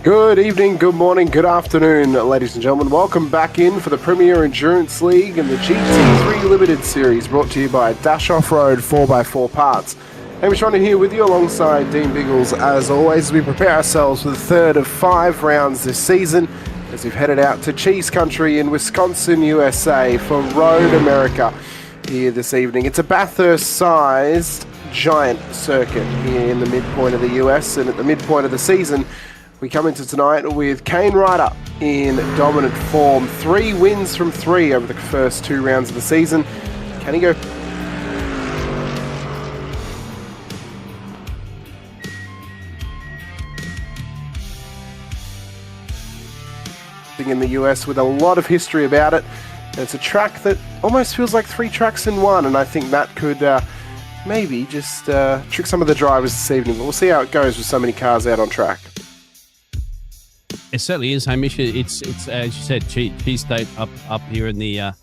Good evening, good morning, good afternoon, ladies and gentlemen. Welcome back in for the Premier Endurance League and the GT3 Limited Series, brought to you by Dash Offroad 4x4 Parts. Hamish Ronner here with you alongside Dean Biggles, as always, as we prepare ourselves for the third of 5 rounds this season, as we've headed out to Cheese Country in Wisconsin, USA for Road America here this evening. It's a Bathurst-sized giant circuit here in the midpoint of the US, and at the midpoint of the season, we come into tonight with Kane Ryder in dominant form. 3 wins from 3 over the first 2 rounds of the season. Can he go in the US with a lot of history about it? And it's a track that almost feels like 3 tracks in one, and I think that could maybe just trick some of the drivers this evening. But we'll see how it goes with so many cars out on track. It certainly is, Hamish. It's as you said, Cheese State up here in the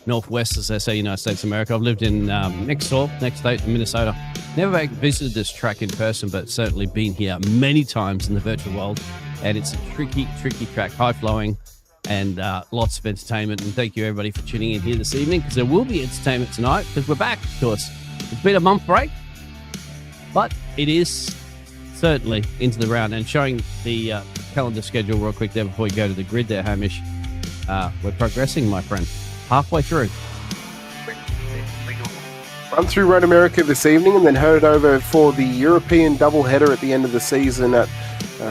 northwest, as they say, United States of America. I've lived in next state in Minnesota. Never visited this track in person, but certainly been here many times in the virtual world. And it's a tricky track, high-flowing, and lots of entertainment. And thank you, everybody, for tuning in here this evening, because there will be entertainment tonight, because we're back, of course. It's been a month break, but it is certainly into the round. And showing the calendar schedule real quick there before we go to the grid there, Hamish. We're progressing, my friend. Halfway through. Run through Road America this evening and then head over for the European doubleheader at the end of the season at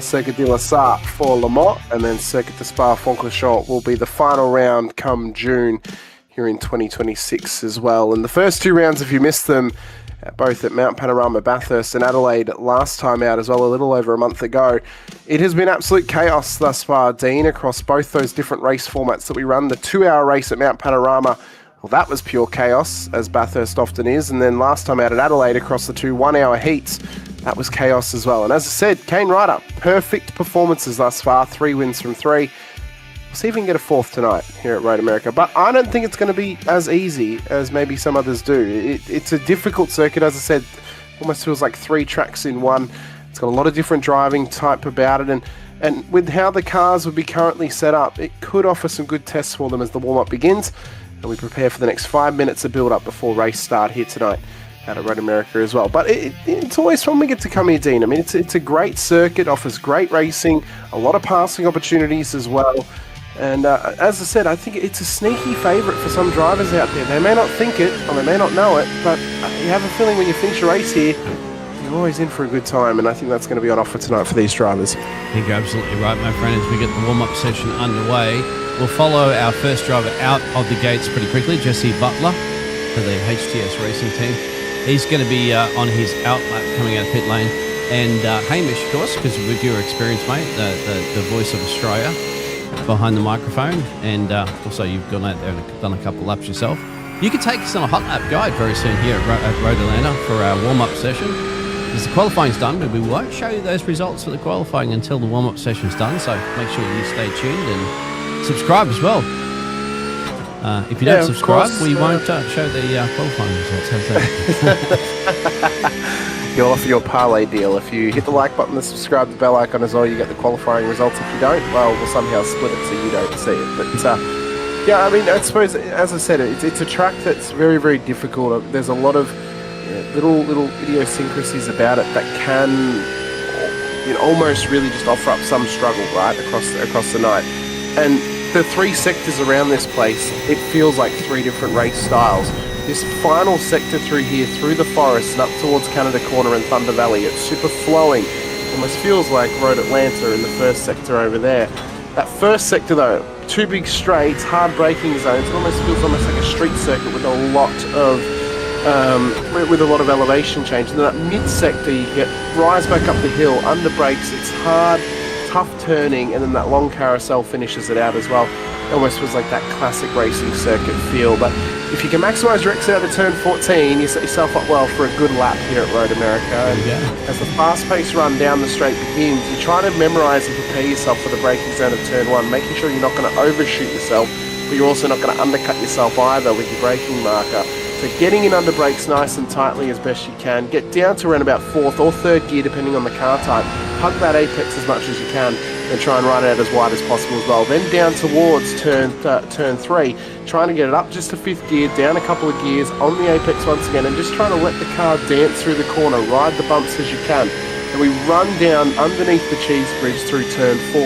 Circuit de la Sarthe for Le Mans, and then Circuit de Spa-Francorchamps will be the final round come June here in 2026 as well. And the first 2 rounds, if you missed them, both at Mount Panorama, Bathurst and Adelaide last time out as well, a little over a month ago. It has been absolute chaos thus far, Dean, across both those different race formats that we run. The 2-hour race at Mount Panorama, well, that was pure chaos, as Bathurst often is. And then last time out at Adelaide, across the 2 1-hour heats, that was chaos as well. And as I said, Kane Ryder, perfect performances thus far, 3 wins from 3. We'll see if we can get a 4th tonight here at Road America. But I don't think it's going to be as easy as maybe some others do. It's a difficult circuit, as I said. Almost feels like 3 tracks in one. It's got a lot of different driving type about it. And with how the cars would be currently set up, it could offer some good tests for them as the warm-up begins. And we prepare for the next 5 minutes of build-up before race start here tonight out at Road America as well. But it's always fun we get to come here, Dean. I mean, it's a great circuit, offers great racing, a lot of passing opportunities as well. And as I said, I think it's a sneaky favourite for some drivers out there. They may not think it, or they may not know it, but you have a feeling when you finish a race here, you're always in for a good time, and I think that's going to be on offer tonight for these drivers. I think you're absolutely right, my friend. As we get the warm-up session underway, we'll follow our first driver out of the gates pretty quickly, Jesse Butler, for the HTS racing team. He's going to be on his out lap coming out of pit lane. And Hamish, of course, because with your experience, mate, the voice of Australia behind the microphone, and also you've gone out there and done a couple laps yourself. You can take us on a hot lap guide very soon here at Road Atlanta for our warm-up session. As the qualifying's done, but we won't show you those results for the qualifying until the warm-up session's done, so make sure you stay tuned and subscribe as well. If you don't subscribe, we won't show the qualifying results. How's that? You'll offer your parlay deal. If you hit the like button and subscribe to the bell icon as well, you get the qualifying results. If you don't, well, we'll somehow split it so you don't see it. But yeah, I mean, I suppose, as I said, it's a track that's very, very difficult. There's a lot of little idiosyncrasies about it that can almost really just offer up some struggle, right, across the night. And the 3 sectors around this place, it feels like 3 different race styles. This final sector through here, through the forest and up towards Canada Corner and Thunder Valley, it's super flowing. Almost feels like Road Atlanta in the first sector over there. That first sector though, 2 big straights, hard braking zones, it almost feels like a street circuit with a lot of elevation change. And then that mid sector, you get rise back up the hill, under brakes, it's hard, tough turning, and then that long carousel finishes it out as well. It almost feels like that classic racing circuit feel. But if you can maximise your exit out of turn 14, you set yourself up well for a good lap here at Road America. And as the fast-paced run down the straight begins, you try to memorise and prepare yourself for the braking zone of turn 1, making sure you're not going to overshoot yourself, but you're also not going to undercut yourself either with your braking marker. So getting in under brakes nice and tightly as best you can. Get down to around about 4th or 3rd gear depending on the car type. Hug that apex as much as you can. and try and run it out as wide as possible as well. Then down towards turn 3, trying to get it up just to 5th gear, down a couple of gears, on the apex once again, and just trying to let the car dance through the corner, ride the bumps as you can. And we run down underneath the cheese bridge through turn 4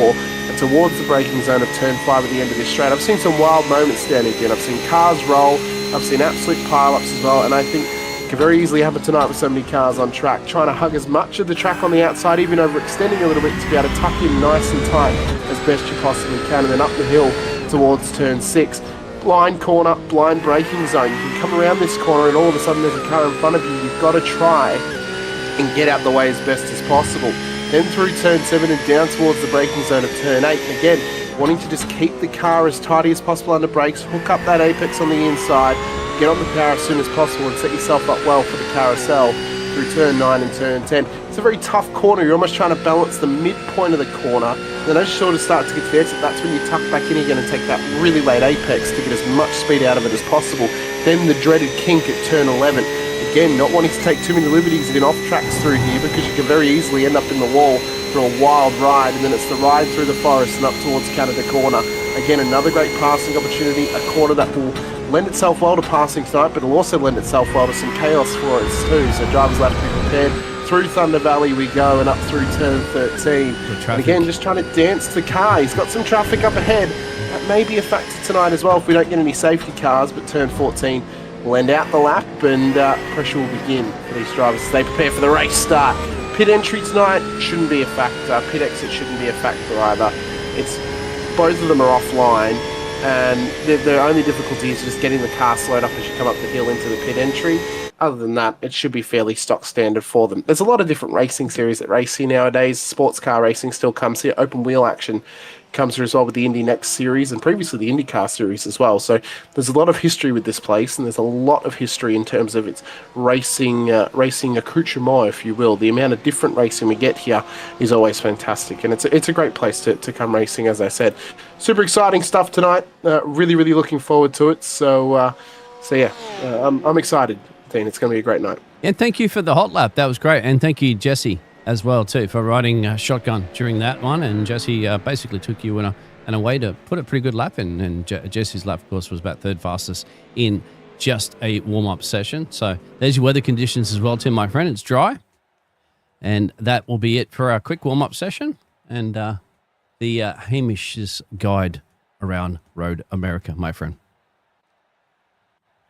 and towards the braking zone of turn 5 at the end of this straight. I've seen some wild moments down here. I've seen cars roll, I've seen absolute pile-ups as well, and I think it could very easily happen tonight with so many cars on track. Trying to hug as much of the track on the outside, even overextending a little bit to be able to tuck in nice and tight as best you possibly can, and then up the hill towards turn 6. Blind corner, blind braking zone. You can come around this corner and all of a sudden there's a car in front of you. You've got to try and get out the way as best as possible. Then through turn 7 and down towards the braking zone of turn 8. And again, wanting to just keep the car as tidy as possible under brakes, hook up that apex on the inside, get on the power as soon as possible and set yourself up well for the carousel through turn 9 and turn 10. It's a very tough corner. You're almost trying to balance the midpoint of the corner. Then as you sort of start to get there, that's when you tuck back in again and take that really late apex to get as much speed out of it as possible. Then the dreaded kink at turn 11. Again, not wanting to take too many liberties in off tracks through here because you can very easily end up in the wall for a wild ride, and then it's the ride through the forest and up towards Canada Corner. Again, another great passing opportunity, a corner that will lend itself well to passing tonight, but will also lend itself well to some chaos for us too, so drivers will have to be prepared. Through Thunder Valley we go and up through turn 13. And again, just trying to dance the car. He's got some traffic up ahead. That may be a factor tonight as well if we don't get any safety cars, but turn 14 will end out the lap and pressure will begin for these drivers as they prepare for the race start. Pit entry tonight shouldn't be a factor. Pit exit shouldn't be a factor either. It's both of them are offline, and the only difficulty is just getting the car slowed up as you come up the hill into the pit entry. Other than that, it should be fairly stock standard for them. There's a lot of different racing series that race here nowadays. Sports car racing still comes here. Open wheel action comes through as well with the Indy Next series and previously the IndyCar series as well. So there's a lot of history with this place, and there's a lot of history in terms of its racing accoutrement, if you will. The amount of different racing we get here is always fantastic, and it's a great place to come racing, as I said. Super exciting stuff tonight. Really, really looking forward to it. So yeah, I'm excited, Dean. It's going to be a great night. And thank you for the hot lap. That was great. And thank you, Jesse, as well too, for riding shotgun during that one. And Jesse basically took you in a way to put a pretty good lap in. And Jesse's lap, of course, was about third fastest in just a warm-up session. So there's your weather conditions as well, Tim, my friend. It's dry. And that will be it for our quick warm-up session. And the Hamish's guide around Road America, my friend.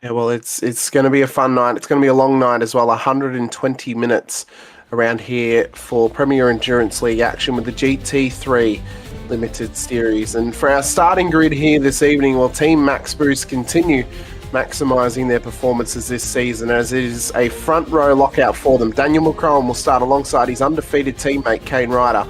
Yeah, well, it's going to be a fun night. It's going to be a long night as well. 120 minutes around here for Premier Endurance League action with the GT3 Limited Series. And for our starting grid here this evening, well, Team Max Boost continue maximising their performances this season as it is a front row lockout for them. Daniel McCrone will start alongside his undefeated teammate Kane Ryder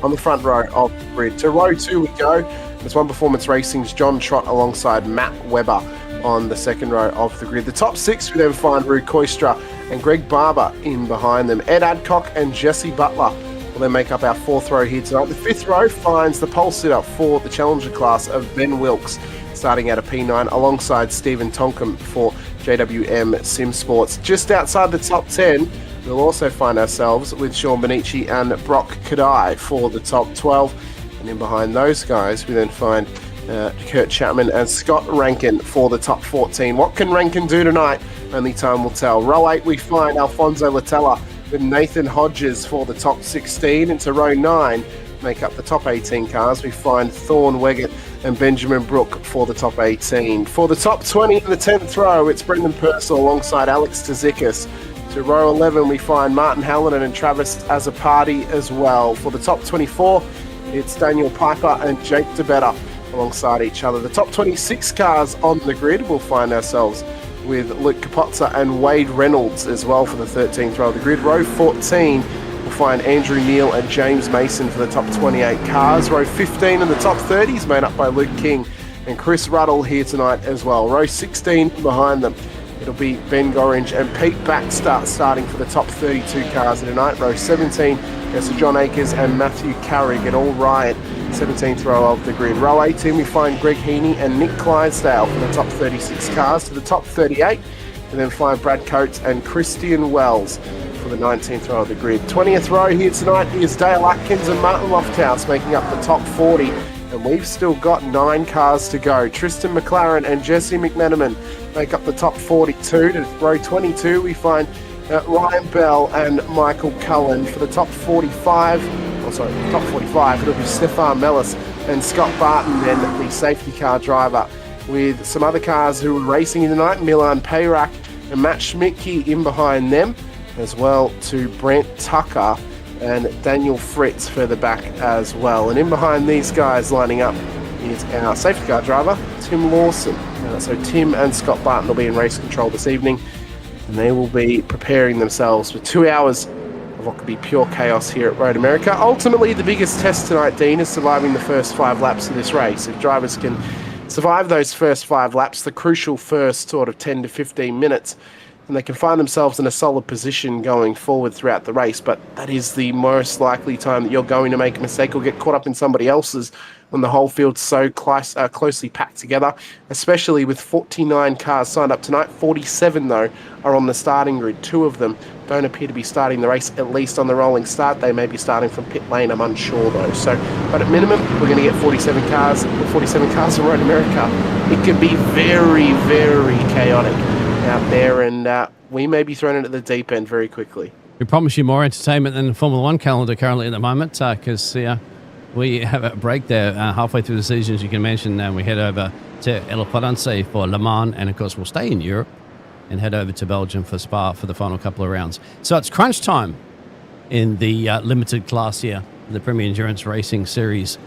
on the front row of the grid. To row 2 we go. There's One Performance Racing's John Trott alongside Matt Webber on the second row of the grid. The top 6 we then find Rue Koistra and Greg Barber in behind them. Ed Adcock and Jesse Butler will then make up our 4th row here tonight. The 5th row finds the pole sitter for the Challenger class of Ben Wilkes, starting at a P9 alongside Stephen Tonkum for JWM Sim Sports. Just outside the top 10, we'll also find ourselves with Sean Benici and Brock Kadai for the top 12. And in behind those guys, we then find Kurt Chapman and Scott Rankin for the top 14. What can Rankin do tonight? Only time will tell. Row 8 we find Alfonso Latella with Nathan Hodges for the top 16. Into row 9, make up the top 18 cars, we find Thorne Weggett and Benjamin Brook for the top 18. For the top 20 in the 10th row, it's Brendan Purcell alongside Alex Tzikis. To row 11 we find Martin Hallinan and Travis Azzopardi as well. For the top 24, it's Daniel Piper and Jake DeBetta alongside each other. The top 26 cars on the grid will find ourselves with Luke Capozza and Wade Reynolds as well for the 13th row of the grid. Row 14 will find Andrew Neal and James Mason for the top 28 cars. Row 15 and the top 30 is made up by Luke King and Chris Ruddle here tonight as well. Row 16 behind them, it'll be Ben Gorringe and Pete Baxter starting for the top 32 cars tonight. Row 17 goes to John Akers and Matthew Carrick and All Riot, 17th row of the grid. Row 18 we find Greg Heaney and Nick Clydesdale for the top 36 cars. To the top 38 we then find Brad Coates and Christian Wells for the 19th row of the grid. 20th row here tonight is Dale Atkins and Martin Lofthouse making up the top 40. And we've still got 9 cars to go. Tristan McLaren and Jesse McMenamin make up the top 42. To row 22, we find Ryan Bell and Michael Cullen. For the top 45, top 45, it'll be Stefan Mellis and Scott Barton, then the safety car driver. With some other cars who are racing in tonight, Milan Payrak and Matt Schmidtke in behind them, as well to Brent Tucker and Daniel Fritz further back as well. And in behind these guys lining up is our safety car driver, Tim Lawson. So Tim and Scott Barton will be in race control this evening, and they will be preparing themselves for 2 hours of what could be pure chaos here at Road America. Ultimately, the biggest test tonight, Dean, is surviving the first 5 laps of this race. If drivers can survive those first 5 laps, the crucial first sort of 10 to 15 minutes, and they can find themselves in a solid position going forward throughout the race. But that is the most likely time that you're going to make a mistake or get caught up in somebody else's when the whole field's so closely packed together, especially with 49 cars signed up tonight. 47, though, are on the starting grid. 2 of them don't appear to be starting the race, at least on the rolling start. They may be starting from pit lane, I'm unsure, though. So, but at minimum, we're going to get 47 cars in Road America. It could be very, very chaotic out there, and we may be thrown into the deep end very quickly. We promise you more entertainment than the Formula One calendar currently at the moment, because we have a break there halfway through the season, as you can mention, and we head over to El Parense for Le Mans, and of course we'll stay in Europe and head over to Belgium for Spa for the final couple of rounds. So it's crunch time in the limited class here, the Premier Endurance Racing Series.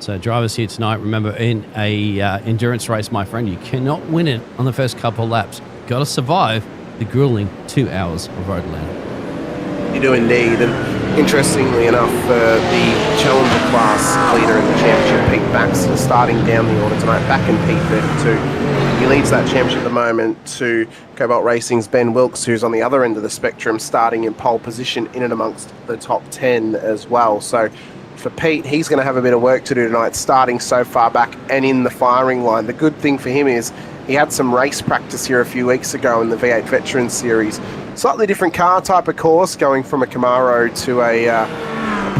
So drivers here tonight, remember, in a endurance race, my friend, you cannot win it on the first couple of laps. Got to survive the grueling 2 hours of road land. You do indeed, and interestingly enough, the Challenger class leader in the championship, Pete Baxter, starting down the order tonight, back in P32. He leads that championship at the moment to Cobalt Racing's Ben Wilkes, who's on the other end of the spectrum, starting in pole position in and amongst the top 10 as well. So for Pete, he's going to have a bit of work to do tonight, starting so far back and in the firing line. The good thing for him is he had some race practice here a few weeks ago in the V8 Veterans Series. Slightly different car type, of course, going from a Camaro to a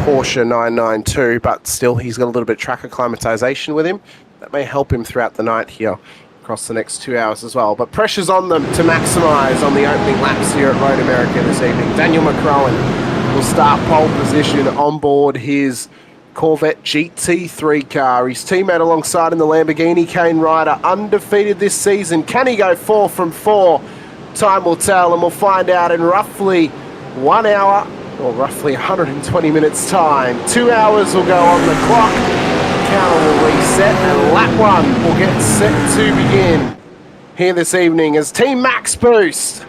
Porsche 992, but still he's got a little bit of track acclimatization with him. That may help him throughout the night here across the next 2 hours as well. But pressure's on them to maximise on the opening laps here at Road America this evening. Daniel McCrowan will start pole position on board his Corvette GT3 car. His teammate alongside in the Lamborghini, Kane Ryder, undefeated this season. Can he go 4 from 4? Time will tell, and we'll find out in roughly 1 hour, or roughly 120 minutes time. 2 hours will go on the clock, counter will reset, and lap 1 will get set to begin here this evening as Team Max Boost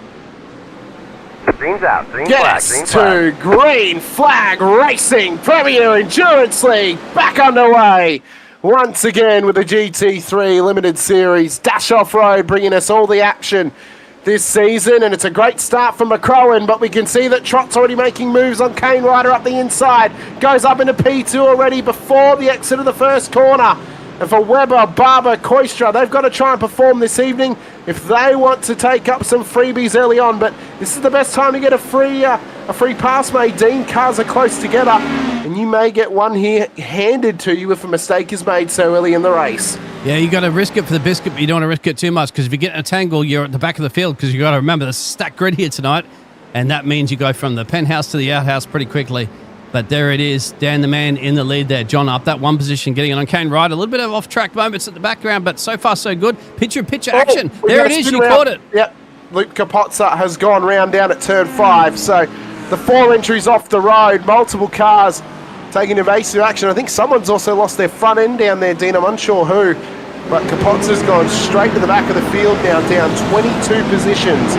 Green's out. Green gets flag. to Green Flag Racing Premier Endurance League back underway once again with the GT3 Limited Series. Dash Off-Road bringing us all the action this season, and it's a great start for McCrowan, but we can see that Trott's already making moves on Kane Ryder up the inside. Goes up into P2 already before the exit of the first corner. And for Weber, Barber, Koistra, they've got to try and perform this evening if they want to take up some freebies early on. But this is the best time to get a free pass made, Dean. Cars are close together, and you may get one here handed to you if a mistake is made so early in the race. Yeah, you got to risk it for the biscuit, but you don't want to risk it too much, because if you get in a tangle, you're at the back of the field, because you got to remember there's a stacked grid here tonight, and that means you go from the penthouse to the outhouse pretty quickly. But there it is, Dan the man in the lead there. John up that one position, getting it on Kane Ryder. A little bit of off-track moments at the background, but so far so good. Picture-in-picture action. There it is, you caught it. Yep, Luke Capozza has gone round down at turn 5, so the 4 entries off the road, multiple cars taking evasive action. I think someone's also lost their front end down there, Dean. I'm unsure who, but Capozza's gone straight to the back of the field now, down 22 positions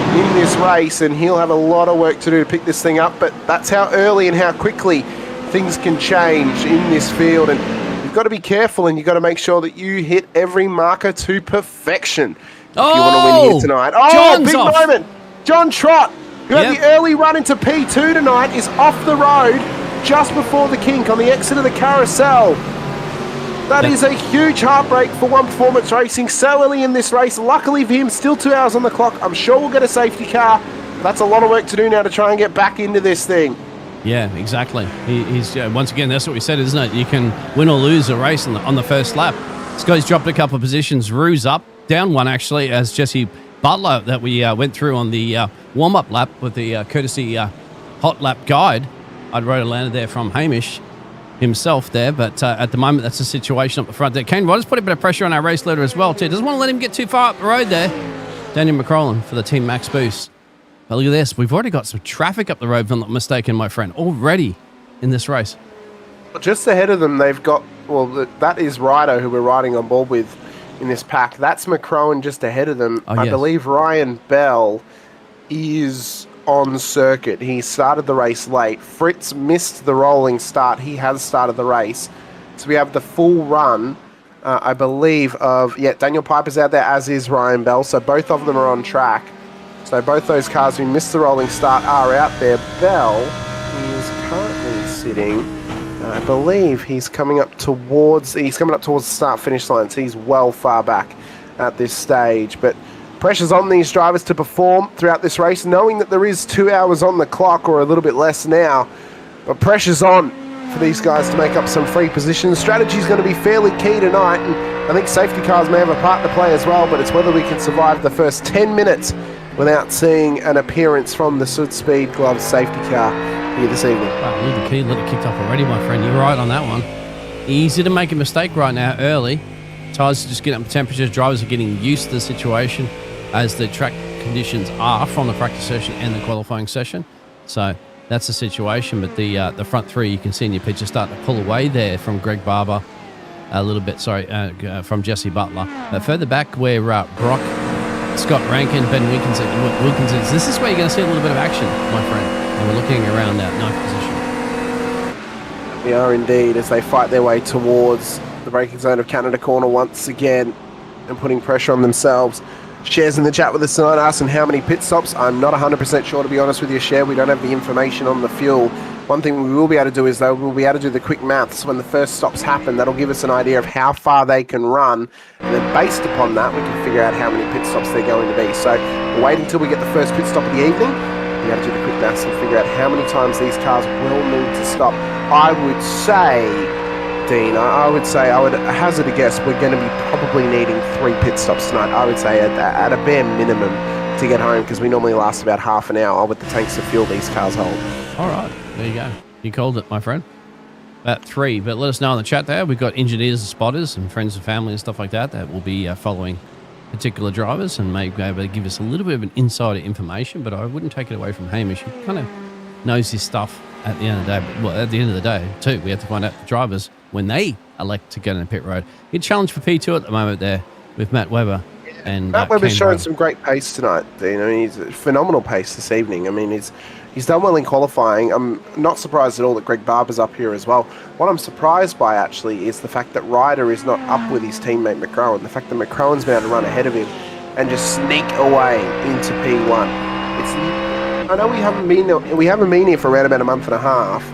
in this race, and he'll have a lot of work to do to pick this thing up. But that's how early and how quickly things can change in this field, and you've got to be careful, and you've got to make sure that you hit every marker to perfection if you want to win here tonight. Oh, John's big off. moment. John Trott, who had the early run into P2 tonight, is off the road just before the kink on the exit of the carousel. That is a huge heartbreak for One Performance Racing so early in this race. Luckily for him, still 2 hours on the clock. I'm sure we'll get a safety car That's a lot of work to do now to try and get back into this thing. Yeah, exactly. He's once again, that's what we said, isn't it? You can win or lose a race on the first lap. Scotty's dropped a couple of positions. Rue's up, down one actually, as Jesse Butler that we went through on the warm-up lap with the courtesy hot lap guide. I'd wrote a landed there from Hamish himself there, but at the moment that's the situation up the front there. Kane Rodder's put a bit of pressure on our race leader as well too. Doesn't want to let him get too far up the road there. Daniel McCrollan for the Team Max Boost. But look at this. We've already got some traffic up the road, if I'm not mistaken, my friend, already in this race. Just ahead of them, they've got, well, that is Ryder, who we're riding on board with in this pack. That's McCrowan just ahead of them. I believe Ryan Bell is on circuit. He started the race late. Fritz missed the rolling start. He has started the race. So we have the full run, I believe, of, Daniel Piper's out there, as is Ryan Bell. So both of them are on track. So both those cars who missed the rolling start are out there. Bell is currently sitting, I believe he's coming up towards the start-finish line. So he's well far back at this stage. But pressure's on these drivers to perform throughout this race, knowing that there is 2 hours on the clock, or a little bit less now. But pressure's on for these guys to make up some free positions. Strategy's going to be fairly key tonight, and I think safety cars may have a part to play as well, but it's whether we can survive the first 10 minutes without seeing an appearance from the Soot Speed Gloves safety car here this evening. Wow, leave the key, let it kicked off already, my friend. You're right on that one. Easy to make a mistake right now early. Tyres are just getting up the temperatures. Drivers are getting used to the situation as the track conditions are from the practice session and the qualifying session. So that's the situation. But the front three, you can see in your picture, starting to pull away there from Greg Barber a little bit, from Jesse Butler. But further back where Brock, Scott Rankin, Ben Wilkinson, this is where you're going to see a little bit of action, my friend. And we're looking around that ninth position. We are indeed, as they fight their way towards the braking zone of Canada Corner once again and putting pressure on themselves. Shares in the chat with us tonight asking how many pit stops. I'm not 100% sure, to be honest with you, Share. We don't have the information on the fuel. One thing we will be able to do is, though, we'll be able to do the quick maths when the first stops happen. That'll give us an idea of how far they can run, and then based upon that, we can figure out how many pit stops they're going to be. So we'll wait until we get the first pit stop of the evening. We'll be able to do the quick maths and figure out how many times these cars will need to stop. I would say, Dean, I would hazard a guess, we're going to be probably needing 3 pit stops tonight. I would say at a bare minimum to get home, because we normally last about half an hour with the tanks of fuel these cars hold. All right, there you go. You called it, my friend. About 3, but let us know in the chat there. We've got engineers and spotters and friends and family and stuff like that that will be following particular drivers and may be able to give us a little bit of an insider information, but I wouldn't take it away from Hamish, who kind of knows his stuff at the end of the day. Well, at the end of the day, too, we have to find out the drivers when they elect to get in the pit road. Good challenge for P2 at the moment there with Matt Webber. And Matt Webber's showing some great pace tonight, Dean. I mean, he's a phenomenal pace this evening. I mean, he's done well in qualifying. I'm not surprised at all that Greg Barber's up here as well. What I'm surprised by, actually, is the fact that Ryder is not up with his teammate McCrowan. The fact that McCrowan's been able to run ahead of him and just sneak away into P1. I know we haven't been here for around about a month and a half,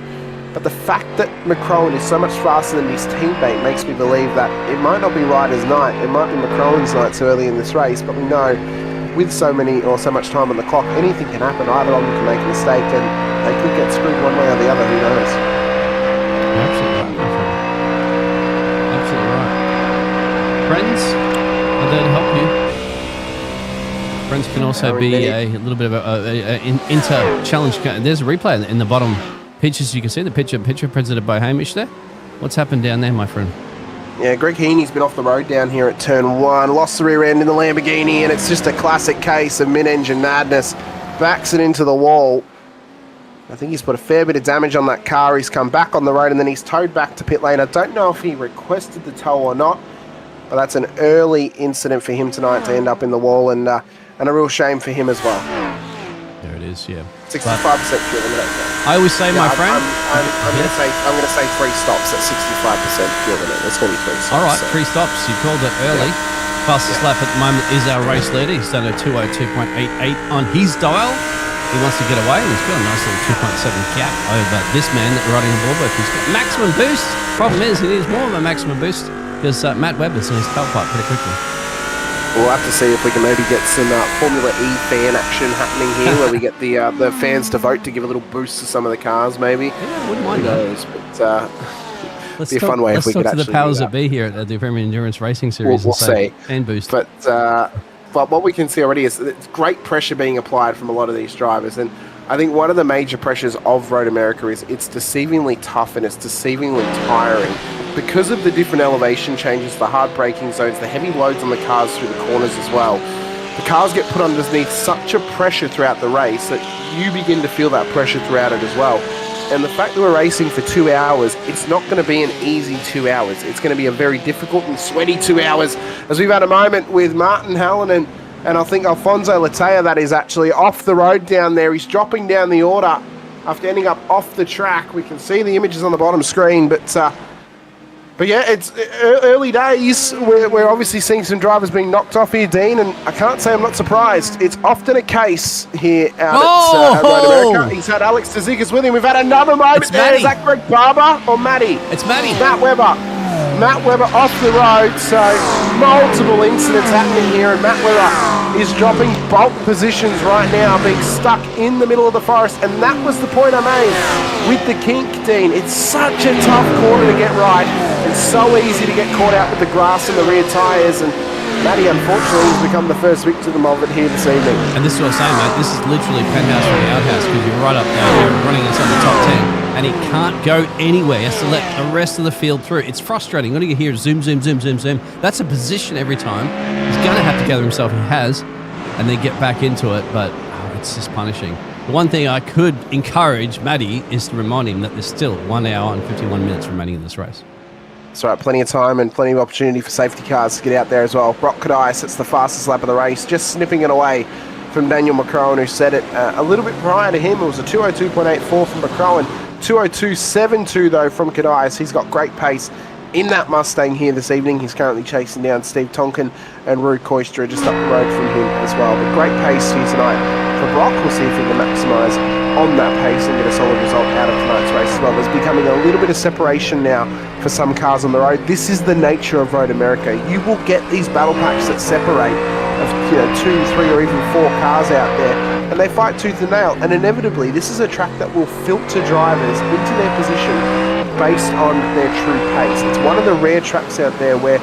but the fact that McCrowan is so much faster than his teammate makes me believe that it might not be Ryder's night, it might be McCrowan's night so early in this race, but we know with so much time on the clock, anything can happen. Either of them can make a mistake and they could get screwed one way or the other, who knows. Absolutely right, my friend. Absolutely right. Friends are there to help you. Friends can also be a little bit of an inter-challenge. There's a replay in the bottom pictures. You can see the picture presented by Hamish there. What's happened down there, my friend? Yeah, Greg Heaney's been off the road down here at turn 1, lost the rear end in the Lamborghini, and it's just a classic case of mid-engine madness. Backs it into the wall. I think he's put a fair bit of damage on that car. He's come back on the road and then he's towed back to pit lane. I don't know if he requested the tow or not, but that's an early incident for him tonight to end up in the wall, and a real shame for him as well. There it is, yeah. 65% fuel limit. I always say, my friend, I'm going to say 3 stops at 65% fuel limit. That's going to be 3 stops. All right, 3 stops. You called it early. Fastest lap at the moment is our race leader. He's done a 2:02.88 on his dial. He wants to get away, and he's got a nice little 2.7 gap over this man that we're riding on board with. He's got maximum boost. Problem is, he needs more of a maximum boost because Matt Webber's in his tailpipe pretty quickly. We'll have to see if we can maybe get some Formula E fan action happening here, where we get the fans to vote to give a little boost to some of the cars, maybe. Yeah, wouldn't mind that. But Let's be a fun way if we could talk to actually the powers do that be here at the Premier Endurance Racing Series We'll and say, see. fan boost. But what we can see already is it's great pressure being applied from a lot of these drivers. And I think one of the major pressures of Road America is it's deceivingly tough and it's deceivingly tiring. Because of the different elevation changes, the hard braking zones, the heavy loads on the cars through the corners as well, the cars get put underneath such a pressure throughout the race that you begin to feel that pressure throughout it as well. And the fact that we're racing for 2 hours, it's not going to be an easy 2 hours. It's going to be a very difficult and sweaty 2 hours, as we've had a moment with Martin Hallonen and I think Alfonso Latea, that is actually off the road down there. He's dropping down the order after ending up off the track. We can see the images on the bottom screen, but yeah, it's early days. We're obviously seeing some drivers being knocked off here, Dean, and I can't say I'm not surprised. It's often a case here out at Road America. He's had Alex Tzika's with him. We've had another moment there. Is that Greg Barber or Matty? It's Matty. Matt Webber. Matt Webber off the road, so multiple incidents happening here, and Matt Webber is dropping bulk positions right now, being stuck in the middle of the forest, and that was the point I made with the kink, Dean. It's such a tough corner to get right. It's so easy to get caught out with the grass and the rear tyres, and Matty, unfortunately, has become the first victim of it here this evening. And this is what I'm saying, mate. This is literally penthouse from the outhouse, because you're right up there running inside the top 10. And he can't go anywhere. He has to let the rest of the field through. It's frustrating. All you hear is zoom, zoom, zoom, zoom, zoom. That's a position every time. He's going to have to gather himself. He has. And then get back into it. But it's just punishing. The one thing I could encourage Matty is to remind him that there's still 1 hour and 51 minutes remaining in this race. That's right, plenty of time and plenty of opportunity for safety cars to get out there as well. Brock Kadai sets the fastest lap of the race, just snipping it away from Daniel McCrowan, who set it a little bit prior to him. It was a 202.84 from McCrowan. 202.72 though from Kadai. He's got great pace in that Mustang here this evening. He's currently chasing down Steve Tonkin and Rue Koistra just up the road from him as well. But great pace here tonight for Brock. We'll see if he can maximise on that pace and get a solid result out of tonight's race as well. There's becoming a little bit of separation now for some cars on the road. This is the nature of Road America. You will get these battle packs that separate of 2, 3 or even 4 cars out there, and they fight tooth and nail, and inevitably this is a track that will filter drivers into their position based on their true pace. It's one of the rare tracks out there where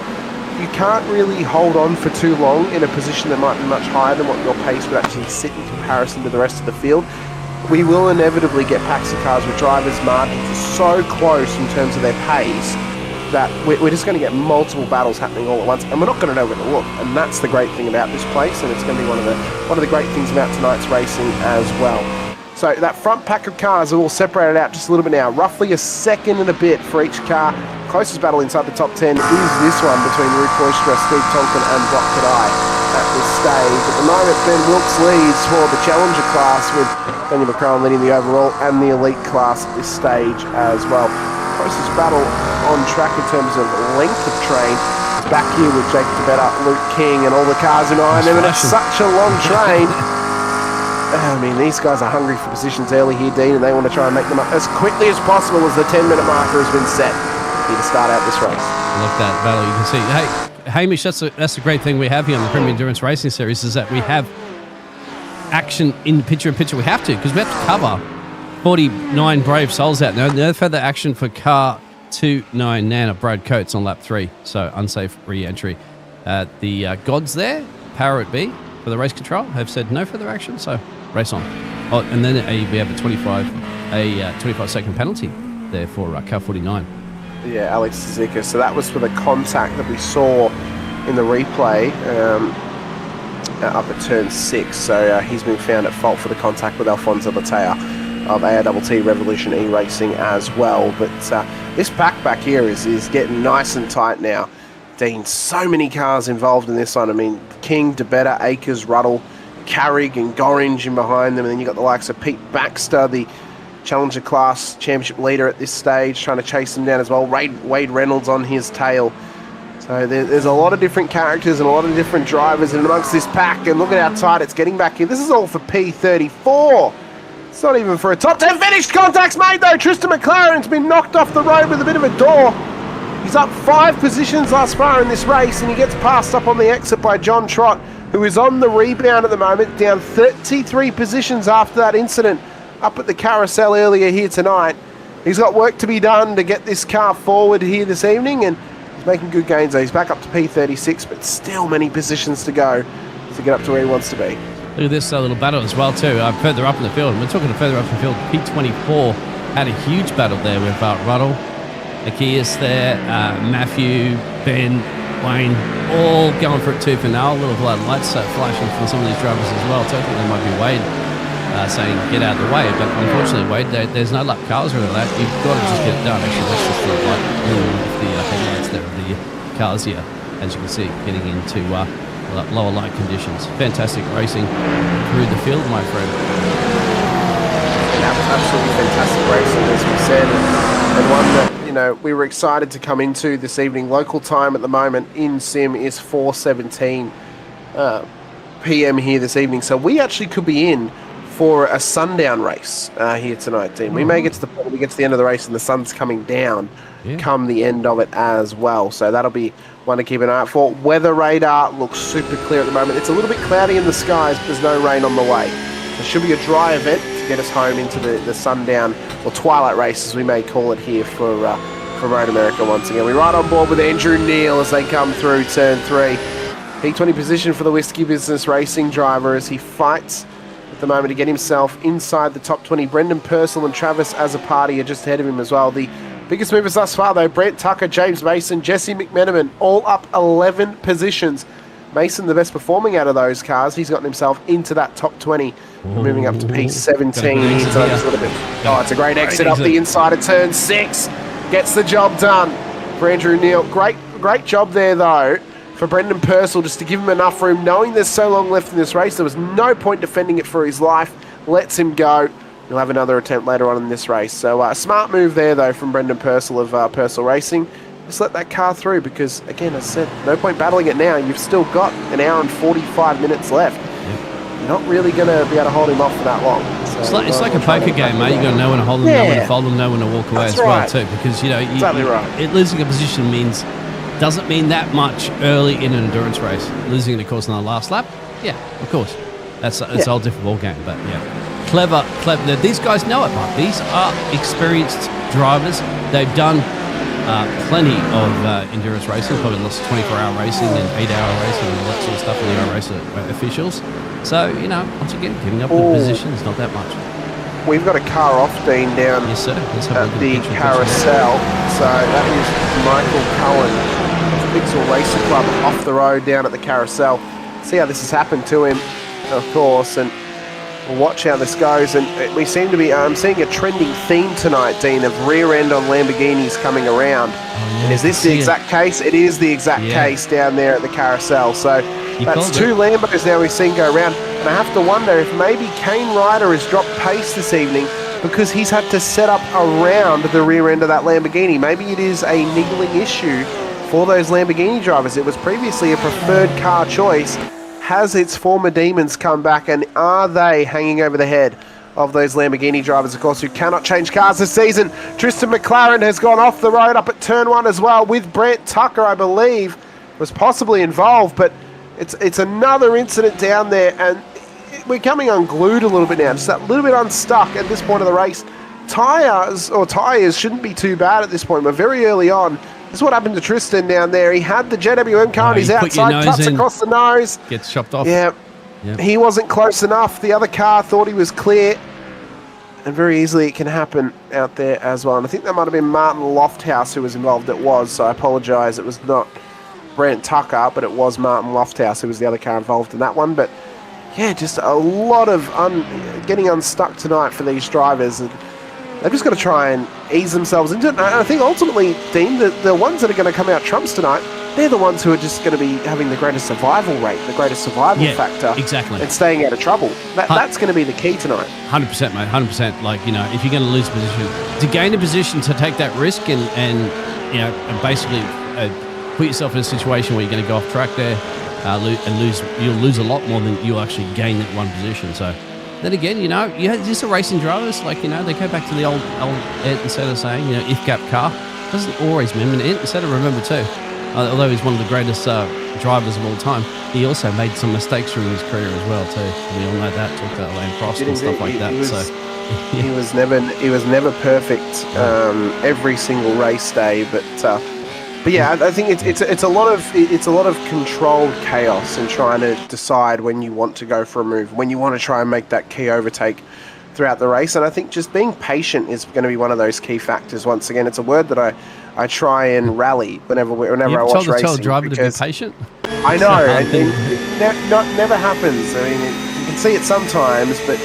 you can't really hold on for too long in a position that might be much higher than what your pace would actually sit in comparison to the rest of the field. We will inevitably get packs of cars with drivers' margins so close in terms of their pace that we're just going to get multiple battles happening all at once, and we're not going to know where to look. And that's the great thing about this place, and it's going to be one of the great things about tonight's racing as well. So that front pack of cars are all separated out just a little bit now, roughly a second and a bit for each car. Closest battle inside the top 10 is this one between Rue Koistra, Steve Tonkin and Brock Kadai at this stage. At the moment, Ben Wilkes leads for the Challenger class, with Daniel McCrowan leading the overall and the Elite class at this stage as well. Closest battle on track in terms of length of train is back here with Jake Tabetta, Luke King and all the cars behind him, and it's such a long train. I mean, these guys are hungry for positions early here, Dean, and they want to try and make them up as quickly as possible as the 10-minute marker has been set here to start out this race. Look at that battle. You can see, hey, Hamish, that's the great thing we have here on the Premier Endurance Racing Series, is that we have action in picture-in-picture. We have to, because we have to cover 49 brave souls out there. No further action for car 29 Nana Brad Coates on lap 3, so unsafe re-entry. The gods there, power it be for the race control, have said no further action, so race on. Oh, and then we have a 25-second penalty there for car 49. Yeah, Alex Tzika. So that was for the contact that we saw in the replay up at turn 6. So he's been found at fault for the contact with Alfonso Latea of ARTT Revolution E-Racing as well. But this pack back here is getting nice and tight now. Dean, so many cars involved in this one. I mean, King, DeBetta, Akers, Ruddle, Carrig and Gorringe in behind them. And then you've got the likes of Pete Baxter, the Challenger class championship leader at this stage, trying to chase them down as well. Wade Reynolds on his tail. So there's a lot of different characters and a lot of different drivers in amongst this pack. And look at how tight it's getting back here. This is all for P34. It's not even for a top 10 finish. Contact's made though. Tristan McLaren's been knocked off the road with a bit of a door. He's up 5 positions thus far in this race, and he gets passed up on the exit by John Trott, who is on the rebound at the moment, down 33 positions after that incident up at the carousel earlier here tonight. He's got work to be done to get this car forward here this evening, and he's making good gains though. He's back up to P36, but still many positions to go to get up to where he wants to be. Look at this little battle as well too. Further up in the field, we're talking further up in the field, P24 had a huge battle there with Ruddle, Akias there, Matthew, Ben, Wayne, all going for it too for now. A little blood lights flashing from some of these drivers as well. So I think there might be Wade saying get out of the way, but unfortunately Wade, there's no lap cars or that. You've got to just get it done. Actually, that's just the headlights there of the cars here, as you can see, getting into lower light conditions. Fantastic racing through the field, my friend. Absolutely fantastic racing, as we said, and one that, you know, we were excited to come into this evening. Local time at the moment in sim is 4:17 p.m. here this evening, so we actually could be in for a sundown race here tonight, team. We may get to the point where we get to the end of the race and the sun's coming down come the end of it as well, so that'll be one to keep an eye out for. Weather radar looks super clear at the moment. It's a little bit cloudy in the skies, but there's no rain on the way. There should be a dry event to get us home into the sundown, or twilight race as we may call it here for Road America once again. We're right on board with Andrew Neal as they come through turn 3. P20 position for the Whiskey Business Racing driver as he fights at the moment to get himself inside the top 20. Brendan Purcell and Travis Azzopardi are just ahead of him as well. The biggest movers thus far though, Brent Tucker, James Mason, Jesse McMenamin, all up 11 positions. Mason, the best performing out of those cars. He's gotten himself into that top 20. Moving up to P17. So just a little bit. Oh, it's a great exit up the inside of turn 6. Gets the job done for Andrew Neal. Great job there, though, for Brendan Purcell, just to give him enough room. Knowing there's so long left in this race, there was no point defending it for his life. Lets him go. He'll have another attempt later on in this race. So a smart move there, though, from Brendan Purcell of Purcell Racing. Just let that car through because, again, as I said, no point battling it now. You've still got an hour and 45 minutes left. You're not really going to be able to hold him off for that long. So it's like a poker game, mate. You've got to know when to hold them, know when to fold them, know when to walk away well, too. Because, you know, losing a position doesn't mean that much early in an endurance race. Losing it, of course, on the last lap, of course. That's a whole different ball game, but clever. These guys know it, Mark. These are experienced drivers. They've done plenty of endurance racing, probably lots of 24-hour racing and 8-hour racing and all that sort of stuff in the iRacing officials. So, you know, once again, giving up the position is not that much. We've got a car off, Dean, down at the carousel. So that is Michael Cohen of Pixel Racing Club off the road down at the carousel. See how this has happened to him, of course, and we'll watch how this goes. And we seem to be, I'm seeing a trending theme tonight, Dean, of rear end on Lamborghinis coming around. And is this the exact case? It is the exact case down there at the carousel. So that's 2 Lambos now we've seen go around. And I have to wonder if maybe Kane Ryder has dropped pace this evening because he's had to set up around the rear end of that Lamborghini. Maybe it is a niggling issue for those Lamborghini drivers. It was previously a preferred car choice. Has its former demons come back, and are they hanging over the head of those Lamborghini drivers, of course, who cannot change cars this season? Tristan McLaren has gone off the road up at turn 1 as well, with Brent Tucker, I believe, was possibly involved, but it's another incident down there, and we're coming unglued a little bit now, just a little bit unstuck at this point of the race. Tyres shouldn't be too bad at this point, but very early on, this is what happened to Tristan down there. He had the JWM car and he's outside, cuts across the nose. Gets chopped off. Yeah. He wasn't close enough. The other car thought he was clear. And very easily it can happen out there as well. And I think that might have been Martin Lofthouse who was involved. It was, so I apologise. It was not Brent Tucker, but it was Martin Lofthouse who was the other car involved in that one. But yeah, just a lot of getting unstuck tonight for these drivers. And they've just got to try and ease themselves into it. And I think ultimately, Dean, the ones that are going to come out trumps tonight, they're the ones who are just going to be having the greatest survival rate, the greatest survival factor. Exactly. And staying out of trouble. That's going to be the key tonight. 100%, mate. 100%. Like, you know, if you're going to lose a position, to gain a position to take that risk and you know, and basically put yourself in a situation where you're going to go off track there you'll lose a lot more than you'll actually gain that one position. So then again, you know, just the racing drivers, like, you know, they go back to the old Ayrton Senna saying, you know, if gap car. doesn't always remember it. Instead of remember too. Although he's one of the greatest drivers of all time, he also made some mistakes during his career as well too. We all know that. Talked about Lane Prost and stuff like that. He was never perfect every single race day, but yeah, I think it's a lot of controlled chaos and trying to decide when you want to go for a move, when you want to try and make that key overtake throughout the race. And I think just being patient is going to be one of those key factors. Once again, it's a word that I try and rally whenever I watch racing. Tell a driver to be patient. I know, it never happens. I mean, you can see it sometimes, but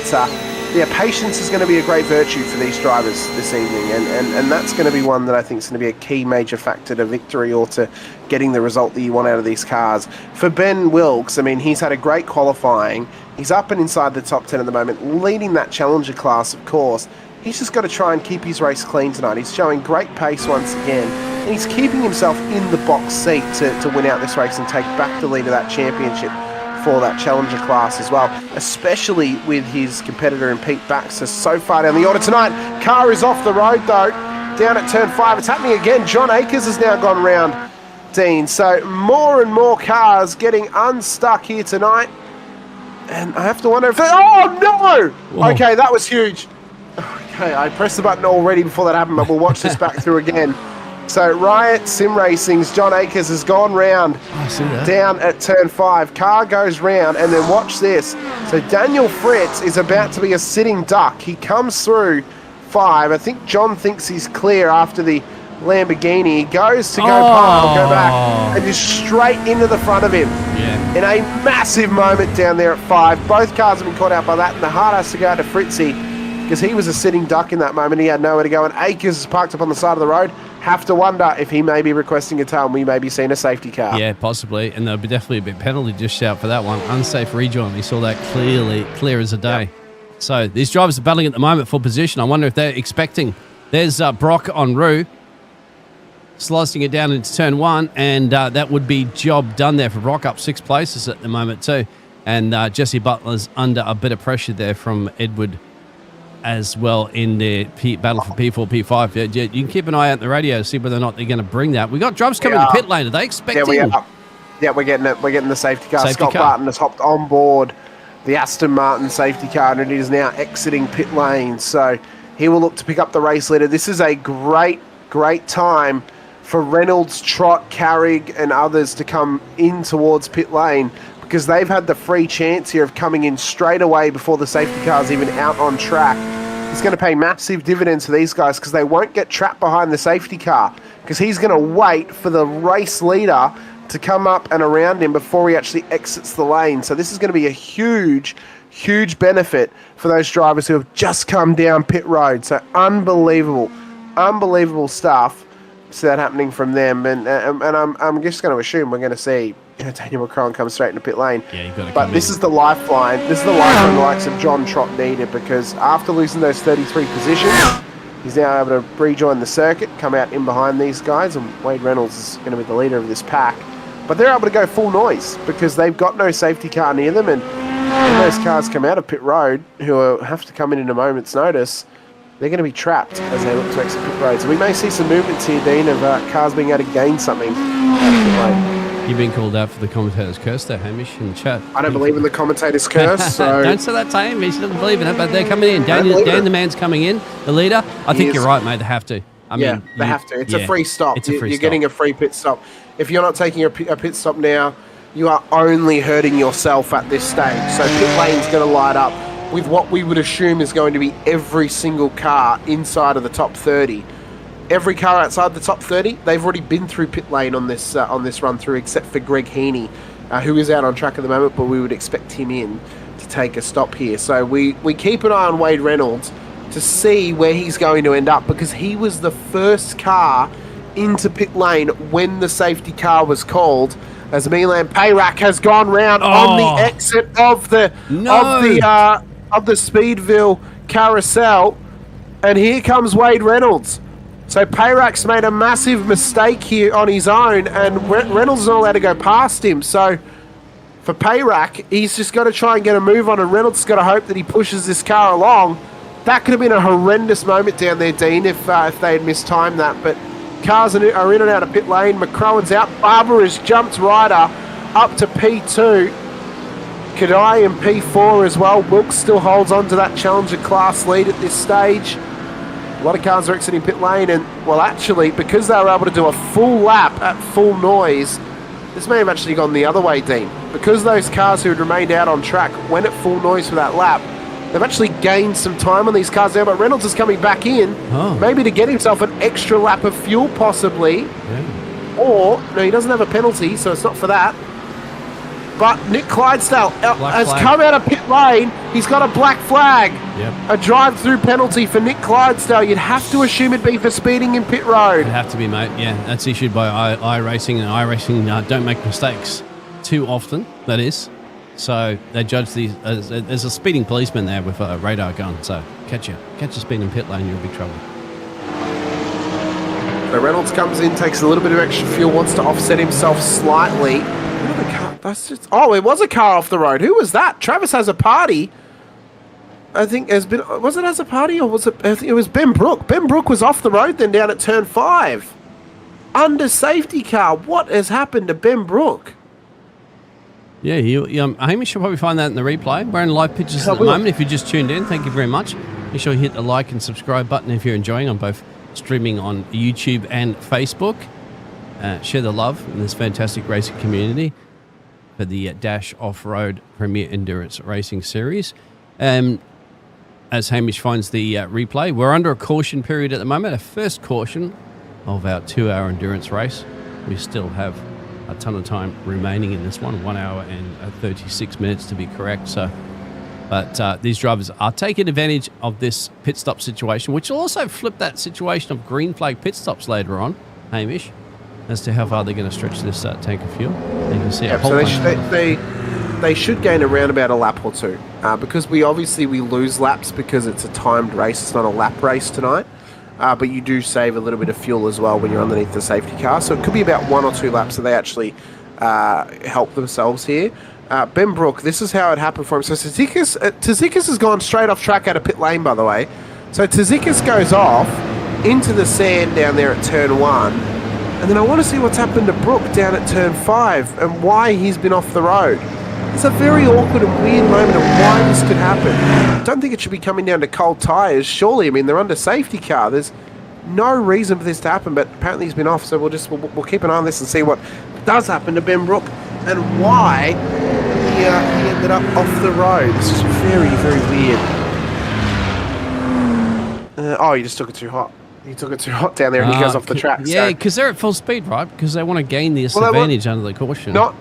yeah, patience is going to be a great virtue for these drivers this evening, and that's going to be one that I think is going to be a key major factor to victory or to getting the result that you want out of these cars. For Ben Wilkes, I mean, he's had a great qualifying. He's up and inside the top 10 at the moment, leading that Challenger class, of course. He's just got to try and keep his race clean tonight. He's showing great pace once again, and he's keeping himself in the box seat to win out this race and take back the lead of that championship for that Challenger class as well, especially with his competitor in Pete Baxter so far down the order tonight. Car is off the road though, down at turn 5. It's happening again. John Akers has now gone round, Dean. So more and more cars getting unstuck here tonight. And I have to wonder if oh no! Whoa. Okay, that was huge. Okay, I pressed the button already before that happened, but we'll watch this back through again. So Riot Sim Racing's John Akers has gone round down at turn 5. Car goes round, and then watch this. So Daniel Fritz is about to be a sitting duck. He comes through 5. I think John thinks he's clear after the Lamborghini. He goes to go back, and is straight into the front of him. In a massive moment down there at 5. Both cars have been caught out by that, and the heart has to go to Fritzy because he was a sitting duck in that moment. He had nowhere to go, and Akers is parked up on the side of the road. Have to wonder if he may be requesting a tow and we may be seeing a safety car. Yeah, possibly, and there'll be definitely a bit penalty just shout for that one. Unsafe rejoin. We saw that clear as a day. Yep. So these drivers are battling at the moment for position. I wonder if they're expecting. There's Brock en route, slicing it down into turn 1, and that would be job done there for Brock, up 6 places at the moment too. And Jesse Butler's under a bit of pressure there from Edward as well in the battle for P4, P5. You can keep an eye out on the radio to see whether or not they're going to bring that. We got drums coming to pit lane. Are they expecting? Yeah, we're getting it. We're getting the safety car. Scott Barton has hopped on board the Aston Martin safety car, and it is now exiting pit lane. So he will look to pick up the race leader. This is a great time for Reynolds, Trott, Carrig, and others to come in towards pit lane, because they've had the free chance here of coming in straight away before the safety car's even out on track. It's going to pay massive dividends for these guys because they won't get trapped behind the safety car, because he's going to wait for the race leader to come up and around him before he actually exits the lane. So this is going to be a huge benefit for those drivers who have just come down pit road. So unbelievable stuff. See that happening from them, and I'm just going to assume we're going to see Daniel McCrone come straight into pit lane. Yeah, you've got to. But this is the lifeline. This is the lifeline the likes of John Trott needed, because after losing those 33 positions, he's now able to rejoin the circuit, come out in behind these guys, and Wade Reynolds is going to be the leader of this pack. But they're able to go full noise because they've got no safety car near them, and when those cars come out of pit road, who have to come in a moment's notice, they're going to be trapped as they look to exit pit road. So we may see some movements here, Dean, of cars being able to gain something You've been called out for the commentator's curse there, Hamish, in the chat. I don't believe in the commentator's curse. So don't say that to Hamish. He doesn't believe in it, but they're coming in. Dan the man's coming in, the leader. I think you're right, mate. They have to. I mean, they have to. It's a free stop. You're getting a free pit stop. If you're not taking a pit stop now, you are only hurting yourself at this stage. So pit lane's going to light up with what we would assume is going to be every single car inside of the top 30. Every car outside the top 30, they've already been through pit lane on this run through, except for Greg Heaney, who is out on track at the moment, but we would expect him in to take a stop here. So we keep an eye on Wade Reynolds to see where he's going to end up, because he was the first car into pit lane when the safety car was called, as Milan Payrak has gone round on the exit of the Speedville carousel, and here comes Wade Reynolds. So Payrak's made a massive mistake here on his own, and Reynolds is not allowed to go past him. So for Payrak, he's just got to try and get a move on, and Reynolds has got to hope that he pushes this car along. That could have been a horrendous moment down there, Dean, if they had mistimed that. But cars are in and out of pit lane. McCrowan's out. Barber has jumped Ryder up to P2. Kadai in P4 as well. Wilkes still holds on to that Challenger class lead at this stage. A lot of cars are exiting pit lane, and, well, actually, because they were able to do a full lap at full noise, this may have actually gone the other way, Dean. Because those cars who had remained out on track went at full noise for that lap, they've actually gained some time on these cars now, but Reynolds is coming back in, maybe to get himself an extra lap of fuel, possibly. Yeah. Or, no, he doesn't have a penalty, so it's not for that. But Nick Clydesdale has come out of pit lane. He's got a black flag. Yep. A drive-through penalty for Nick Clydesdale. You'd have to assume it'd be for speeding in pit road. It'd have to be, mate. Yeah, that's issued by iRacing, and iRacing don't make mistakes too often, that is. So they judge these. There's a speeding policeman there with a radar gun. So catch you speeding in pit lane, you'll be trouble. So Reynolds comes in, takes a little bit of extra fuel, wants to offset himself slightly. That's just, it was a car off the road. Who was that? Travis Has a Party. I think has been. Was it Has a Party, or was it? I think it was Ben Brook. Ben Brook was off the road then down at turn 5, under safety car. What has happened to Ben Brook? Yeah, Hamish should probably find that in the replay. We're in live pictures at the moment. If you just tuned in, thank you very much. Make sure you hit the like and subscribe button if you're enjoying on both streaming on YouTube and Facebook. Share the love in this fantastic racing community for the Dash Off-Road Premier Endurance Racing Series. As Hamish finds the replay, we're under a caution period at the moment, a first caution of our 2-hour endurance race. We still have a ton of time remaining in this one, 1 hour and 36 minutes to be correct. But these drivers are taking advantage of this pit stop situation, which will also flip that situation of green flag pit stops later on, Hamish, as to how far they're going to stretch this tank of fuel. You can see they should gain around about a lap or two, because we lose laps because it's a timed race. It's not a lap race tonight, but you do save a little bit of fuel as well when you're underneath the safety car. So it could be about 1 or 2 laps that they actually help themselves here. Ben Brook, this is how it happened for him. So Tsitsikas has gone straight off track out of pit lane, by the way. So Tsitsikas goes off into the sand down there at turn 1. And then I want to see what's happened to Brook down at turn 5 and why he's been off the road. It's a very awkward and weird moment of why this could happen. I don't think it should be coming down to cold tyres, surely. I mean, they're under safety car. There's no reason for this to happen, but apparently he's been off, so we'll keep an eye on this and see what does happen to Ben Brook and why he ended up off the road. This is very, very weird. He just took it too hot. He took it too hot down there and he goes off the track. Yeah, because they're at full speed, right? Because they want to gain this advantage under the caution. Not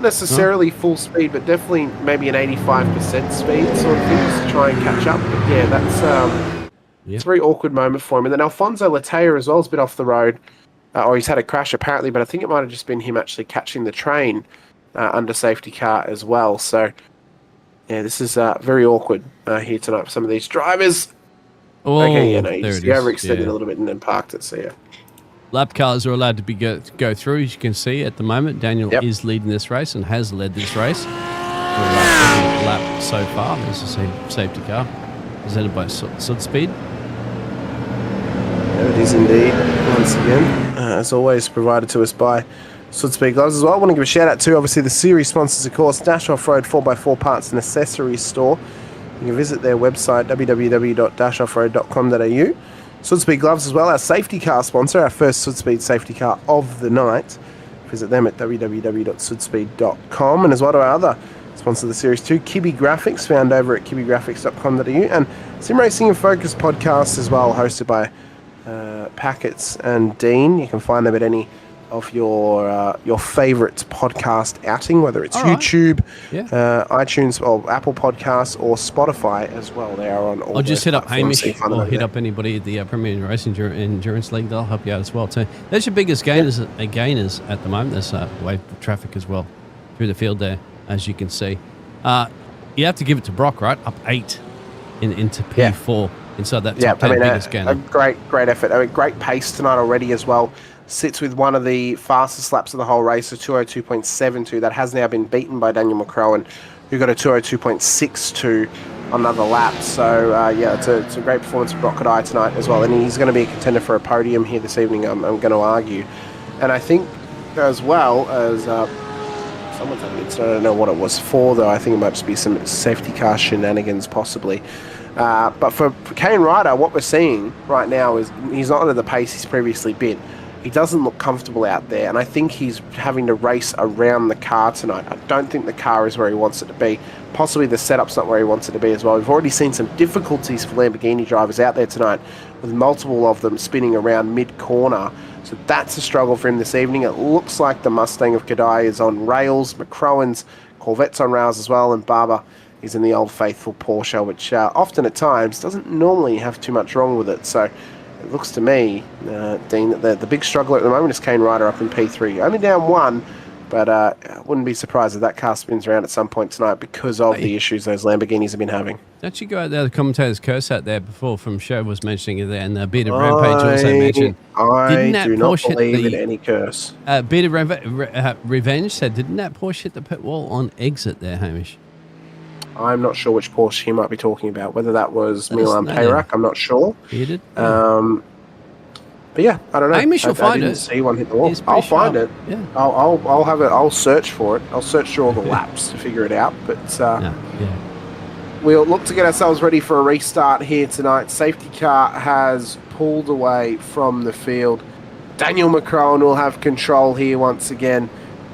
necessarily full speed, but definitely maybe an 85% speed sort of thing to try and catch up. But yeah, that's it's a very awkward moment for him. And then Alfonso Latea as well has been off the road. He's had a crash apparently, but I think it might have just been him actually catching the train under safety car as well. So yeah, this is very awkward here tonight for some of these drivers. Oh, okay, you overextended a little bit and then parked it, so yeah. Lap cars are allowed to go through, as you can see at the moment. Daniel is leading this race and has led this race for every lap so far. There's a safety car presented by Sud Speed. There it is indeed, once again. As always, provided to us by Sud Speed Gloves as well. I want to give a shout out to, obviously, the series sponsors, of course, Dash Off-Road 4x4 Parts and Accessories Store. You can visit their website, www.dashoffroad.com.au. Sudspeed Gloves as well, our safety car sponsor, our first Sudspeed safety car of the night. Visit them at www.sudspeed.com. And as well to our other sponsor of the Series 2, Kibby Graphics, found over at kibbygraphics.com.au. And Sim Racing in Focus podcast as well, hosted by Packets and Dean. You can find them at any of your favourite podcast outing, whether it's YouTube, iTunes, or Apple Podcasts, or Spotify as well. They are on all. I'll just hit up Hamish or hit up anybody at the Premier Racing Endurance League. They'll help you out as well too. That's your biggest gainers at the moment. There's wave traffic as well through the field there, as you can see. You have to give it to Brock, right? Up 8 into P4 inside that top 10 biggest gainer. A great effort. I mean, great pace tonight already as well. Sits with one of the fastest laps of the whole race, a 202.72. That has now been beaten by Daniel McCrowan, who got a 202.62 on other laps. So, yeah, it's a great performance from Crocodile tonight as well. And he's going to be a contender for a podium here this evening, I'm going to argue. And I think as well as someone's having an incident, I don't know what it was for, though. I think it might just be some safety car shenanigans, possibly. But for Kane Ryder, what we're seeing right now is he's not at the pace he's previously been. He doesn't look comfortable out there, and I think he's having to race around the car tonight. I don't think the car is where he wants it to be. Possibly the setup's not where he wants it to be as well. We've already seen some difficulties for Lamborghini drivers out there tonight, with multiple of them spinning around mid-corner. So that's a struggle for him this evening. It looks like the Mustang of Kadai is on rails, McCrowan's Corvette's on rails as well, and Barber is in the old faithful Porsche, which often at times doesn't normally have too much wrong with it. So it looks to me, Dean, that the big struggle at the moment is Kane Ryder up in P3. Only down one, but I wouldn't be surprised if that car spins around at some point tonight because of the issues those Lamborghinis have been having. Don't you go out there, the commentators curse out there before from Show was mentioning it there, and Bearded Rampage also mentioned. I do not believe in any curse. Bearded Revenge said, didn't that Porsche hit the pit wall on exit there, Hamish? I'm not sure which Porsche he might be talking about. Whether that was Milan Peyrak, I'm not sure. He did? But yeah, I don't know. Hamish will find it. I didn't see one hit the wall. I'll sharp. find it. Yeah. I'll have it. I'll search for it. I'll search through all the laps to figure it out. But we'll look to get ourselves ready for a restart here tonight. Safety car has pulled away from the field. Daniel McCrowan will have control here once again.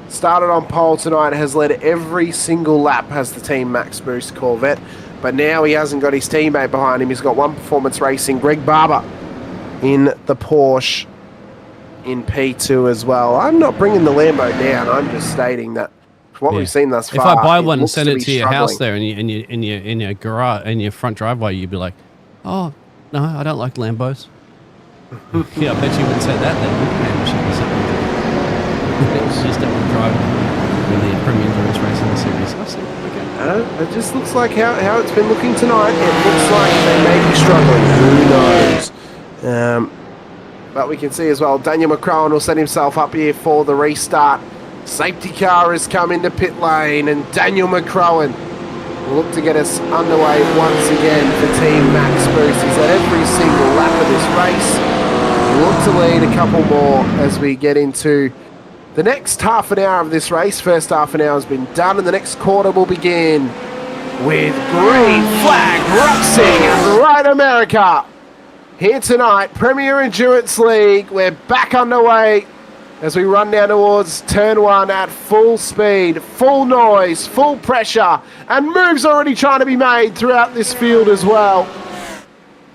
Started on pole tonight, has led every single lap, has the Team Max Boost Corvette. But now he hasn't got his teammate behind him. He's got One Performance Racing, Greg Barber, in the Porsche in P2 as well. I'm not bringing the Lambo down. I'm just stating that from what we've seen thus far. If I buy one and send it to your house there in your garage, in your front driveway, you'd be like, oh, no, I don't like Lambos. Yeah, I bet you wouldn't say that then. It's just don't want to drive in the Premier Endurance Racing Series. I see. Okay. It just looks like how it's been looking tonight. It looks like they may be struggling. Who knows? But we can see as well, Daniel McCrowan will set himself up here for the restart. Safety car has come into pit lane, and Daniel McCrowan will look to get us underway once again for Team Max Boost. He's at every single lap of this race. We'll look to lead a couple more as we get into the next half an hour of this race. First half an hour has been done, and the next quarter will begin with Green Flag Racing and Ride America. Here tonight, Premier Endurance League. We're back underway as we run down towards turn one at full speed, full noise, full pressure, and moves already trying to be made throughout this field as well.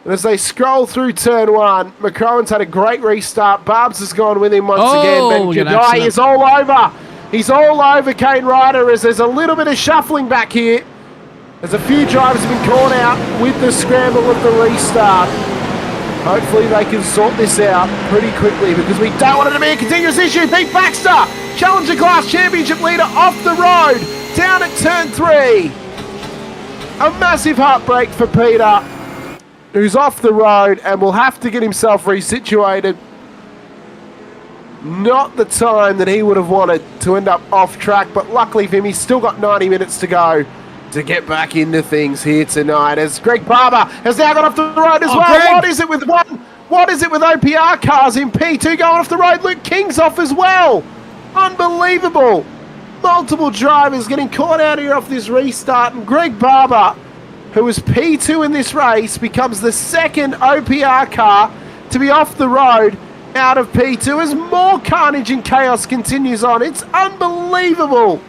And as they scroll through turn one, McCrowan's had a great restart. Barbs has gone with him once again. Ben Jedi is all over. He's all over Kane Ryder as there's a little bit of shuffling back here. There's a few drivers have been caught out with the scramble of the restart. Hopefully they can sort this out pretty quickly because we don't want it to be a continuous issue. Pete Baxter, Challenger Class Championship leader, off the road, down at turn 3. A massive heartbreak for Peter, who's off the road and will have to get himself resituated. Not the time that he would have wanted to end up off track, but luckily for him, he's still got 90 minutes to go to get back into things here tonight, as Greg Barber has now gone off the road as well. Greg. What is it with OPR cars in P2 going off the road? Luke King's off as well. Unbelievable. Multiple drivers getting caught out here off this restart, and Greg Barber, who was P2 in this race, becomes the second OPR car to be off the road out of P2 as more carnage and chaos continues on. It's unbelievable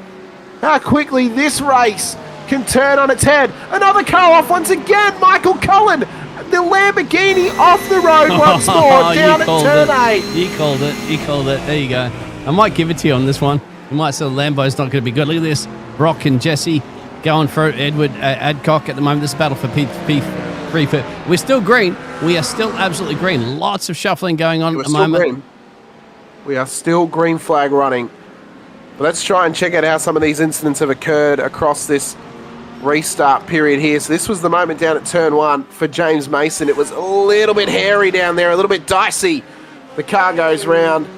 how quickly this race can turn on its head. Another car off once again. Michael Cullen, the Lamborghini, off the road once more, down at turn 8. You called it. There you go. I might give it to you on this one. You might say Lambo's not going to be good. Look at this. Brock and Jesse going for Edward Adcock at the moment. This battle for P3. We're still green. We are still absolutely green. Lots of shuffling going on at the moment. Green. We are still green flag running. But let's try and check out how some of these incidents have occurred across this restart period here. So this was the moment down at turn 1 for James Mason. It was a little bit hairy down there, a little bit dicey. The car goes round,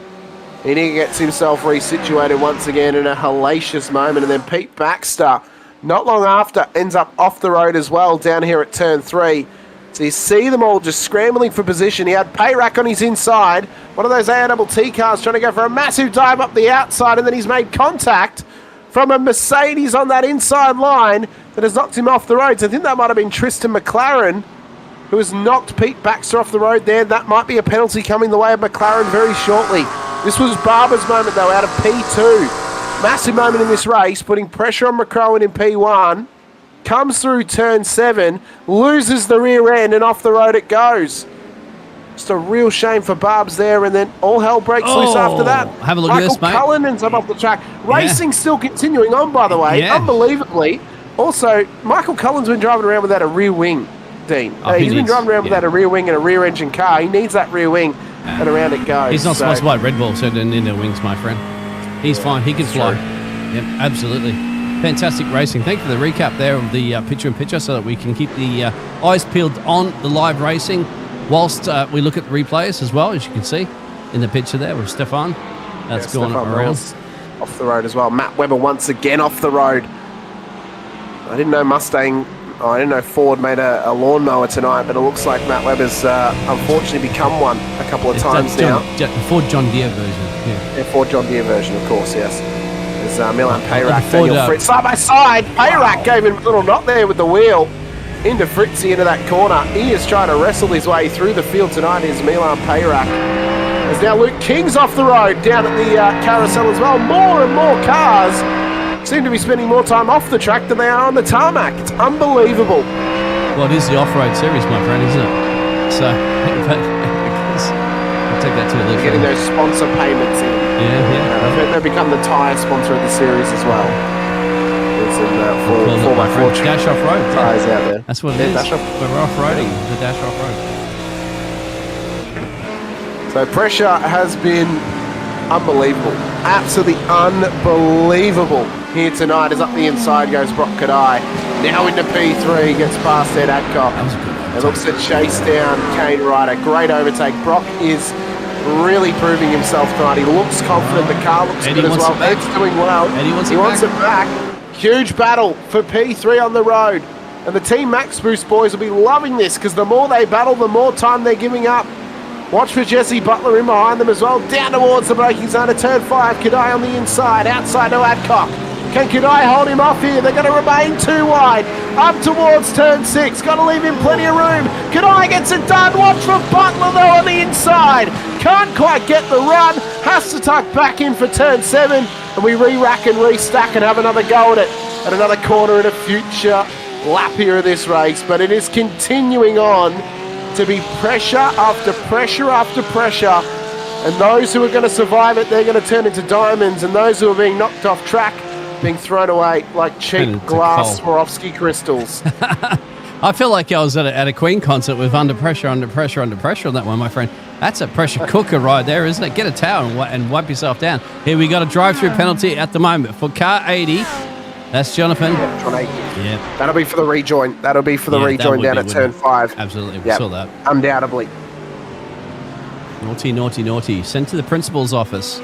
and he gets himself resituated once again in a hellacious moment. And then Pete Baxter not long after, ends up off the road as well down here at turn 3. So you see them all just scrambling for position. He had Payrack on his inside, one of those ARTT cars trying to go for a massive dive up the outside, and then he's made contact from a Mercedes on that inside line that has knocked him off the road. So I think that might have been Tristan McLaren who has knocked Pete Baxter off the road there. That might be a penalty coming the way of McLaren very shortly. This was Barber's moment, though, out of P2. Massive moment in this race, putting pressure on McCrowan in P1. Comes through turn 7, loses the rear end, and off the road it goes. Just a real shame for Barbs there, and then all hell breaks loose after that. Have a look at this, mate. Michael Cullen ends up off the track. Racing still continuing on, by the way, unbelievably. Also, Michael Cullen's been driving around without a rear wing, Dean. He's been driving around without a rear wing and a rear engine car. He needs that rear wing, and around it goes. He's not supposed to buy Red Bull, so in their wings, my friend. He's fine. He can fly. Yep, absolutely. Fantastic racing. Thank you for the recap there of the picture-in-picture so that we can keep the eyes peeled on the live racing whilst we look at the replays as well, as you can see in the picture there with Stefan. That's going around. Off the road as well. Matt Webber once again off the road. I didn't know Ford made a lawnmower tonight, but it looks like Matt Webber's unfortunately become one a couple of times now. The Ford John Deere version. Yeah, Ford John Deere version, of course, yes. There's Milan Payrack, Daniel Fritz. Side by side, Payrack gave him a little knot there with the wheel into Fritzy into that corner. He is trying to wrestle his way through the field tonight, is Milan Payrack. There's now Luke King's off the road down at the carousel as well. More and more cars seem to be spending more time off the track than they are on the tarmac. It's unbelievable. Well, it is the off-road series, my friend, isn't it? So, I'll take that to a little. Getting those sponsor payments in. They've become the tyre sponsor of the series as well. There's some 4x4 Dash off-road tyres out there. That's what it is. We're off-roading, the Dash off-road. So pressure has been unbelievable. Absolutely unbelievable. Here tonight as up the inside goes Brock Kadai. Now into P3, gets past Ed Adcock. That was a good one. It looks to chase down Kane Ryder. Great overtake. Brock is really proving himself tonight. He looks confident. The car looks good as well. Ed's doing well. He wants it back. Huge battle for P3 on the road. And the Team Max Boost boys will be loving this because the more they battle, the more time they're giving up. Watch for Jesse Butler in behind them as well. Down towards the braking zone of turn 5. Kadai on the inside. Outside to Adcock. Can Kadai hold him off here? They're going to remain too wide. Up towards turn 6. Got to leave him plenty of room. Kadai gets it done. Watch for Butler though on the inside. Can't quite get the run. Has to tuck back in for turn 7. And we re-rack and restack and have another go at it. At another corner in a future lap here of this race. But it is continuing on to be pressure after pressure after pressure. And those who are going to survive it, they're going to turn into diamonds. And those who are being knocked off track, being thrown away like cheap glass Swarovski crystals. I feel like I was at a Queen concert with under pressure on that one, my friend. That's a pressure cooker right there, isn't it? Get a towel and wipe yourself down. Here we got a drive-through penalty at the moment for car 80. That's Jonathan. Yeah. That'll be for the rejoin. That'll be for the rejoin down at turn 5. Absolutely, we saw that. Undoubtedly. Naughty, naughty, naughty. Sent to the principal's office.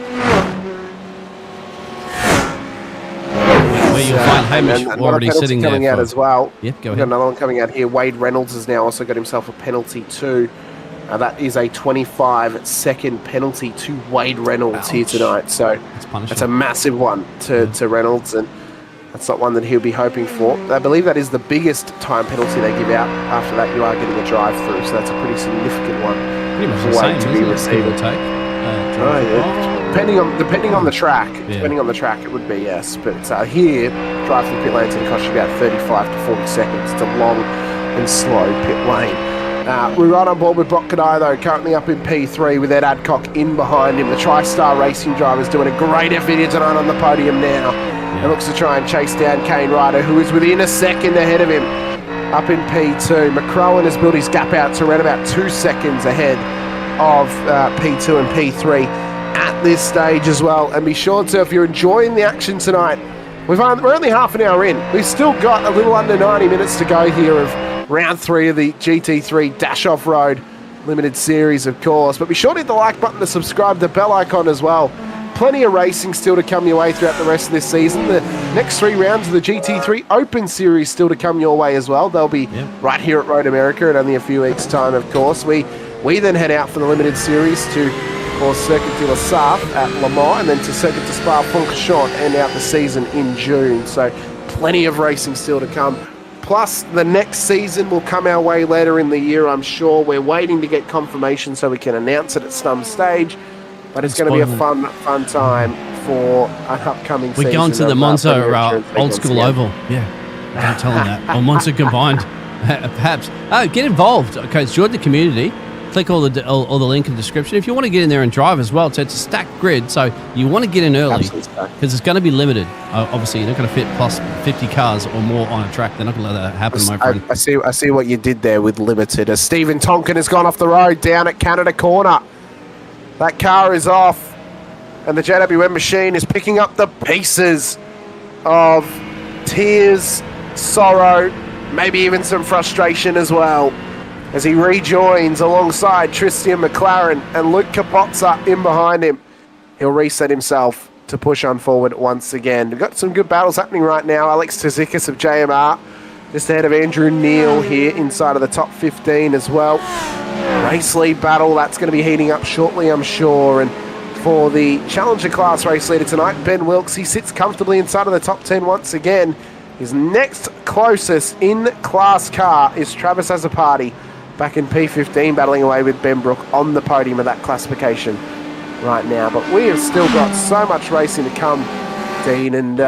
Where you'll find Hamish already sitting there. Coming out as well. Yep, go ahead. We've got another one coming out here. Wade Reynolds has now also got himself a penalty too. That is a 25-second penalty to Wade Reynolds here tonight. So that's a massive one to Reynolds, and that's not one that he'll be hoping for. I believe that is the biggest time penalty they give out. After that, you are getting a drive-through, so that's a pretty significant one. Pretty much the same, to be received. Depending on the track, it would be yes. But here, drive through pit lane's going to cost you about 35 to 40 seconds. It's a long and slow pit lane. We're right on board with Brock Kadai though, currently up in P3 with Ed Adcock in behind him. The TriStar Racing driver's doing a great effort here tonight on the podium now. And looks to try and chase down Kane Ryder, who is within a second ahead of him. Up in P2, McCrowan has built his gap out to around about 2 seconds ahead of P2 and P3 at this stage as well. And be sure to, if you're enjoying the action tonight, we're only half an hour in. We've still got a little under 90 minutes to go here of round 3 of the GT3 Dash Off-Road Limited Series, of course. But be sure to hit the like button, to subscribe, the bell icon as well. Plenty of racing still to come your way throughout the rest of this season. The next 3 rounds of the GT3 Open Series still to come your way as well. They'll be right here at Road America in only a few weeks' time, of course. We then head out for the Limited Series to, of course, Circuit de la Sarthe at Le Mans, and then to Circuit de Spa-Francorchamps, end out the season in June. So plenty of racing still to come. Plus, the next season will come our way later in the year, I'm sure. We're waiting to get confirmation so we can announce it at some stage. But it's going to be a fun time for an upcoming season. We're going to the Monza old school oval. Yeah, I'm telling that. Or Monza combined, perhaps. Oh, get involved. Okay, join the community. Click all the link in the description. If you want to get in there and drive as well, so it's a stacked grid, so you want to get in early because it's going to be limited. Obviously, you're not going to fit plus 50 cars or more on a track. They're not going to let that happen, my friend. I see what you did there with limited. As Stephen Tonkin has gone off the road down at Canada Corner. That car is off, and the JWM machine is picking up the pieces of tears, sorrow, maybe even some frustration as well, as he rejoins alongside Tristan McLaren and Luke Capozza in behind him. He'll reset himself to push on forward once again. We've got some good battles happening right now. Alex Tzikis of JMR just ahead of Andrew Neil here inside of the top 15 as well. Race lead battle, that's going to be heating up shortly, I'm sure. And for the Challenger class race leader tonight, Ben Wilkes, he sits comfortably inside of the top 10 once again. His next closest in-class car is Travis Azzopardi, back in P15, battling away with Ben Brook on the podium of that classification right now. But we have still got so much racing to come, Dean. And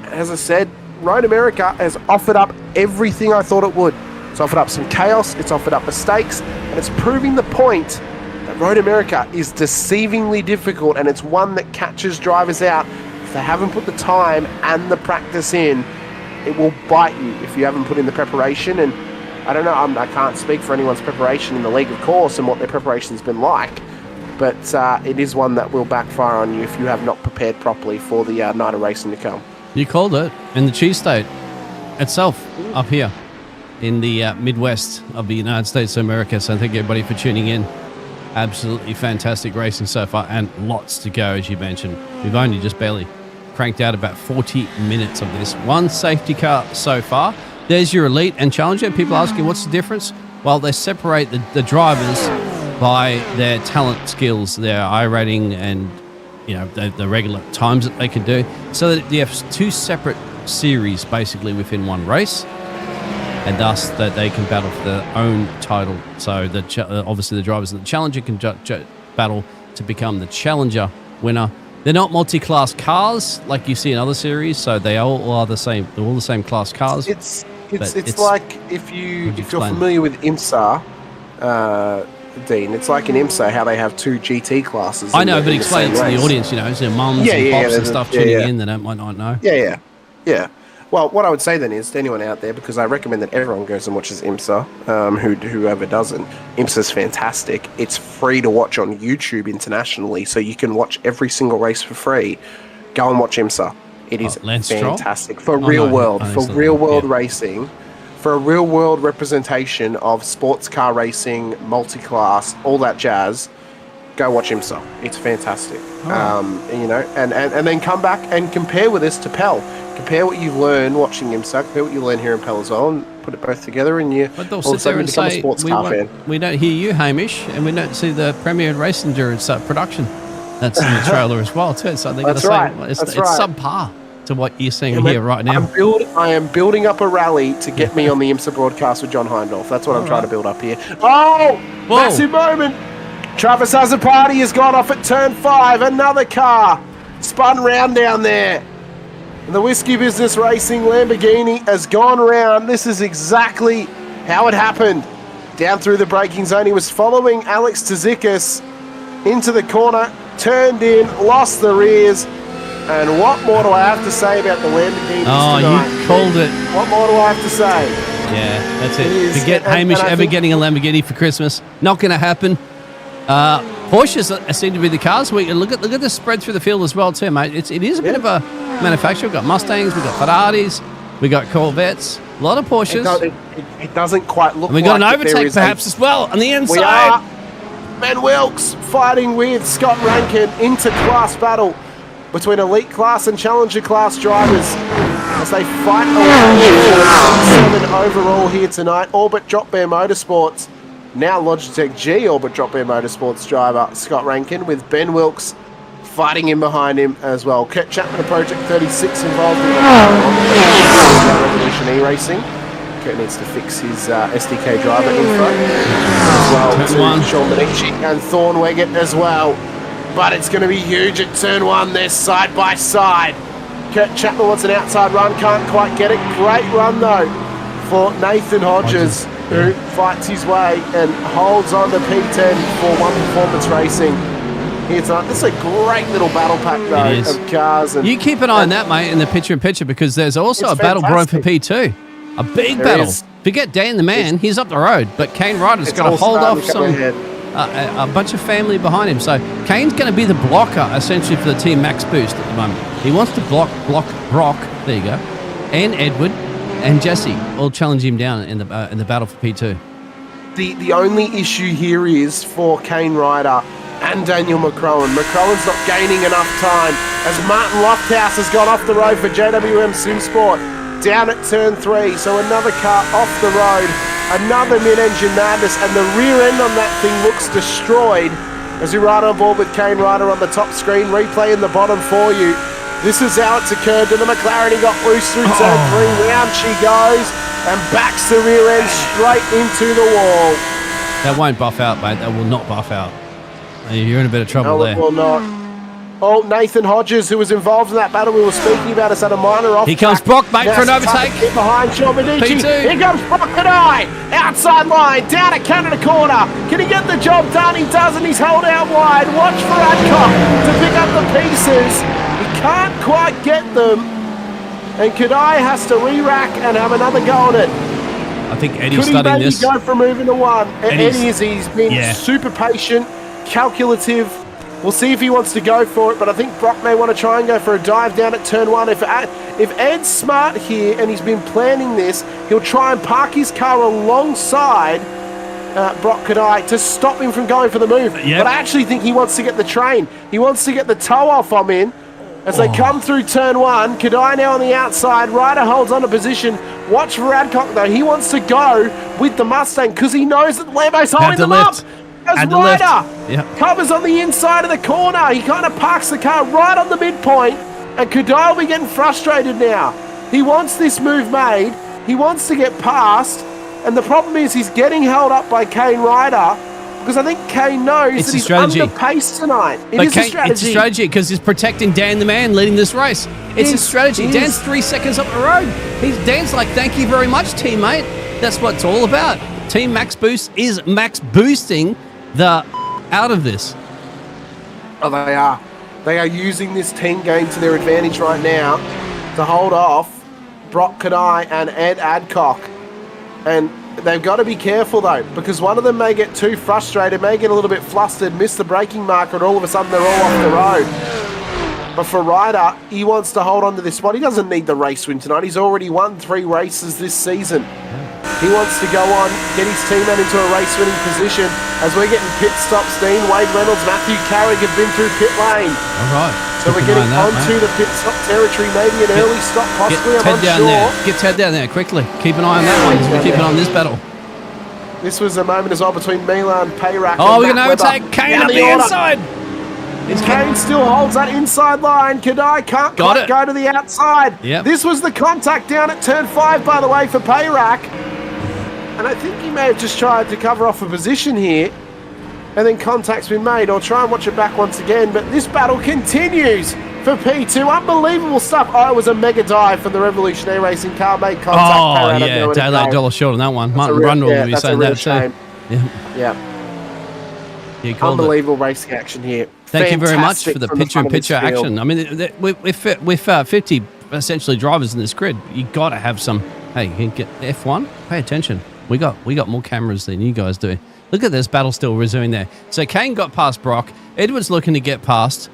as I said, Road America has offered up everything I thought it would. It's offered up some chaos, it's offered up mistakes, and it's proving the point that Road America is deceivingly difficult, and it's one that catches drivers out. If they haven't put the time and the practice in, it will bite you if you haven't put in the preparation. And I don't know, I can't speak for anyone's preparation in the league, of course, and what their preparation's been like, but it is one that will backfire on you if you have not prepared properly for the night of racing to come. You called it. In the cheese state itself, up here in the Midwest of the United States of America. So thank you, everybody, for tuning in. Absolutely fantastic racing so far, and lots to go, as you mentioned. We've only just barely cranked out about 40 minutes of this. One safety car so far. There's your elite and challenger. People asking, what's the difference? Well, they separate the drivers by their talent skills, their iRating, and the regular times that they can do, so that you have 2 separate series basically within one race, and thus that they can battle for their own title. So obviously the drivers of the challenger can battle to become the challenger winner. They're not multi-class cars like you see in other series, so they all are the same. They're all the same class cars. It's like if you're familiar with IMSA, Dean. It's like in IMSA how they have 2 GT classes. I know, but explain it to the audience. There's mums and pops and stuff tuning in that might not know. Yeah. Well, what I would say then is to anyone out there, because I recommend that everyone goes and watches IMSA, whoever doesn't. IMSA's fantastic. It's free to watch on YouTube internationally, so you can watch every single race for free. Go and watch IMSA. It is fantastic for real world racing, for a real world representation of sports car racing, multi-class, all that jazz. Go watch IMSA. It's fantastic. And then come back and compare with us to Pell. Compare what you've learned watching IMSA, compare what you learn here in Pell as well, and put it both together, and you all of a sudden become a sports car fan. We don't hear you, Hamish, and we don't see the Premier Race Endurance production. That's in the trailer as well, too. So they're going to say it's subpar to what you're seeing here right now. I am building up a rally to get me on the IMSA broadcast with John Heindorf. That's what I'm trying to build up here. Oh! Whoa. Massive moment! Travis Azzopardi has gone off at turn 5. Another car spun round down there. The Whiskey Business Racing Lamborghini has gone round. This is exactly how it happened. Down through the braking zone, he was following Alex Tzikis into the corner, turned in, lost the rears. And what more do I have to say about the Lamborghini tonight? You called it. What more do I have to say? Yeah, that's it. Forget Hamish ever getting a Lamborghini for Christmas. Not going to happen. Porsches seem to be the cars. Look at the spread through the field as well too, mate. It is a bit of a manufacturer. We've got Mustangs, we've got Ferraris, we've got Corvettes, a lot of Porsches. It doesn't quite look like. And we've got an overtake perhaps as well on the inside. We are. Ben Wilkes fighting with Scott Rankin into class battle between elite class and challenger class drivers. as they fight away for 7 overall here tonight. All but Drop Bear Motorsports. Now Logitech G, all but Drop Bear Motorsports driver Scott Rankin, with Ben Wilkes fighting in behind him as well. Kurt Chapman of Project 36 involved in Revolution E-Racing. Kurt needs to fix his SDK driver info as well to Sean Medici and Thorn Weggett as well. But it's going to be huge at turn 1. They're side by side. Kurt Chapman wants an outside run, can't quite get it. Great run though for Nathan Hodges, who fights his way and holds on to P10 for One Performance Racing here tonight. This is a great little battle pack though of cars. And, you keep an eye on that, mate, in the picture-in-picture, because there's also a battle brewing for P2. A big battle. Forget Dan the Man, he's up the road, but Kane Ryder's got to hold off a bunch of family behind him. So Kane's going to be the blocker, essentially, for the Team Max Boost at the moment. He wants to block Brock, there you go, and Edward and Jesse all challenge him down in the battle for P2. The only issue here is for Kane Ryder and Daniel McCrowan. McCrowan's not gaining enough time as Martin Lofthouse has gone off the road for JWM SimSport. Down at turn 3, so another car off the road, another mid-engine madness, and the rear end on that thing looks destroyed as we ride on board with Kane Ryder on the top screen, replay in the bottom for you. This is how it's occurred to the McLaren. He got loose through turn 3, round she goes, and backs the rear end straight into the wall. That won't buff out, mate. That will not buff out. You're in a bit of trouble there. No, it will not. Oh, Nathan Hodges, who was involved in that battle we were speaking about, has had a minor off. Here comes Brock, mate, for an overtake. Behind Sean Medici. Here comes Brock and outside line, down at Canada corner. Can he get the job done? He doesn't. He's held out wide. Watch for Adcock to pick up the pieces. He can't quite get them. And Kadai has to re-rack and have another go at it. I think Eddie's studying this. Could he maybe go from moving to 1? He's been super patient, calculative. We'll see if he wants to go for it, but I think Brock may want to try and go for a dive down at turn 1. If Ed's smart here and he's been planning this, he'll try and park his car alongside Brock Kadai to stop him from going for the move. But I actually think he wants to get the train. He wants to get the toe off on him as they come through turn 1. Kadai now on the outside. Ryder holds on to position. Watch for Adcock though. He wants to go with the Mustang because he knows that Lambo's holding them up. As Ryder covers on the inside of the corner, he kind of parks the car right on the midpoint, and Kadai will be getting frustrated now. He wants this move made. He wants to get past, and the problem is he's getting held up by Kane Ryder because I think Kane knows that he's under pace tonight. It's a strategy. It's a strategy because he's protecting Dan the Man leading this race. It's a strategy. Dan's 3 seconds up the road. Dan's like, thank you very much, teammate. That's what it's all about. Team Max Boost is max boosting the out of this. Oh, they are. They are using this team game to their advantage right now to hold off Brock Kadai and Ed Adcock. And they've got to be careful though, because one of them may get too frustrated, may get a little bit flustered, miss the braking marker, and all of a sudden they're all off the road. But for Ryder, he wants to hold on to this spot. He doesn't need the race win tonight. He's already won 3 races this season. He wants to go on, get his teammate into a race-winning position as we're getting pit stops. Dean, Wade Reynolds, Matthew Carrick have been through pit lane. All right. So we're getting onto the pit stop territory, maybe an early stop, possibly, I'm unsure. Get Ted down there, quickly. Keep an eye on that one. We'll keep an eye on this battle. This was a moment as well between Milan Payrak and we're going to overtake Kane up the inside. Kane still holds that inside line. Kadai can't quite go to the outside. This was the contact down at turn 5, by the way, for Payrak. And I think he may have just tried to cover off a position here, and then contact's been made. I'll try and watch it back once again, but this battle continues for P2. Unbelievable stuff. Oh, it was a mega dive from the Revolution E-Racing car. Made contact. Daylight dollar short on that one. Martin Rundle will be saying that too. Unbelievable racing action here. Thank you very much for the picture-in-picture action. I mean, with 50 essentially drivers in this grid, you got to have some. Hey, you can get F1. Pay attention. We got more cameras than you guys do. Look at this battle still resuming there. So Kane got past Brock. Edward's looking to get past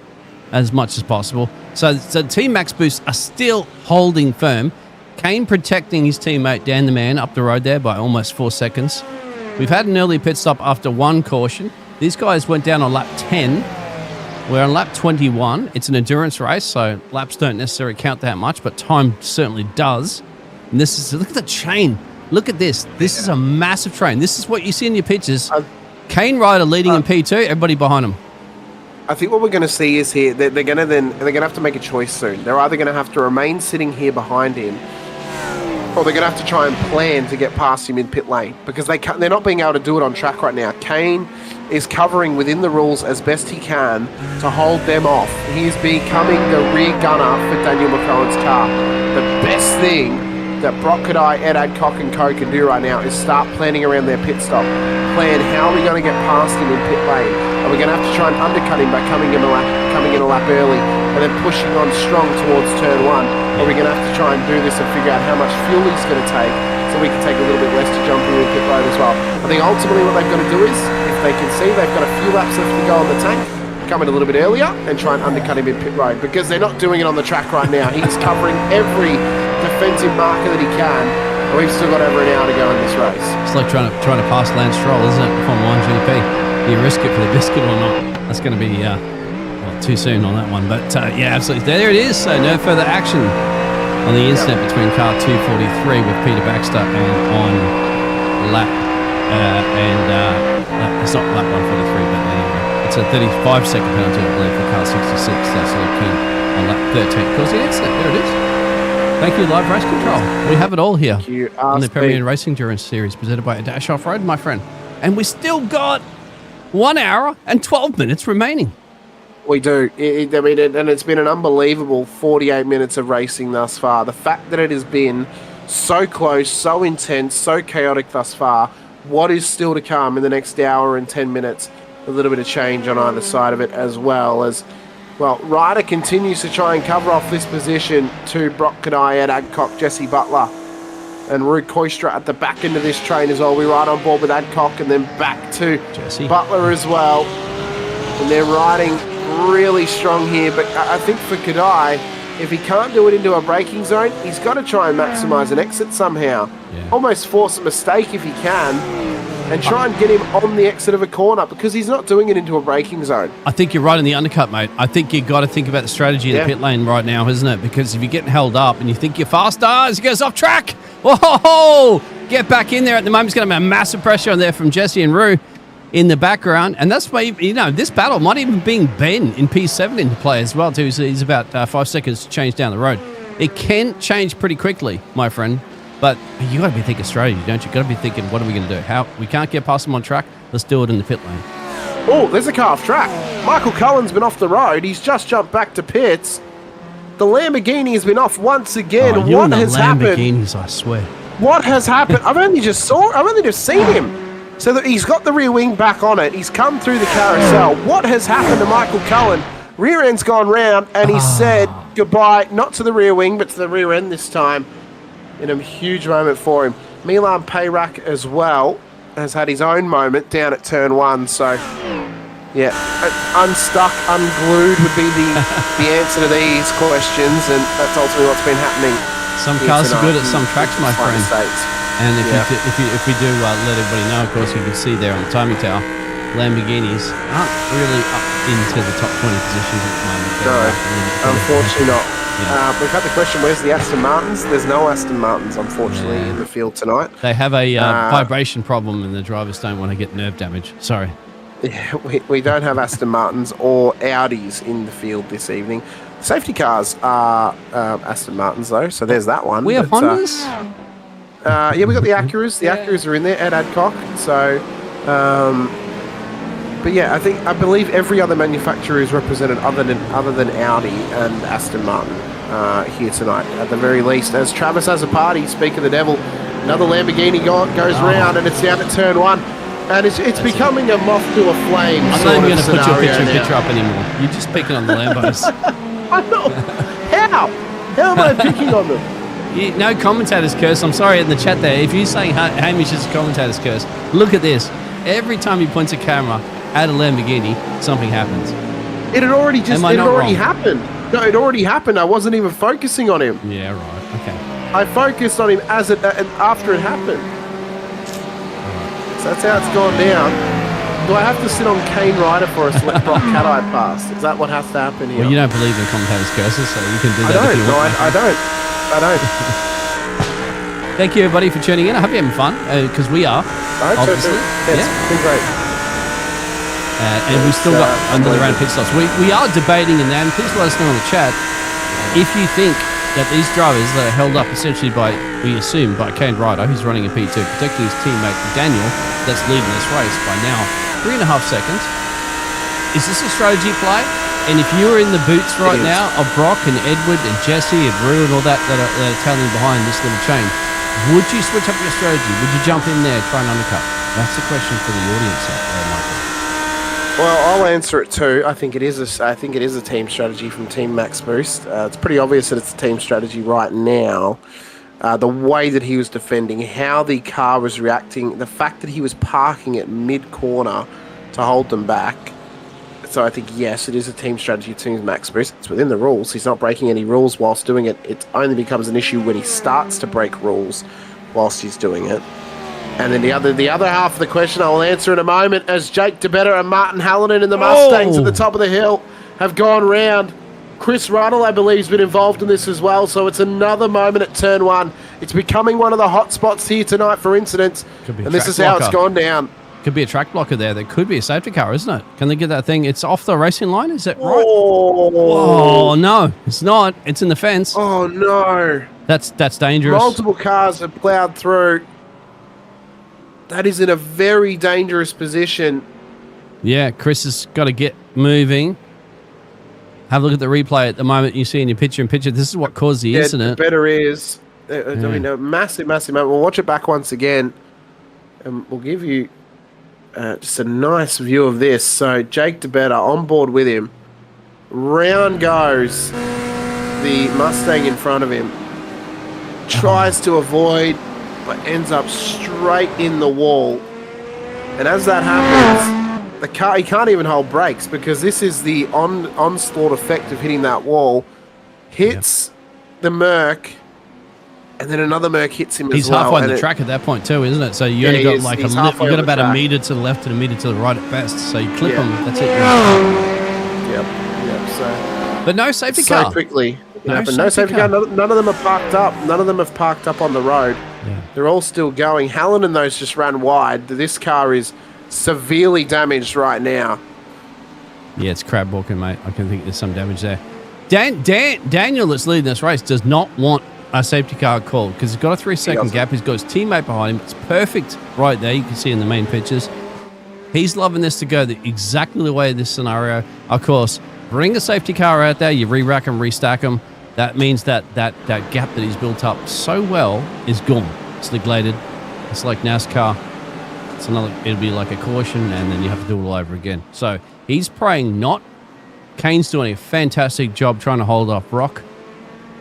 as much as possible. So Team Max Boost are still holding firm. Kane protecting his teammate Dan the Man up the road there by almost 4 seconds. We've had an early pit stop after 1 caution. These guys went down on lap 10. We're on lap 21. It's an endurance race, so laps don't necessarily count that much, but time certainly does. And this is, look at the chain. Look at this. This is a massive train. This is what you see in your pictures. Kane Ryder leading in P2, everybody behind him. I think what we're going to see is here they're going to have to make a choice soon. They're either going to have to remain sitting here behind him, or they're going to have to try and plan to get past him in pit lane, because they're not being able to do it on track right now. Kane is covering within the rules as best he can to hold them off. He is becoming the rear gunner for Daniel McCohen's car. The best thing that Brock Kadai, Ed Adcock and co can do right now is start planning around their pit stop. Plan how are we going to get past him in pit lane. Are we going to have to try and undercut him by coming in a lap early and then pushing on strong towards turn 1? Are we going to have to try and do this and figure out how much fuel he's going to take so we can take a little bit less to jump in pit road as well? I think ultimately what they've got to do is, if they can see they've got a few laps left to go on the tank, come in a little bit earlier and try and undercut him in pit road, because they're not doing it on the track right now. He's covering every defensive marker that he can, and we've still got over an hour to go in this race. It's like trying to pass Lance Stroll, isn't it, from 1GP? Do you risk it for the biscuit or not? That's going to be too soon on that one. But yeah, absolutely. There it is. So no further action on the incident between car 243 with Peter Baxter and on lap it's not lap 143, but anyway, it's a 35-second penalty, I believe, for car 66. That's Luke King on lap 13. Because the incident, there it is. Thank you, Live Race Control. We have it all here on the Premier Racing Endurance Series presented by Dash Off-Road, my friend. And we still got 1 hour and 12 minutes remaining. We do. And it's been an unbelievable 48 minutes of racing thus far. The fact that it has been so close, so intense, so chaotic thus far, what is still to come in the next hour and 10 minutes? A little bit of change on either side of it, as well as, well, Ryder continues to try and cover off this position to Brock Kadai, Ed Adcock, Jesse Butler, and Rue Koistra at the back end of this train as well. We ride on board with Adcock and then back to Jesse Butler as well. And they're riding really strong here, but I think for Kadai, if he can't do it into a braking zone, he's got to try and maximise an exit somehow. Yeah. Almost force a mistake if he can, and try and get him on the exit of a corner, because he's not doing it into a braking zone. I think you're right in the undercut, mate. I think you've got to think about the strategy in the pit lane right now, isn't it? Because if you're getting held up and you think you're faster, as he goes off track, whoa, get back in there. At the moment, it's going to be a massive pressure on there from Jesse and Rue in the background, and that's why, you know, this battle might even bring Ben in P7 into play as well too. So he's about 5 seconds to change down the road. It can change pretty quickly, my friend, but you got to be thinking strategy, don't you? Got to be thinking, what are we going to do? How we can't get past them on track? Let's do it in the pit lane. Oh, there's a car off track. Michael Cullen's been off the road. He's just jumped back to pits. The Lamborghini has been off once again. What has happened? Lamborghinis, I swear. What has happened? I've only just seen him. So that he's got the rear wing back on it. He's come through the carousel. What has happened to Michael Cullen? Rear end's gone round, and he said goodbye, not to the rear wing, but to the rear end this time. In a huge moment for him. Milan Payrak as well has had his own moment down at turn 1. So, yeah, unstuck, unglued would be the answer to these questions, and that's ultimately what's been happening. Some cars are good at some tracks, my friend. And if we do let everybody know, of course, you can see there on the timing tower, Lamborghinis aren't really up into the top 20 positions at the moment. No, unfortunately not. Yeah. We've had the question, where's the Aston Martins? There's no Aston Martins, unfortunately, in the field tonight. They have a vibration problem, and the drivers don't want to get nerve damage. Sorry. Yeah, we don't have Aston Martins or Audis in the field this evening. Safety cars are Aston Martins, though, so there's that one. We have Hondas? Yeah, we got the Acuras. The Acuras are in there, Ed Adcock. So, but yeah, I believe every other manufacturer is represented other than Audi and Aston Martin here tonight, at the very least. As Travis has a party, speak of the devil, another Lamborghini goes round, and it's down at turn 1, and it's becoming a moth to a flame. I'm not even going to put your picture up anymore. You're just picking on the Lambos. I know. How am I picking on them? No commentator's curse. I'm sorry in the chat there. If you're saying Hamish is a commentator's curse, look at this. Every time he points a camera at a Lamborghini, something happens. It had already happened. No, it already happened. I wasn't even focusing on him. Yeah, right. Okay. I focused on him after it happened. Right. So that's how it's gone down. do I have to sit on Kane Ryder for us to let Brock Cat-Eye pass? Is that what has to happen here? Well, you don't believe in commentators' curses, so you can do that if you want. I don't. Thank you, everybody, for tuning in. I hope you're having fun, because we are, obviously. Yeah, it's been great. And we've still got another round of pit stops. We are debating in that, and please let us know in the chat if you think that these drivers that are held up essentially by, we assume, by Kane Ryder, who's running a P2, protecting his teammate Daniel, that's leading this race by now 3.5 seconds. Is this a strategy play? And if you were in the boots right now of Brock and Edward and Jesse and Rue and all that are tailing behind this little chain, would you switch up your strategy? Would you jump in there, try and undercut? That's the question for the audience, Michael. Well, I'll answer it too. I think it is a team strategy from Team Max Boost. It's pretty obvious that it's a team strategy right now. The way that he was defending, how the car was reacting, the fact that he was parking at mid-corner to hold them back. So I think, yes, it is a team strategy of Team Max Boost. It's within the rules. He's not breaking any rules whilst doing it. It only becomes an issue when he starts to break rules whilst he's doing it. And then the other half of the question I will answer in a moment, as Jake DeBetter and Martin Hallinan in the Mustangs at the top of the hill have gone round. Chris Ruddle, I believe, has been involved in this as well, so it's another moment at turn one. It's becoming one of the hot spots here tonight for incidents, and this is how it's gone down. Could be a track blocker there. There could be a safety car, isn't it? Can they get that thing? It's off the racing line, is that right? Oh, no, it's not. It's in the fence. Oh, no. That's dangerous. Multiple cars have plowed through. That is in a very dangerous position. Yeah, Chris has got to get moving. Have a look at the replay at the moment you see in your picture-in-picture. This is what caused the incident. The better is. I mean, a massive moment. We'll watch it back once again, and we'll give you just a nice view of this. So Jake DeBetter on board with him. Round goes the Mustang in front of him. Tries to avoid, but ends up straight in the wall. And as that happens, the car, he can't even hold brakes because this is the onslaught effect of hitting that wall. Hits the Merc, and then another Merc hits him as well. He's halfway on the track at that point too, isn't it? So you only got like you've got about a metre to the left and a metre to the right at best. So you clip him, that's it. Yep. So, but no safety car. So quickly. No safety car. None of them are parked up. None of them have parked up on the road. Yeah. They're all still going. Hallinan and those just ran wide. This car is severely damaged right now. Yeah, it's crab walking, mate. I can think there's some damage there. Daniel that's leading this race does not want a safety car called because he's got a 3-second gap. He's got his teammate behind him. It's perfect right there. You can see in the main pictures. He's loving this to go exactly the way of this scenario. Of course, bring a safety car out there. You re-rack them, restack them. That means that gap that he's built up so well is gone. It's neglected. It's like NASCAR. It'll be like a caution, and then you have to do it all over again. So he's praying not. Kane's doing a fantastic job trying to hold off Brock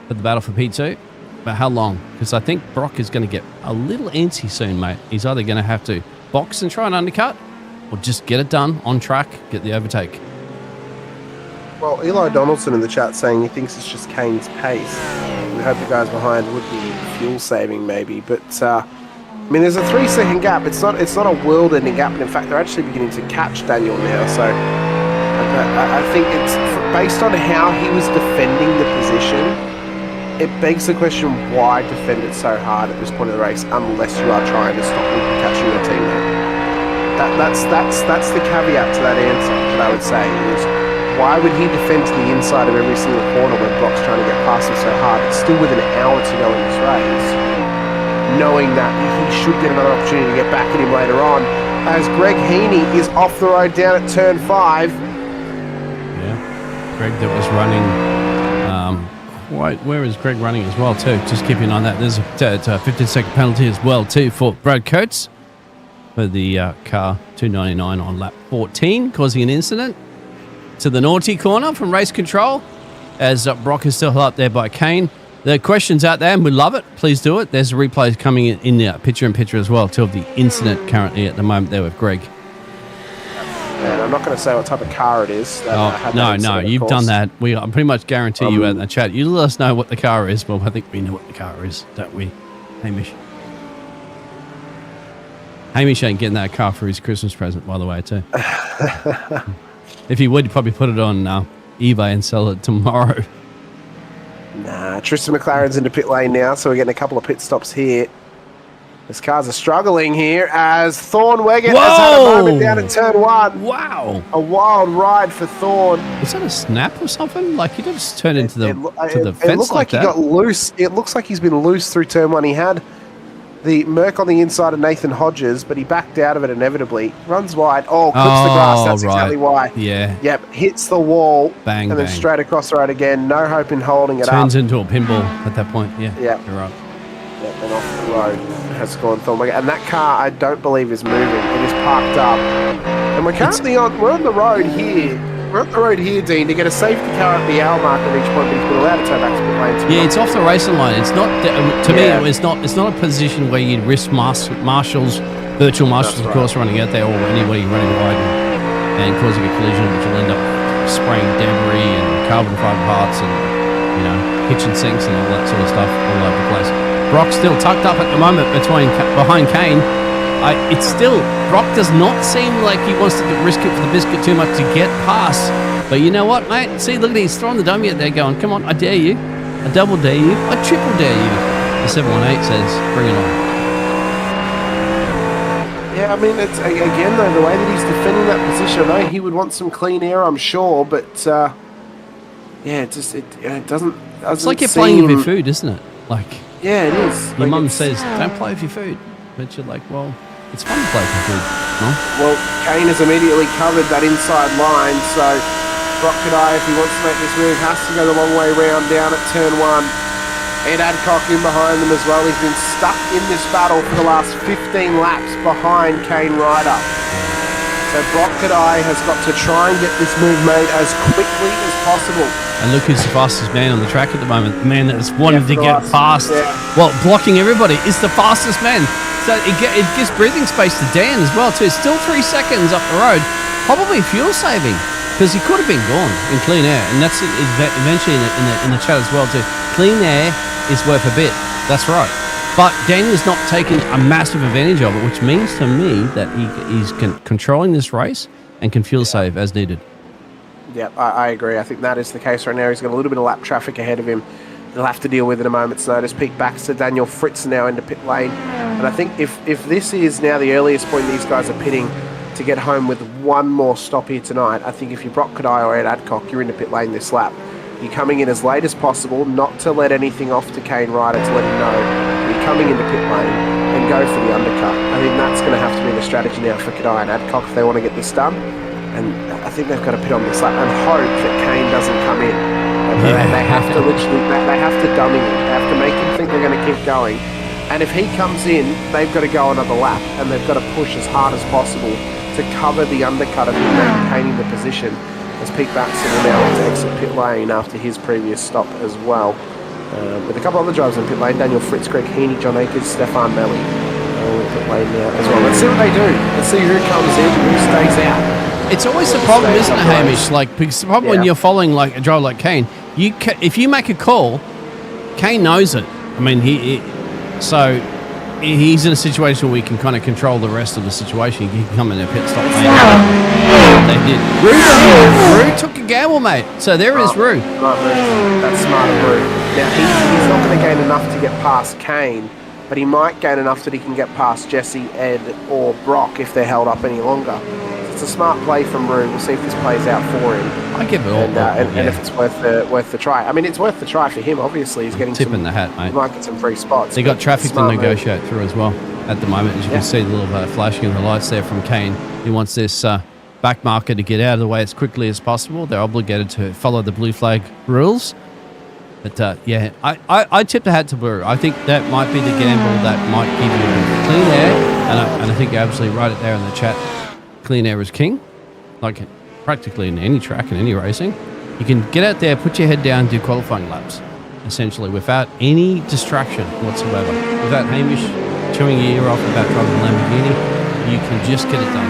for the battle for P2. But how long? Because I think Brock is going to get a little antsy soon, mate. He's either going to have to box and try and undercut, or just get it done on track, get the overtake. Well, Eli Donaldson in the chat saying he thinks it's just Kane's pace. We hope the guys behind would be fuel saving maybe, but I mean, there's a 3-second gap. It's not a world-ending gap, and in fact, they're actually beginning to catch Daniel now. So I think it's based on how he was defending the position. It begs the question: why defend it so hard at this point of the race, unless you are trying to stop him from catching your teammate? That's the caveat to that answer. That I would say is, why would he defend to the inside of every single corner when Brock's trying to get past him so hard? It's still with an hour to go in this race, knowing that he should get another opportunity to get back at him later on, as Greg Heaney is off the road down at turn 5. Yeah, Greg that was running where is Greg running as well too? Just keeping on that. There's a 15-second penalty as well too for Brad Coates for the car 299 on lap 14, causing an incident to the naughty corner from race control, as Brock is still held up there by Kane. The question's out there, and we love it. Please do it. There's a replay coming in the picture-in-picture as well, too, of the incident currently at the moment there with Greg. And I'm not going to say what type of car it is. No, you've done that. I pretty much guarantee you out in the chat. You let us know what the car is. Well, I think we know what the car is, don't we, Hamish? Hamish ain't getting that car for his Christmas present, by the way, too. If he would, he'd probably put it on eBay and sell it tomorrow. Nah, Tristan McLaren's into pit lane now, so we're getting a couple of pit stops here. His cars are struggling here as Thorn Weggett has had a moment down in turn 1. Wow. A wild ride for Thorn. Was that a snap or something? Like, he just turned into the fence it looked like that. He got loose. It looks like he's been loose through turn 1. He had the Merc on the inside of Nathan Hodges, but he backed out of it inevitably. Runs wide. Oh, clips the grass. That's exactly why. Yeah. Yep, hits the wall. Bang, and then straight across the road again. No hope in holding it Turns up. into a pinball at that point. Yeah. Yep. You're right. Yep, and off the road has gone Thorn Weggett. And that car, I don't believe, is moving. It is parked up. And we're currently we're on the road here. We're on the road here, Dean, to get a safety car at the hour mark at each point, but he's been allowed to turn back to pit lane. Yeah, it's off the racing line. It's not, to me, it's not a position where you'd risk marshals, virtual marshals, of course, running out there, or anybody running wide and causing a collision, which will end up spraying debris and carbon fiber parts and, kitchen sinks and all that sort of stuff all over the place. Brock's still tucked up at the moment behind Kane. Brock does not seem like he wants to risk it for the biscuit too much to get past. But you know what, mate? See, look at he's throwing the dummy out there going, come on, I dare you. I double dare you. I triple dare you. The 718 says, bring it on. Yeah, I mean, it's again, though, the way that he's defending that position, I know he would want some clean air, I'm sure, but it doesn't it's like you're playing with your food, isn't it? Like, yeah, it is. Your mum says, don't play with your food. But you're like, well, it's fun to play with your food. No? Well, Kane has immediately covered that inside line, so Brock Kadai, if he wants to make this move, has to go the long way round down at turn 1. Ed Adcock in behind them as well. He's been stuck in this battle for the last 15 laps behind Kane Ryder. So Brock Kadai has got to try and get this move made as quickly as possible. And look who's the fastest man on the track at the moment. The man that's wanting to get past, blocking everybody, is the fastest man. So it gives breathing space to Dan as well too. Still 3 seconds up the road. Probably fuel saving, because he could have been gone in clean air. And that's eventually in the chat as well too. Clean air is worth a bit. That's right. But Daniel's not taking a massive advantage of it, which means to me that he's controlling this race and can fuel save as needed. Yeah, I agree. I think that is the case right now. He's got a little bit of lap traffic ahead of him. He'll have to deal with in a moment's notice. Pete Baxter, Daniel Fritz now into pit lane. And I think if this is now the earliest point these guys are pitting to get home with one more stop here tonight, I think if you're Brock Kadai or Ed Adcock, you're into pit lane this lap. You're coming in as late as possible, not to let anything off to Kane Ryder, to let him know you're coming into pit lane and go for the undercut. I think that's going to have to be the strategy now for Kadai and Adcock if they want to get this done. And I think they've got to pit on this lap and hope that Kane doesn't come in. They have to they have to dummy him. They have to make him think they're going to keep going. And if he comes in, they've got to go another lap and they've got to push as hard as possible to cover the undercut of him maintaining the position, as Pete Baxter will now have to exit pit lane after his previous stop as well. With a couple other drivers in pit lane, Daniel Fritz, Greg Heaney, John Akers, Stefan Melly all in pit lane now as well. Let's see what they do. Let's see who comes in, who stays out. It's always the problem, isn't it, Hamish? Like, because the problem when you're following like a driver like Kane, if you make a call, Kane knows it. I mean, he's in a situation where he can kind of control the rest of the situation. He can come in a pit stop. They did. Rue took a gamble, mate. So there is Rue. That's smart of Rue. Now, he's not going to gain enough to get past Kane, but he might gain enough that he can get past Jesse, Ed, or Brock if they're held up any longer. It's a smart play from Rue. We'll see if this plays out for him. I give it all. And if it's worth the try. I mean, it's worth the try for him. Obviously, he's getting tip in the hat, mate. He might get some free spots. They got traffic to negotiate through as well at the moment. As you can see, the little flashing of the lights there from Kane. He wants this back marker to get out of the way as quickly as possible. They're obligated to follow the blue flag rules. But I tip the hat to Rue. I think that might be the gamble that might give you clean air. And I think you're absolutely right there in the chat. Clean air is king, like practically in any track and any racing. You can get out there, put your head down, do qualifying laps, essentially without any distraction whatsoever. Without Hamish chewing your ear off about driving a Lamborghini, you can just get it done.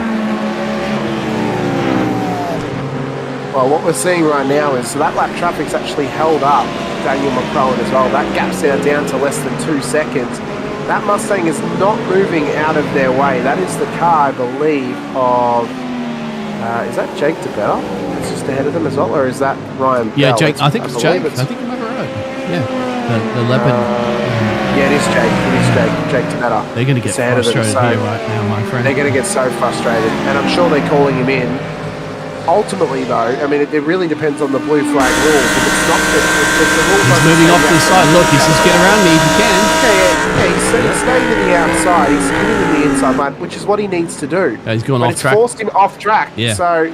Well, what we're seeing right now is that lap traffic's actually held up Daniel McCrowan as well. That gap's now down to less than 2 seconds. That Mustang is not moving out of their way. That is the car, I believe, of... is that Jake DeBella? It's just ahead of them as well, or is that Ryan Yeah, Bell? Jake. I think it's Jake. I think you might be right. Yeah, the Leopard. Yeah, it is Jake. It is Jake DeBella. They're going to get frustrated here right now, my friend. They're going to get so frustrated, and I'm sure they're calling him in. Ultimately, though, I mean, it really depends on the blue flag rules. If it's not, if the rules he's moving off to the side. Look, he says, "Get around me if you can." Yeah, he's staying to the outside. He's hitting in the inside line, which is what he needs to do. He's gone off track. It's forced him off track. Yeah. So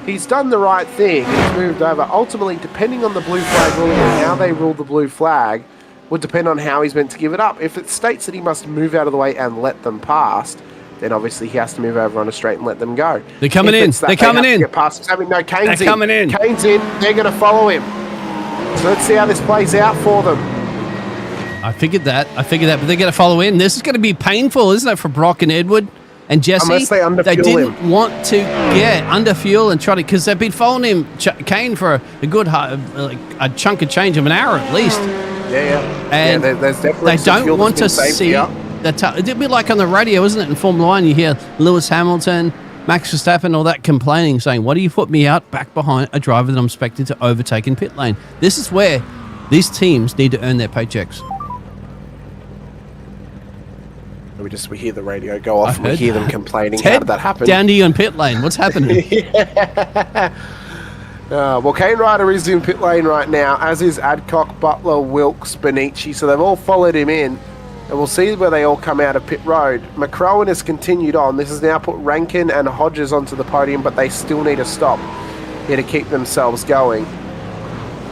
he's done the right thing. He's moved over. Ultimately, depending on the blue flag ruling and how they rule the blue flag, would depend on how he's meant to give it up. If it states that he must move out of the way and let them past, then obviously he has to move over on a straight and let them go. They're coming in. They're coming in. Get past, no, Kane's They're coming in. Kane's in. They're going to follow him. So let's see how this plays out for them. I figured that, but they're going to follow in. This is going to be painful, isn't it, for Brock and Edward and Jesse? Unless they underfuel They didn't him. want to under fuel and try to, because they've been following him, Kane, for a good a chunk of change of an hour at least. Yeah. And there's definitely they don't want to see it'd be like on the radio, isn't it? In Formula 1, you hear Lewis Hamilton, Max Verstappen, all that complaining, saying, "Why do you put me out back behind a driver that I'm expected to overtake in pit lane?" This is where these teams need to earn their paychecks. We hear the radio go off and we hear them complaining. Ted, how did that happen? Down to you in pit lane. What's happening? Well, Kane Ryder is in pit lane right now, as is Adcock, Butler, Wilkes, Benici. So they've all followed him in. And we'll see where they all come out of pit road. McCrowan has continued on. This has now put Rankin and Hodges onto the podium, but they still need a stop here to keep themselves going.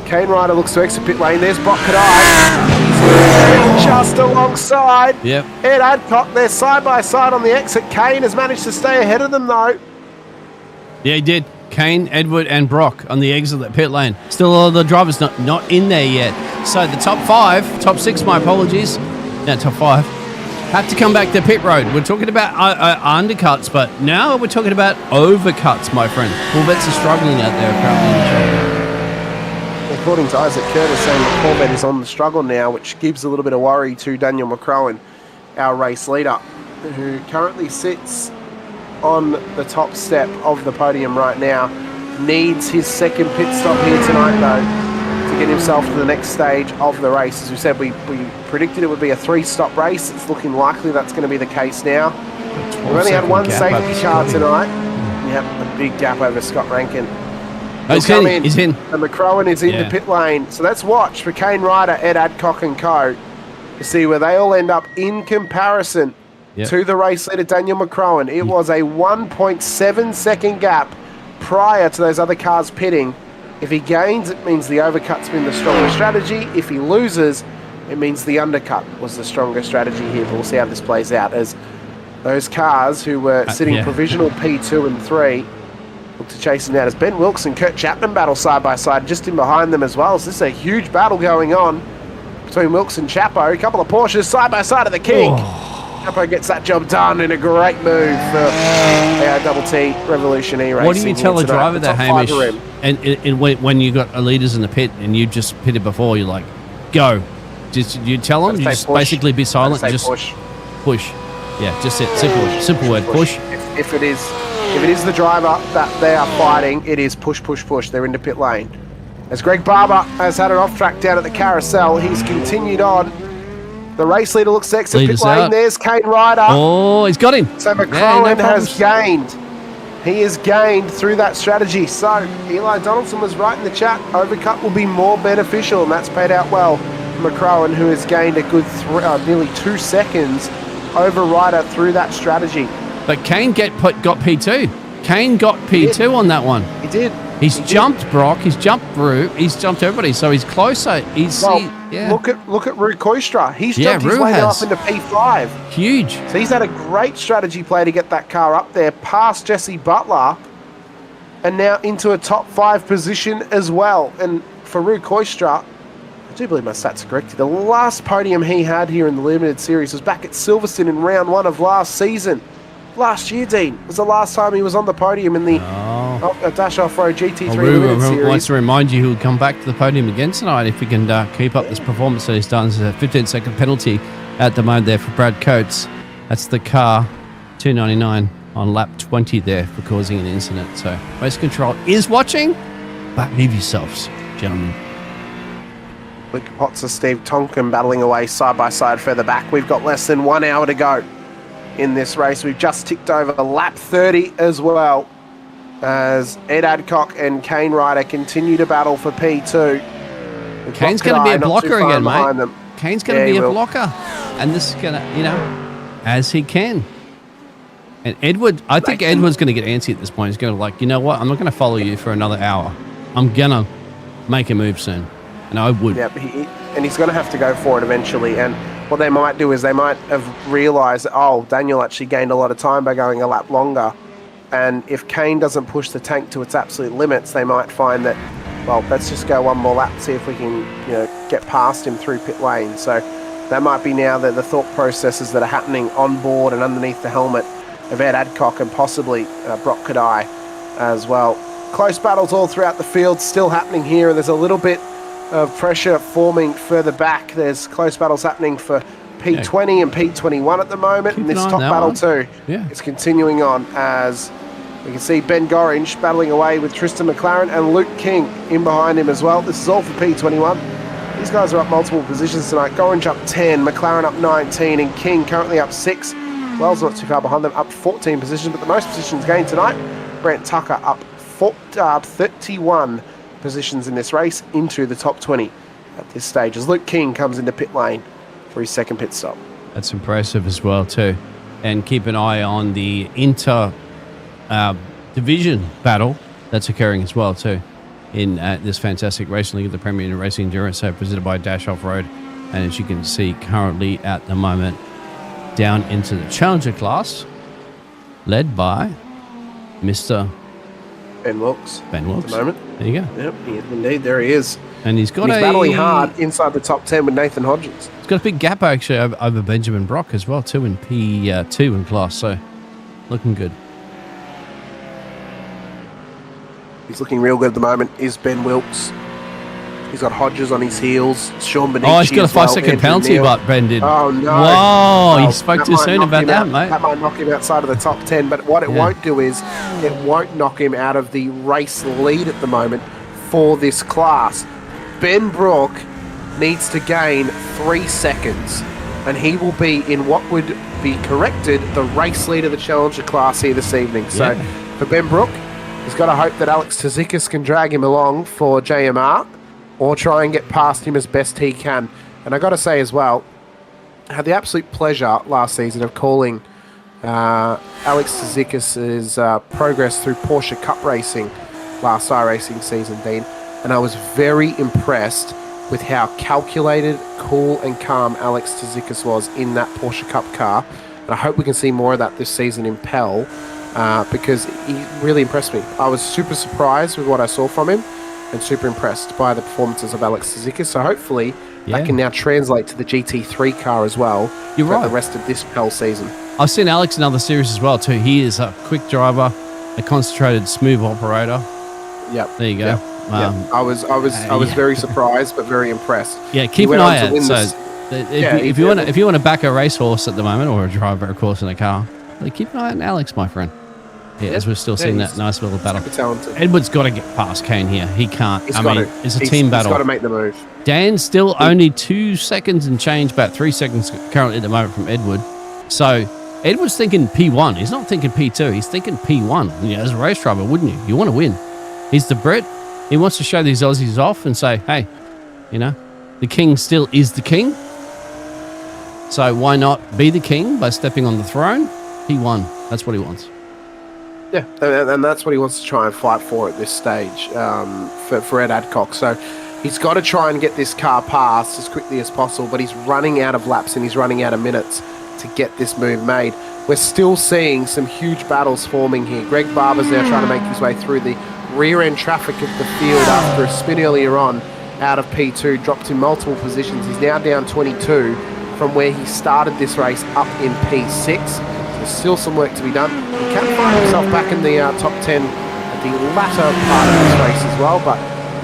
Kane Ryder looks to exit pit lane. There's Brock Kadai. He's just alongside. Yep. Ed Adcock, they're side by side on the exit. Kane has managed to stay ahead of them, though. Yeah, he did. Kane, Edward, and Brock on the exit of the pit lane. Still, all the drivers not in there yet. So the top six, my apologies. No, top five. Have to come back to pit road. We're talking about undercuts, but now we're talking about overcuts, my friend. Corvettes are struggling out there, apparently. According to Isaac Curtis, saying the Corvette is on the struggle now, which gives a little bit of worry to Daniel McCrowan, our race leader, who currently sits on the top step of the podium right now. Needs his second pit stop here tonight, though, to get himself to the next stage of the race. As we said, we predicted it would be a 3-stop race. It's looking likely that's going to be the case now. We've only had one safety car tonight. Yep, a big gap over Scott Rankin. He's in. And McCrowan is in the pit lane. So let's watch for Kane Ryder, Ed Adcock and co. to see where they all end up in comparison to the race leader, Daniel McCrowan. It was a 1.7 second gap prior to those other cars pitting. If he gains, it means the overcut's been the stronger strategy. If he loses, it means the undercut was the stronger strategy here. But we'll see how this plays out as those cars who were sitting provisional P2 and 3 look to chase him out as Ben Wilkes and Kurt Chapman battle side by side, just in behind them as well. So this is a huge battle going on between Wilkes and Chapo. A couple of Porsches side by side of the King. Chapo gets that job done in a great move for Double T Revolution E-Racing. What do you tell a driver that, Hamish? And when you got leaders in the pit and you just pitted before, you're like, go. Just you tell them, you just basically be silent and just push. Yeah, just it. Simple word, push. If it is the driver that they are fighting, it is push. They're into pit lane. As Greg Barber has had an off track down at the carousel, he's continued on. The race leader looks to exit pit lane. Out. There's Kane Ryder. Oh, he's got him. So McCrowan has gained. He has gained through that strategy. So Eli Donaldson was right in the chat. Overcut will be more beneficial, and that's paid out well for McCrowan, who has gained a good nearly 2 seconds over Ryder through that strategy. But Kane got P2. Kane got P2 on that one. He did. He's jumped Brock. He's jumped Rue. He's jumped everybody. So he's closer. Look at Rue Koistra. He's jumped his way up into P5. Huge. So he's had a great strategy play to get that car up there, past Jesse Butler, and now into a top 5 position as well. And for Rue Koistra, I do believe my stats are correct. The last podium he had here in the Limited Series was back at Silverstone in round 1 of last season. Last year, Dean, was the last time he was on the podium in the Dash Offroad GT3 Limited Series. Wants to remind you he'll come back to the podium again tonight if he can keep up this performance that he's done. There's a 15-second penalty at the moment there for Brad Coates. That's the car, 299 on lap 20 there for causing an incident. So race control is watching, but leave yourselves, gentlemen. Luke Potts and Steve Tonkin battling away side by side further back. We've got less than 1 hour to go in this race. We've just ticked over lap 30 as well, as Ed Adcock and Kane Ryder continue to battle for P2. Kane's going to be a blocker again, mate. Them. Kane's going to be a blocker. And this is going to, as he can. And Edward, I think Edward's going to get antsy at this point. He's going to you know what? I'm not going to follow you for another hour. I'm going to make a move soon. And I would. Yeah, and he's going to have to go for it eventually. And what they might do is they might have realised, Daniel actually gained a lot of time by going a lap longer. And if Kane doesn't push the tank to its absolute limits, they might find that, let's just go one more lap, see if we can, get past him through pit lane. So that might be now the thought processes that are happening on board and underneath the helmet of Ed Adcock and possibly Brock Kadai as well. Close battles all throughout the field still happening here. There's a little bit of pressure forming further back. There's close battles happening for P20 and P21 at the moment. And this top battle too is continuing on, as we can see Ben Gorringe battling away with Tristan McLaren and Luke King in behind him as well. This is all for P21. These guys are up multiple positions tonight. Gorringe up 10, McLaren up 19, and King currently up 6. Wells not too far behind them, up 14 positions, but the most positions gained tonight, Brent Tucker up 31 positions in this race into the top 20 at this stage, as Luke King comes into pit lane for his second pit stop. That's impressive as well too. And keep an eye on the inter division battle that's occurring as well too in this fantastic racing league of the Premier Racing Endurance presented by Dash Off-Road. And as you can see currently at the moment, down into the Challenger class, led by Mr. Ben Wilkes. Ben Wilkes. At the moment. There you go. Yep, he is indeed. There he is. And he's got he's battling hard inside the top 10 with Nathan Hodgins. He's got a big gap actually over Benjamin Brock as well too in P2 in class. So looking good. He's looking real good at the moment, is Ben Wilkes. He's got Hodges on his heels. Sean Benici. Oh, he's got a 5-second penalty, but Ben did. Oh, no. Whoa, you spoke too soon about that, mate. That might knock him outside of the top 10, but what it won't do is it won't knock him out of the race lead at the moment for this class. Ben Brook needs to gain 3 seconds, and he will be in what would be corrected the race lead of the Challenger class here this evening. So for Ben Brook, he's got to hope that Alex Tzoukas can drag him along for JMR, or try and get past him as best he can. And I got to say as well, I had the absolute pleasure last season of calling Alex Tzoukas' progress through Porsche Cup racing last iRacing season, Dean. And I was very impressed with how calculated, cool and calm Alex Tzoukas was in that Porsche Cup car. And I hope we can see more of that this season in Pell, because he really impressed me. I was super surprised with what I saw from him, and super impressed by the performances of Alex Tzoukas. So hopefully that can now translate to the GT3 car as well. You're right. The rest of this Pell season. I've seen Alex in other series as well too. He is a quick driver, a concentrated, smooth operator. Yep. There you go. Yep. I was very surprised, but very impressed. Yeah, keep an eye out. So if you want to back a racehorse at the moment, or a driver, of course, in a car, keep an eye on Alex, my friend. Yeah, as we're still seeing that nice little battle. Edward's got to get past Kane here. He can't. It's a team battle. He's got to make the move. Dan's still only 2 seconds and change, about 3 seconds currently at the moment from Edward. So Edward's thinking P1. He's not thinking P2. He's thinking P1. As a race driver, wouldn't you? You want to win. He's the Brit. He wants to show these Aussies off and say, hey, the king still is the king. So why not be the king by stepping on the throne? He won. That's what he wants. Yeah, and that's what he wants to try and fight for at this stage for Ed Adcock. So he's got to try and get this car past as quickly as possible, but he's running out of laps and he's running out of minutes to get this move made. We're still seeing some huge battles forming here. Greg Barber's now trying to make his way through the rear-end traffic of the field after a spin earlier on out of P2, dropped in multiple positions. He's now down 22 from where he started this race up in P6. There's still some work to be done. He can find himself back in the top 10 at the latter part of this race as well, but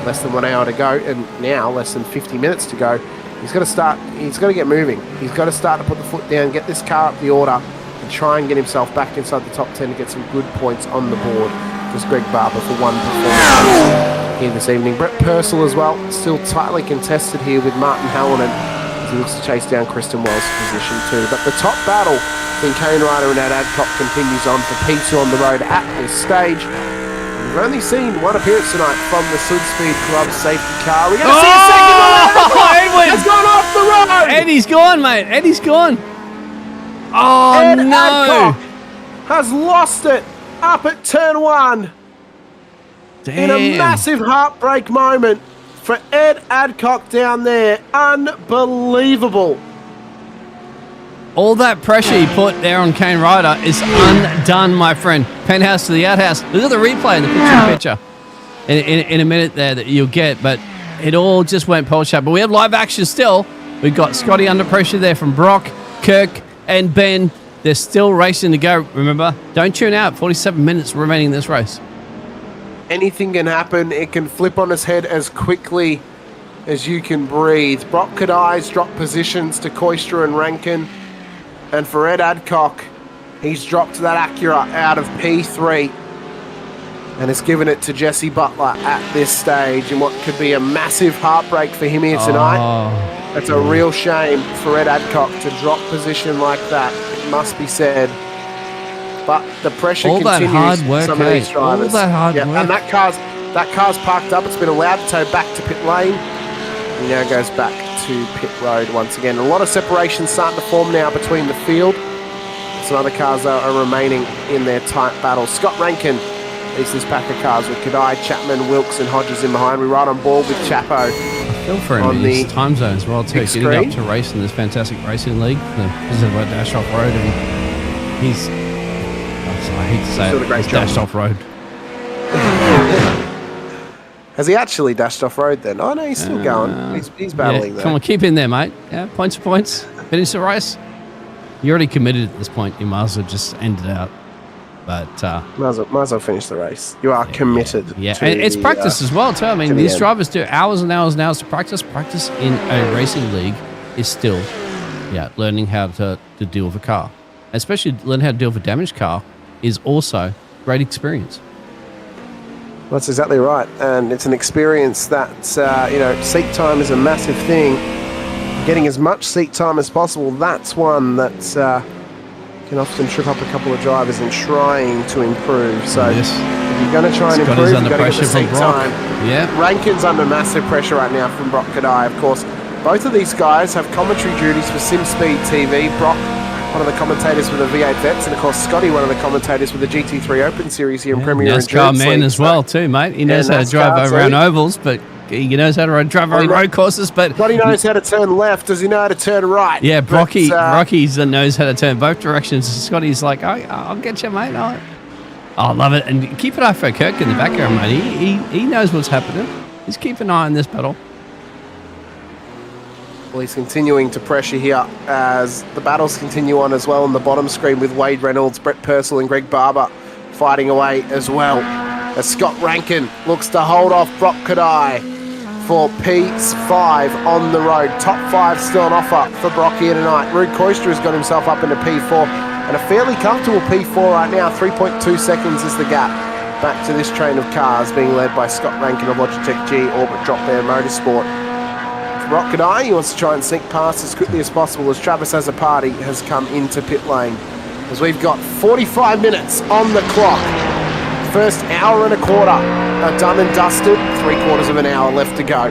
less than 1 hour to go, and now less than 50 minutes to go He's got to start. He's got to get moving. He's got to start to put the foot down, get this car up the order, and try and get himself back inside the top 10 to get some good points on the board. Just Greg Barber for one performance here this evening. Brett Purcell as well, still tightly contested here with Martin Hallinan as he looks to chase down Kristen Wells' position too. But the top battle between Kane Ryder and Ed Adcock continues on for P2 on the road at this stage. We've only seen one appearance tonight from the Sud Speed Club safety car. We're going to see a second one. Edwin has gone off the road. Eddie's gone, mate. Eddie's gone. Oh, Ed no. Adcock has lost it up at turn 1. Damn. In a massive heartbreak moment for Ed Adcock down there. Unbelievable. All that pressure he put there on Kane Ryder is undone, my friend. Penthouse to the outhouse. Look at the replay, the picture in a minute there that you'll get, but it all just went pearl shaped. But we have live action still. We've got Scotty under pressure there from Brock, Kirk, and Ben. They're still racing to go, remember. Don't tune out. 47 minutes remaining in this race. Anything can happen. It can flip on its head as quickly as you can breathe. Brock Kadai's dropped positions to Koistra and Rankin. And for Ed Adcock, he's dropped that Acura out of P3 and has given it to Jesse Butler at this stage in what could be a massive heartbreak for him here tonight. It's a real shame for Ed Adcock to drop position like that, it must be said. But the pressure all continues that hard work, some of these drivers. All that hard work. And that car's parked up. It's been allowed to tow back to pit lane. He now goes back to pit road once again. A lot of separation starting to form now between the field. Some other cars are remaining in their tight battle. Scott Rankin leads this pack of cars with Kadai, Chapman, Wilkes and Hodges in behind. We ride on board with Chapo. I feel for him in his time zone as well too. Getting up to race in this fantastic racing league. This is a dash off road and he's... I hate to say it, dashed off road. Has he actually dashed off road then? Oh no, he's still going. He's battling there. Come on, keep in there, mate. Yeah, points for points. Finish the race. You're already committed at this point. You might as well just end it out. But might as well finish the race. You are committed. Yeah, and it's practice as well too. I mean, these drivers do hours and hours and hours to practice. Practice in a racing league is still, learning how to deal with a car, especially learning how to deal with a damaged car is also great experience. That's exactly right, and it's an experience that seat time is a massive thing. Getting as much seat time as possible, that's one that can often trip up a couple of drivers in trying to improve. So if you're going to try and improve, you've got to get the seat time. Yeah, Rankin's under massive pressure right now from Brock Kadai. Of course, both of these guys have commentary duties for SimSpeed TV. Brock, one of the commentators with the V8 Vets, and of course Scotty, one of the commentators with the GT3 Open Series here in Premier Endurance NASCAR man as well too, mate. He knows how to drive around ovals, but he knows how to drive around road courses. But Scotty knows how to turn left. Does he know how to turn right? Yeah, Brocky knows how to turn both directions. Scotty's like, I'll get you, mate. I love it. And keep an eye for Kirk in the background, mate. He knows what's happening. He's keeping an eye on this battle. Well, he's continuing to pressure here as the battles continue on as well on the bottom screen with Wade Reynolds, Brett Purcell and Greg Barber fighting away as well. As Scott Rankin looks to hold off Brock Kadai for P5 on the road. Top 5 still on offer for Brock here tonight. Ruud Koistra has got himself up into P4 and a fairly comfortable P4 right now. 3.2 seconds is the gap back to this train of cars being led by Scott Rankin of Logitech G Orbit Drop Bear Motorsport. Brock Kadai, he wants to try and sneak past as quickly as possible as Travis Azzopardi has come into pit lane. As we've got 45 minutes on the clock. First hour and a quarter are done and dusted. 3/4 of an hour left to go.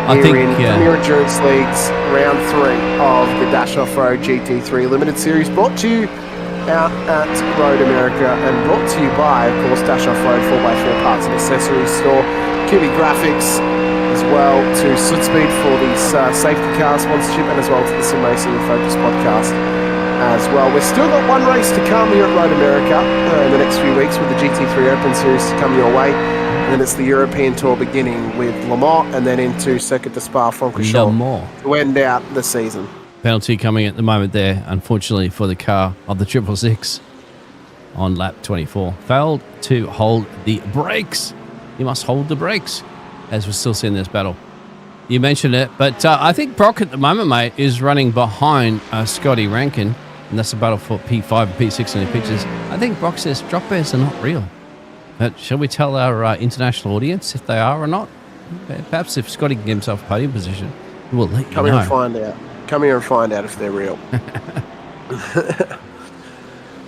I think Premier Endurance League's round 3 of the Dash Offroad GT3 Limited Series, brought to you out at Road America and brought to you by, of course, Dash Offroad 4x4 Parts and Accessories Store, QB Graphics, as well to Sud Speed for the safety car sponsorship, and as well to the Sim Racing and Focus podcast as well. We've still got one race to come here at Road America in the next few weeks with the GT3 Open Series to come your way. And then it's the European Tour beginning with Le Mans and then into Circuit de Spa-Francorchamps to end out the season. Penalty coming at the moment there, unfortunately, for the car of the 666 on lap 24. Failed to hold the brakes. He must hold the brakes as we're still seeing this battle. You mentioned it, but I think Brock at the moment, mate, is running behind Scotty Rankin, and that's the battle for P5 and P6 in the pictures. I think Brock says drop bears are not real. But shall we tell our international audience if they are or not? Perhaps if Scotty can get himself a podium position, we'll let you know. Come here and find out. Come here and find out if they're real.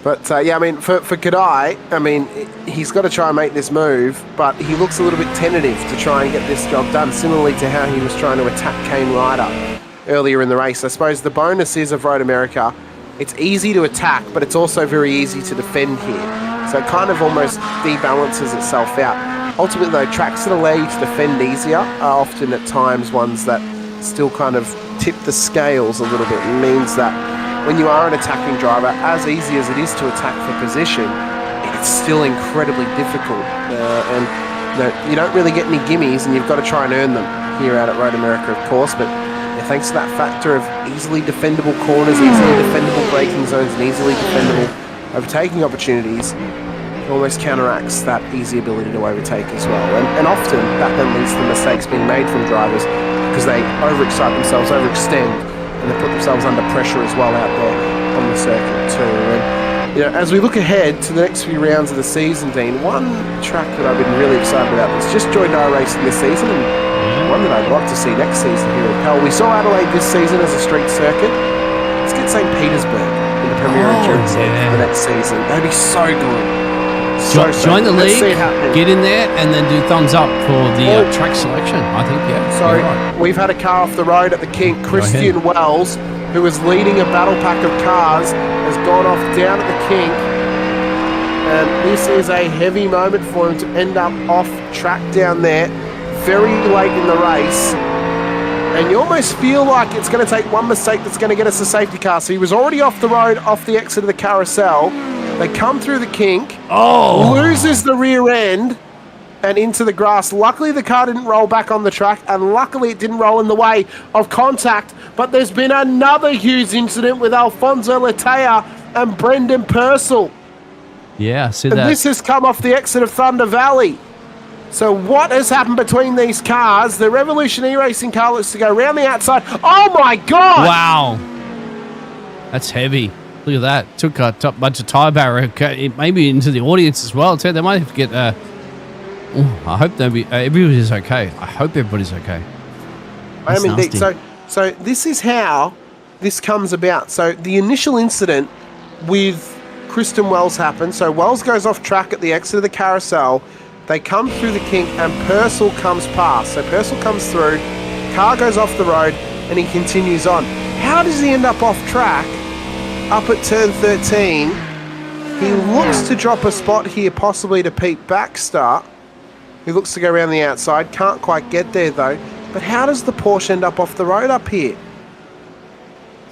But, yeah, I mean, for Kadai, I mean, he's got to try and make this move, but he looks a little bit tentative to try and get this job done, similarly to how he was trying to attack Kane Ryder earlier in the race. I suppose the bonus is of Road America, it's easy to attack, but it's also very easy to defend here. So it kind of almost debalances itself out. Ultimately, though, tracks that allow you to defend easier are often at times ones that still kind of tip the scales a little bit. It means that when you are an attacking driver, as easy as it is to attack for position, it's still incredibly difficult. And you don't really get any gimmies, and you've got to try and earn them here out at Road America, of course. But thanks to that factor of easily defendable corners, easily defendable braking zones, and easily defendable overtaking opportunities, it almost counteracts that easy ability to overtake as well. And often that then leads to mistakes being made from drivers because they overexcite themselves, overextend, and they put themselves under pressure as well out there on the circuit too. And as we look ahead to the next few rounds of the season, Dean, one track that I've been really excited about that's just joined iRacing this season, and one that I'd like to see next season here at Pell. We saw Adelaide this season as a street circuit. Let's get St. Petersburg in the Premier Endurance League for the next season. That'd be so good. Join the league, get in there, and then do thumbs up for the track selection. I think, Sorry, we've had a car off the road at the Kink. Christian Wells, who was leading a battle pack of cars, has gone off down at the Kink. And this is a heavy moment for him to end up off track down there, very late in the race. And you almost feel like it's going to take one mistake that's going to get us a safety car. So he was already off the road, off the exit of the carousel. They come through the Kink, loses the rear end, and into the grass. Luckily, the car didn't roll back on the track, and luckily it didn't roll in the way of contact. But there's been another huge incident with Alfonso Letea and Brendan Purcell. Yeah, I see and that. This has come off the exit of Thunder Valley. So what has happened between these cars? The Revolution E-Racing car looks to go around the outside. Oh, my God! Wow. That's heavy. Look at that. Took a bunch of tyre barrier, maybe into the audience as well, too. They might have to get... I hope everybody's okay. I hope everybody's okay. I am indeed. So this is how this comes about. So the initial incident with Kristen Wells happened. So Wells goes off track at the exit of the carousel. They come through the Kink, and Purcell comes past. So Purcell comes through, car goes off the road, and he continues on. How does he end up off track? Up at turn 13, he looks to drop a spot here, possibly to Pete Baxter. He looks to go around the outside, can't quite get there though. But how does the Porsche end up off the road up here?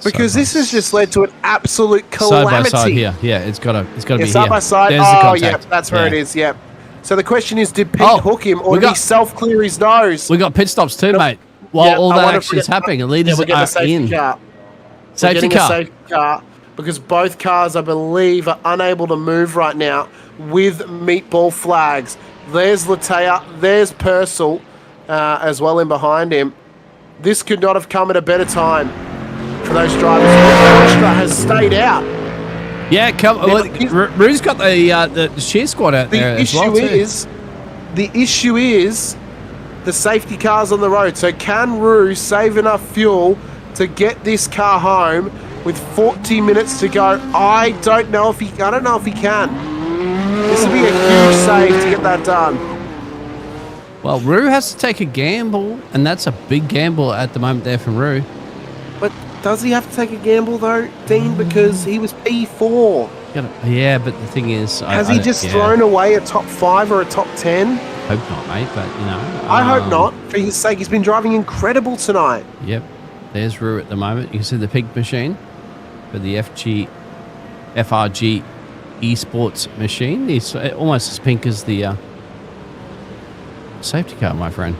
Because this has just led to an absolute calamity. Side by side here, yeah, it's got to be here. Side by side. There's yeah, that's where it is. Yep. So the question is, did Pete hook him, or did he self-clear his nose? We got pit stops too, mate. While all that action is happening, the leaders are in. Safety car. Because both cars, I believe, are unable to move right now with meatball flags. There's Letea, there's Purcell as well in behind him. This could not have come at a better time for those drivers. Orchestra has stayed out. Yeah, Rue's got the cheer squad out there as well, too. The issue is the safety cars on the road. So can Rue save enough fuel to get this car home with 40 minutes to go? I don't know if he can. This would be a huge save to get that done. Well, Rue has to take a gamble, and that's a big gamble at the moment there from Rue. But does he have to take a gamble though, Dean? Because he was P4. Yeah, but the thing is, has he just thrown away a top 5 or a top 10? Hope not, mate. But I hope not. For his sake, he's been driving incredible tonight. Yep, there's Rue at the moment. You can see the pink machine for the FRG esports machine. He's almost as pink as the safety car, my friend,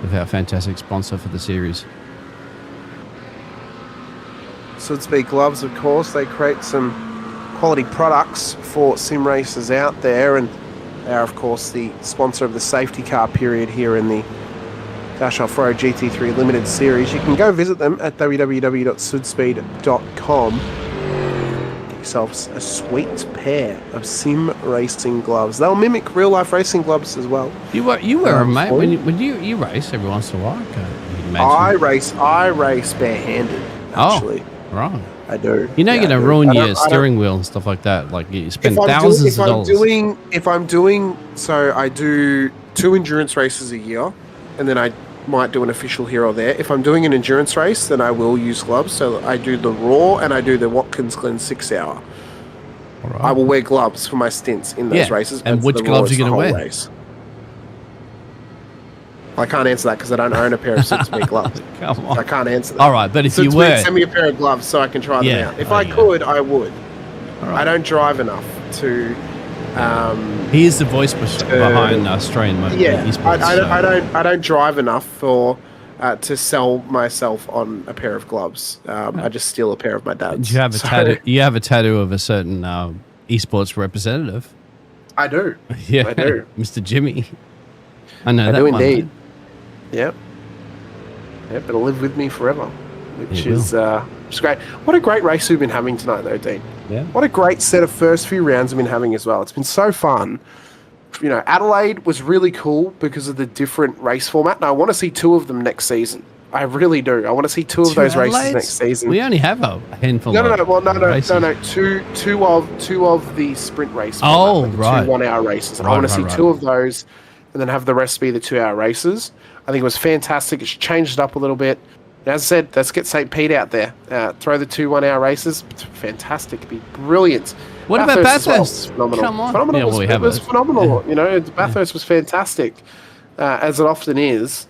with our fantastic sponsor for the series. Sudspeed Gloves, of course. They create some quality products for sim racers out there, and they are, of course, the sponsor of the safety car period here in the Offroad GT3 Limited Series, you can go visit them at www.sudspeed.com. Get yourselves a sweet pair of sim racing gloves. They'll mimic real life racing gloves as well. You wear them, mate. When you race every once in a while. I race barehanded. Actually, right. I do. You're going to ruin your steering wheel and stuff like that. Like you spend thousands of dollars. So I do 2 endurance races a year, and then I might do an official here or there. If I'm doing an endurance race, then I will use gloves. So I do the Raw and I do the Watkins Glen 6 hour. Right. I will wear gloves for my stints in those races. And which gloves are you going to wear? Race. I can't answer that because I don't own a pair of Sudspeed gloves. Come on. I can't answer that. All right, but if you were... send me a pair of gloves so I can try them out. If I could, I would. Right. I don't drive enough to... he is the voice behind Australian Motor. Yeah, I don't drive enough for to sell myself on a pair of gloves. I just steal a pair of my dad's. You have a tattoo. You have a tattoo of a certain esports representative. I do. Yeah, I do. Mr. Jimmy. I know that do one. Indeed. Yep. Yep. It'll live with me forever, which is great. What a great race we've been having tonight, though, Dean. Yeah. What a great set of first few rounds we've been having as well. It's been so fun. You know, Adelaide was really cool because of the different race format, and I want to see 2 of them next season. I really do. I want to see 2 of those races next season. We only have a handful. No. Two of the sprint race. Oh, format, right. 2 1-hour races. I want to see 2 of those, and then have the rest be the 2-hour races. I think it was fantastic. It's changed it up a little bit. As I said, let's get St. Pete out there. Throw the 2 1-hour races. It's fantastic. It'd be brilliant. What about Bathurst? Well? Phenomenal. Come on. Phenomenal. It was phenomenal. Yeah. You know, Bathurst was fantastic, as it often is.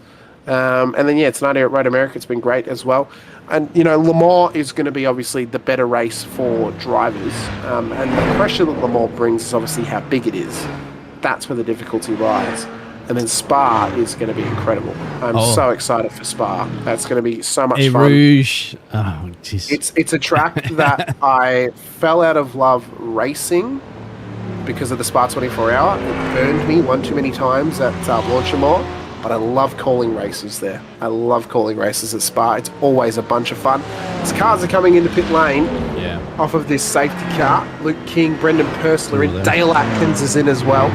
And then, tonight here at Road America, it's been great as well. And, you know, Le Mans is going to be obviously the better race for drivers. And the pressure that Le Mans brings is obviously how big it is. That's where the difficulty lies. And then Spa is going to be incredible. I'm so excited for Spa. That's going to be so much fun. Rouge. Oh, jeez. It's a track that I fell out of love racing because of the Spa 24 hour. It burned me one too many times at Blanchimont, but I love calling races there. I love calling races at Spa. It's always a bunch of fun. As cars are coming into pit lane off of this safety car, Luke King, Brendan Purcell in, Dale Atkins is in as well.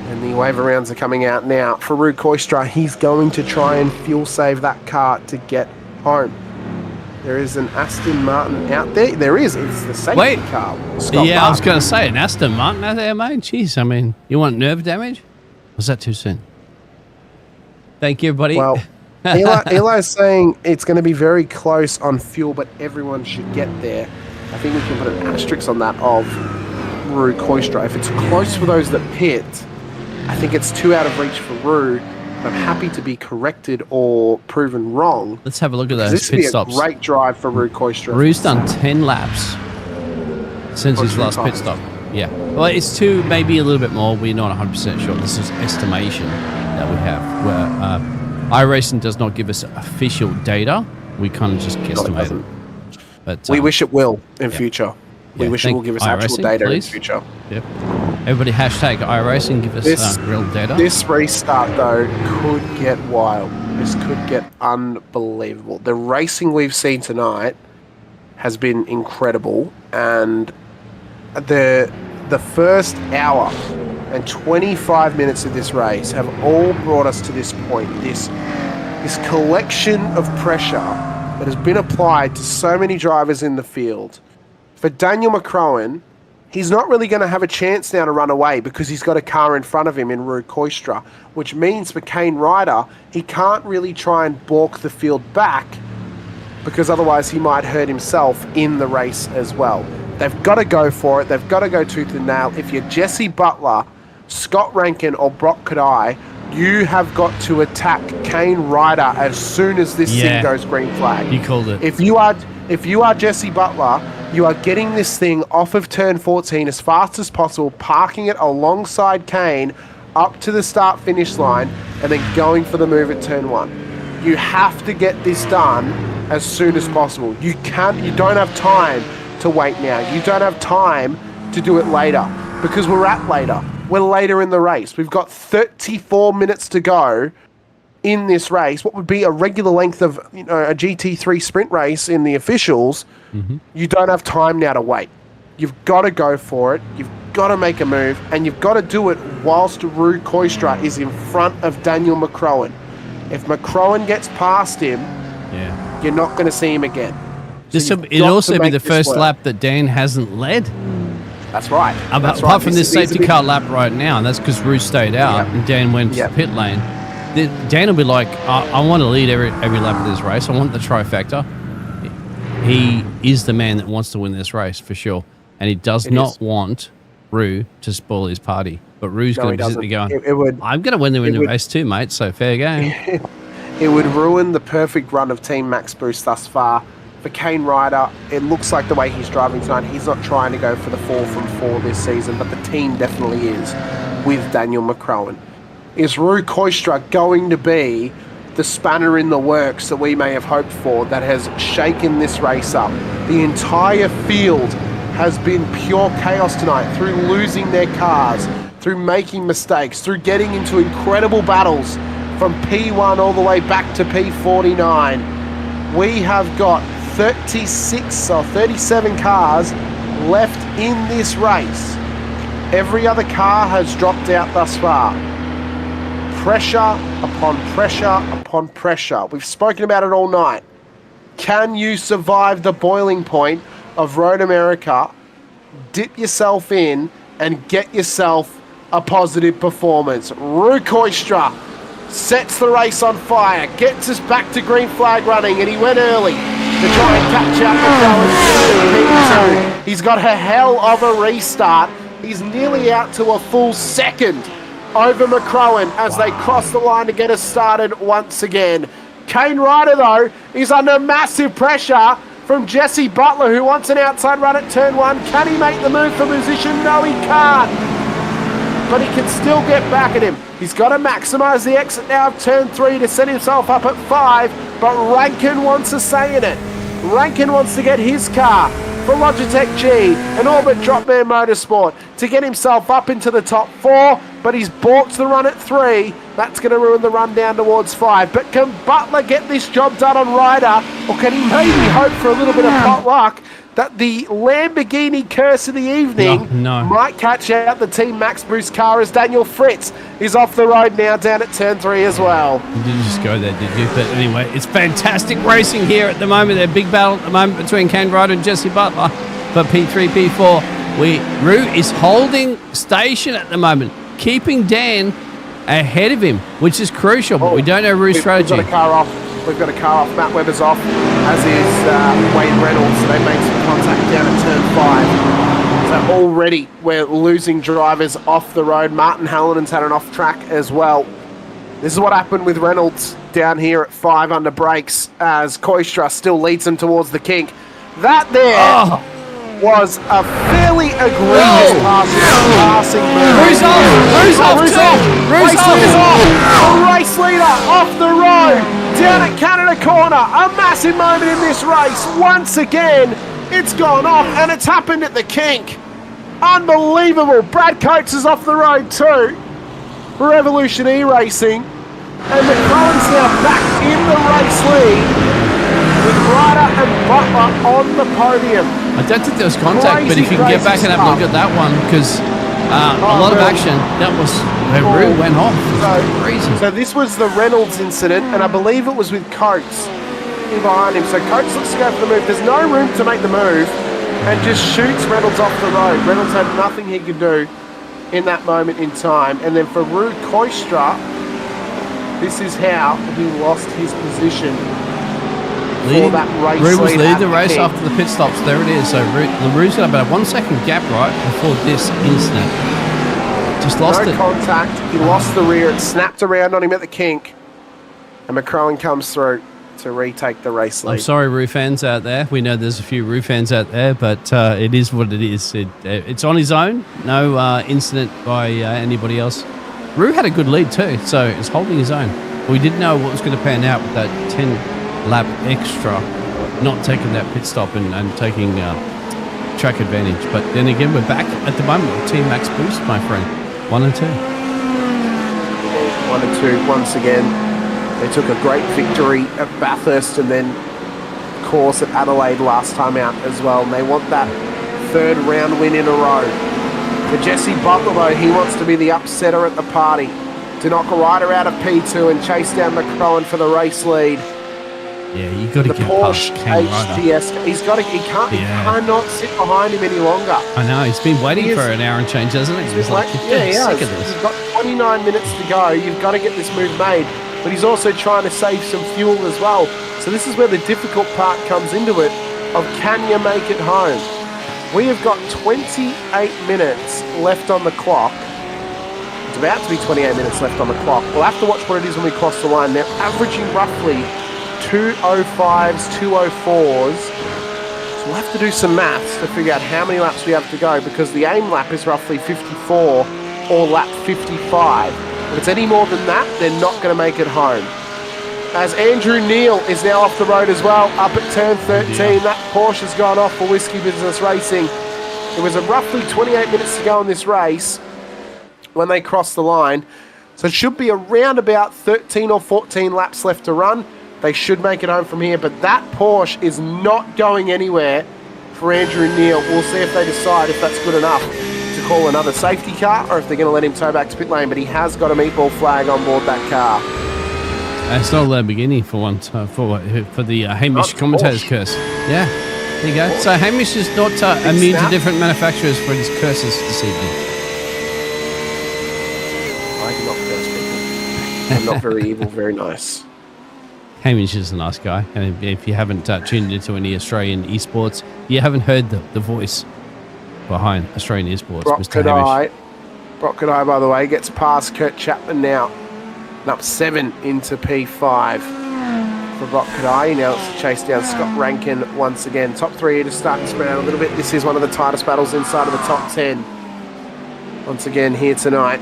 And the waiver rounds are coming out now. Farouk Koistra, he's going to try and fuel save that car to get home. There is an Aston Martin out there. There is. It's the safety car. Scott I was going to say, an Aston Martin out there, mate. Jeez, I mean, you want nerve damage? Was that too soon? Thank you, buddy. Well, Eli's saying it's going to be very close on fuel, but everyone should get there. I think we can put an asterisk on that of Farouk Koistra. If it's close for those that pit, I think it's 2 out of reach for Rue. I'm happy to be corrected or proven wrong. Let's have a look at those pit stops. This would be a great drive for Rue Koistra. Rue's done 10 laps since his last pit stop. Yeah. Well, it's 2, maybe a little bit more. We're not 100% sure. This is estimation that we have. Where iRacing does not give us official data. We kind of just guesstimate it. But we wish it will in future. We wish it will give us actual data in the future. Yep. Everybody hashtag iRacing, give us real data. This restart, though, could get wild. This could get unbelievable. The racing we've seen tonight has been incredible. And the first hour and 25 minutes of this race have all brought us to this point. This collection of pressure that has been applied to so many drivers in the field. For Daniel McCrowan, he's not really going to have a chance now to run away because he's got a car in front of him in Rue Koistra, which means for Kane Ryder, he can't really try and balk the field back because otherwise he might hurt himself in the race as well. They've got to go for it. They've got to go tooth and nail. If you're Jesse Butler, Scott Rankin, or Brock Kadai, you have got to attack Kane Ryder as soon as this thing goes green flag. You called it. If you are Jesse Butler, you are getting this thing off of turn 14 as fast as possible, parking it alongside Kane up to the start-finish line, and then going for the move at turn 1. You have to get this done as soon as possible. You don't have time to wait now. You don't have time to do it later because we're at later. We're later in the race. We've got 34 minutes to go in this race, what would be a regular length of a GT3 sprint race in the officials, you don't have time now to wait. You've got to go for it. You've got to make a move, and you've got to do it whilst Rue Koistra is in front of Daniel McCrowan. If McCrowan gets past him, you're not going to see him again. It'll also be the first lap that Dan hasn't led. That's right. Apart from this safety car lap right now, and that's because Rue stayed out and Dan went to the pit lane. Dan will be like, I want to lead every lap of this race. I want the trifecta. He is the man that wants to win this race for sure. And he does not want Rue to spoil his party. But Rue's going to be sitting there going, I'm going to win the race too, mate, so fair game. It would ruin the perfect run of Team Max Boost thus far. For Kane Ryder, it looks like the way he's driving tonight, he's not trying to go for the 4 from 4 this season, but the team definitely is with Daniel McCrowan. Is Rue Koistra going to be the spanner in the works that we may have hoped for that has shaken this race up? The entire field has been pure chaos tonight through losing their cars, through making mistakes, through getting into incredible battles from P1 all the way back to P49. We have got 36 or 37 cars left in this race. Every other car has dropped out thus far. Pressure upon pressure upon pressure. We've spoken about it all night. Can you survive the boiling point of Road America? Dip yourself in and get yourself a positive performance. Rue Koistra sets the race on fire, gets us back to green flag running, and he went early to try and catch up with P2. He's got a hell of a restart. He's nearly out to a full second over McCrowan as they cross the line to get us started once again. Kane Ryder, though, is under massive pressure from Jesse Butler, who wants an outside run at turn 1. Can he make the move for position? No, he can't. But he can still get back at him. He's got to maximise the exit now of turn 3 to set himself up at 5, but Rankin wants a say in it. Rankin wants to get his car for Logitech G and Orbit Dropman Motorsport to get himself up into the top 4, but he's balked the run at 3. That's going to ruin the run down towards 5. But can Butler get this job done on Ryder, or can he maybe hope for a little bit of pot luck that the Lamborghini curse of the evening might catch out the Team Max Boost car as Daniel Fritz is off the road now down at turn 3 as well. You didn't just go there, did you? But anyway, it's fantastic racing here at the moment. A big battle at the moment between Kane Ryder and Jesse Butler for P3, P4. Rue is holding station at the moment, keeping Dan ahead of him, which is crucial, but we don't know Rue's strategy. We've got a car off. We've got a car off. Matt Webber's off, as is Wayne Reynolds. So they made some contact down at turn 5. So already we're losing drivers off the road. Martin Hallinen's had an off track as well. This is what happened with Reynolds down here at 5 under brakes as Koistra still leads him towards the kink. That there was a fairly egregious passing move. Rue's off! Rue's off! Rue's off! Race leader's off! The race leader off the road down at Canada Corner. A massive moment in this race. Once again, it's gone off, and it's happened at the kink. Unbelievable. Brad Coates is off the road too for Revolution E-Racing. And McClellan's now back in the race lead with Ryder and Butler on the podium. I don't think there was contact, but if you can get back and have a look at that one, because a lot of action, that was where Rue went off. So this was the Reynolds incident, and I believe it was with Coates in behind him. So Coates looks to go for the move. There's no room to make the move, and just shoots Reynolds off the road. Reynolds had nothing he could do in that moment in time. And then for Rue Koistra, this is how he lost his position. Rue was leading the race after the pit stops. There it is. So Rue's got about a 1 second gap right before this incident. Just lost it. No contact. He lost the rear. It snapped around on him at the kink. And McCrowan comes through to retake the race lead. I'm sorry, Rue fans out there. We know there's a few Rue fans out there, but it is what it is. It's on his own. No incident by anybody else. Rue had a good lead too, so it's holding his own. We didn't know what was going to pan out with that 10 lap extra, not taking that pit stop and taking track advantage. But then again, we're back at the moment with Team Max Boost, my friend. 1 and 2. 1 and 2 once again. They took a great victory at Bathurst and then, of course, at Adelaide last time out as well. And they want that third round win in a row. For Jesse Butler, though, he wants to be the upsetter at the party, to knock a rider out of P2 and chase down McCrowan for the race lead. Yeah, you got to get past King HTS. He cannot sit behind him any longer. I know, he's been waiting for an hour and change, hasn't he? He's like, sick of this. He's got 29 minutes to go. You've got to get this move made. But he's also trying to save some fuel as well. So this is where the difficult part comes into it, of can you make it home? We have got 28 minutes left on the clock. It's about to be 28 minutes left on the clock. We'll have to watch what it is when we cross the line. They're averaging roughly 2:05s, 2:04s. So we'll have to do some maths to figure out how many laps we have to go, because the aim lap is roughly 54 or lap 55. If it's any more than that, they're not going to make it home. As Andrew Neil is now off the road as well, up at turn 13. That Porsche has gone off for Whiskey Business Racing. It was a roughly 28 minutes to go in this race when they crossed the line. So it should be around about 13 or 14 laps left to run. They should make it home from here, but that Porsche is not going anywhere for Andrew Neil. We'll see if they decide if that's good enough to call another safety car, or if they're going to let him tow back to pit lane, but he has got a meatball flag on board that car. It's not a Lamborghini for one, for the Hamish commentators curse. Yeah, there you go. So Hamish is not immune to different manufacturers for his curses this evening. I do not curse people. I'm not very evil, very nice. Hamish is a nice guy, and if you haven't tuned into any Australian esports, you haven't heard the voice behind Australian esports, Mr. Hamish. Brock Kadai, by the way, gets past Kurt Chapman now. And up 7 into P5 for Brock Kadai. He now has to chase down Scott Rankin once again. Top 3 to start and spread out a little bit. This is one of the tightest battles inside of the top 10. Once again here tonight,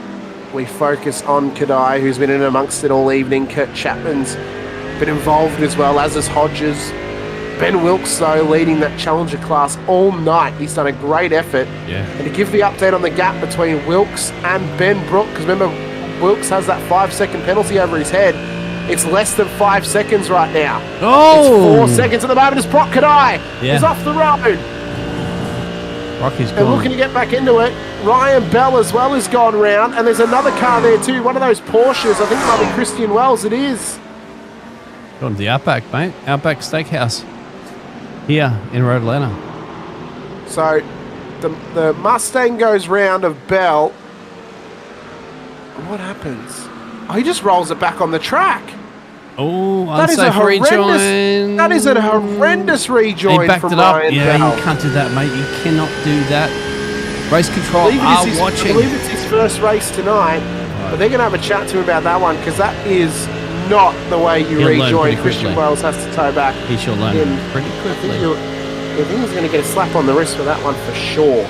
we focus on Kadai, who's been in amongst it all evening. Kurt Chapman's been involved as well, as is Hodges. Ben Wilkes, though, leading that Challenger class all night. He's done a great effort. Yeah. And to give the update on the gap between Wilkes and Ben Brook, because remember, Wilkes has that 5-second penalty over his head. It's less than 5 seconds right now. Oh! It's 4 seconds at the moment as Brock Kadai is off the road. Rocky's gone. And looking to get back into it. Ryan Bell as well has gone round, and there's another car there too. One of those Porsches. I think it might be Christian Wells. It is. Gone to the Outback, mate. Outback Steakhouse here in Road Atlanta. So the Mustang goes round of Bell. What happens? Oh, he just rolls it back on the track. Oh, unsafe rejoin. That is a horrendous rejoin. He backed from it up. Ryan Yeah, Bell. you can't do that, mate. You cannot do that. Race control watching. I believe it's his first race tonight, but they're going to have a chat to him about that one, because that is not the way you rejoin. Christian Wells has to tow back. He shall learn pretty quickly. I think he's going to get a slap on the wrist for that one for sure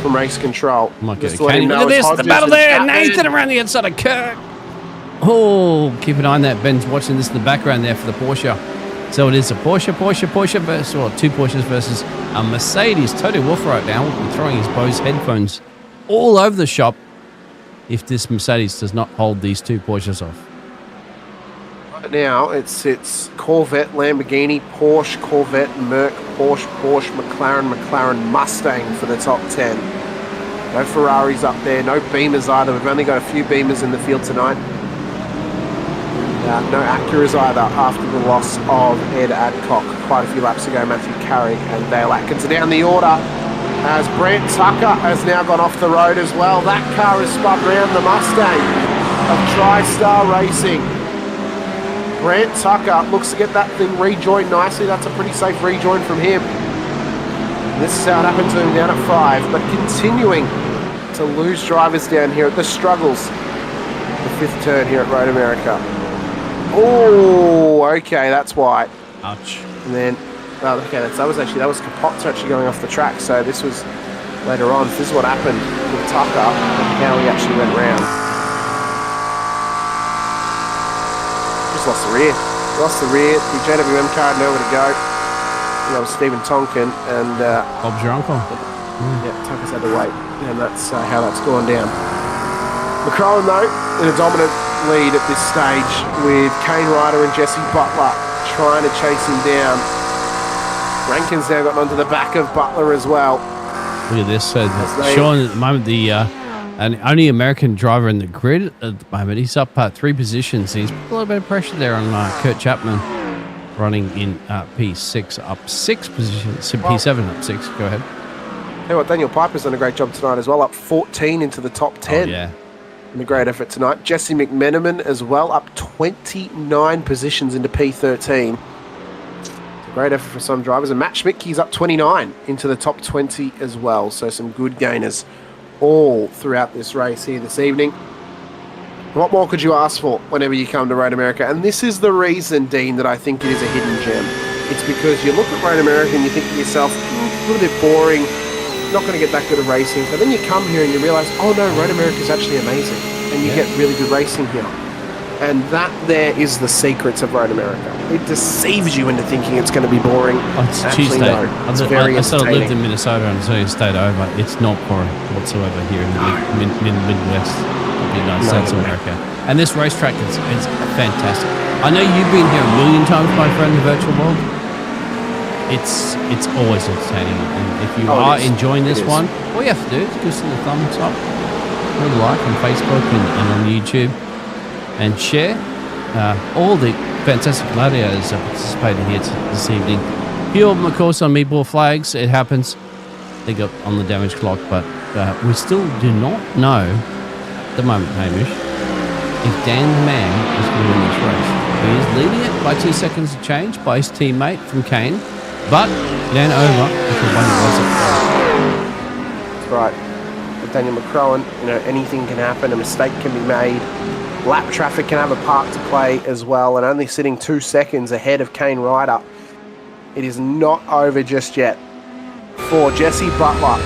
from race control. Might get a cane. Look at this, the battle there. Nathan around the outside of Kirk. Oh, keep an eye on that. Ben's watching this in the background there for the Porsche. So it is a Porsche versus, or two Porsches versus a Mercedes. Tony Wolff right now throwing his Bose headphones all over the shop if this Mercedes does not hold these two Porsches off. Right now, it's Corvette, Lamborghini, Porsche, Corvette, Merc, Porsche, McLaren, Mustang for the top 10. No Ferraris up there, no Beamers either. We've only got a few Beamers in the field tonight. No Acuras either after the loss of Ed Adcock quite a few laps ago. Matthew Carrick and Dale Atkins are down the order as Brent Tucker has now gone off the road as well. That car has spun round the Mustang of TriStar Racing. Brent Tucker looks to get that thing rejoined nicely. That's a pretty safe rejoin from him. And this is how it happened to him down at 5, but continuing to lose drivers down here at the struggles. The 5th turn here at Road America. Oh, okay, that's why. Ouch. And then, that was Kapot's actually going off the track. So this was later on. This is what happened with Tucker and how he actually went round. Just lost the rear. The JWM car had nowhere to go. And that was Stephen Tonkin and Bob's your uncle. Yeah, Tucker's had to wait, and that's how that's gone down. McCrowan though in a dominant lead at this stage with Kane Ryder and Jesse Butler trying to chase him down. Rankin's now gotten onto the back of Butler as well. Look at this. So Sean, at the moment, the only American driver in the grid at the moment. He's up 3 positions. He's put a little bit of pressure there on Kurt Chapman, running in P6, up 6 positions. P7 up 6. Go ahead. Hey, what, Daniel Piper's done a great job tonight as well, up 14 into the top 10. Oh, yeah. In a great effort tonight. Jesse McMenamin as well, up 29 positions into P13. Great effort for some drivers. And Matt Schmidtke's up 29 into the top 20 as well. So some good gainers all throughout this race here this evening. What more could you ask for whenever you come to Road America? And this is the reason, Dean, that I think it is a hidden gem. It's because you look at Road America and you think to yourself, a little bit boring, not going to get that good of racing. But then you come here and you realise, oh no, Road America is actually amazing. And you get really good racing here. And that there is the secrets of Road America. It deceives you into thinking it's going to be boring. Oh, it's actually, Tuesday. no, it's very I sort of lived entertaining. in Minnesota and so you stayed over. It's not boring whatsoever here in the Midwest of the United States of America. And this racetrack is fantastic. I know you've been here a million times, my friend, in the virtual world. It's always entertaining. And if you are enjoying this one, all you have to do is give us a thumbs up, leave a like on Facebook and on YouTube, and share. All the fantastic gladiators are participating here this evening. A few of them, of course, on meatball flags. It happens. They got on the damage clock, but we still do not know at the moment, Hamish, if Dan the Man is going to win this race. He is leading it by 2 seconds of change by his teammate from Kane, but Dan over until one was it. That's right. With Daniel McCrowan, anything can happen. A mistake can be made. Lap traffic can have a part to play as well, and only sitting 2 seconds ahead of Kane Ryder. It is not over just yet for Jesse Butler.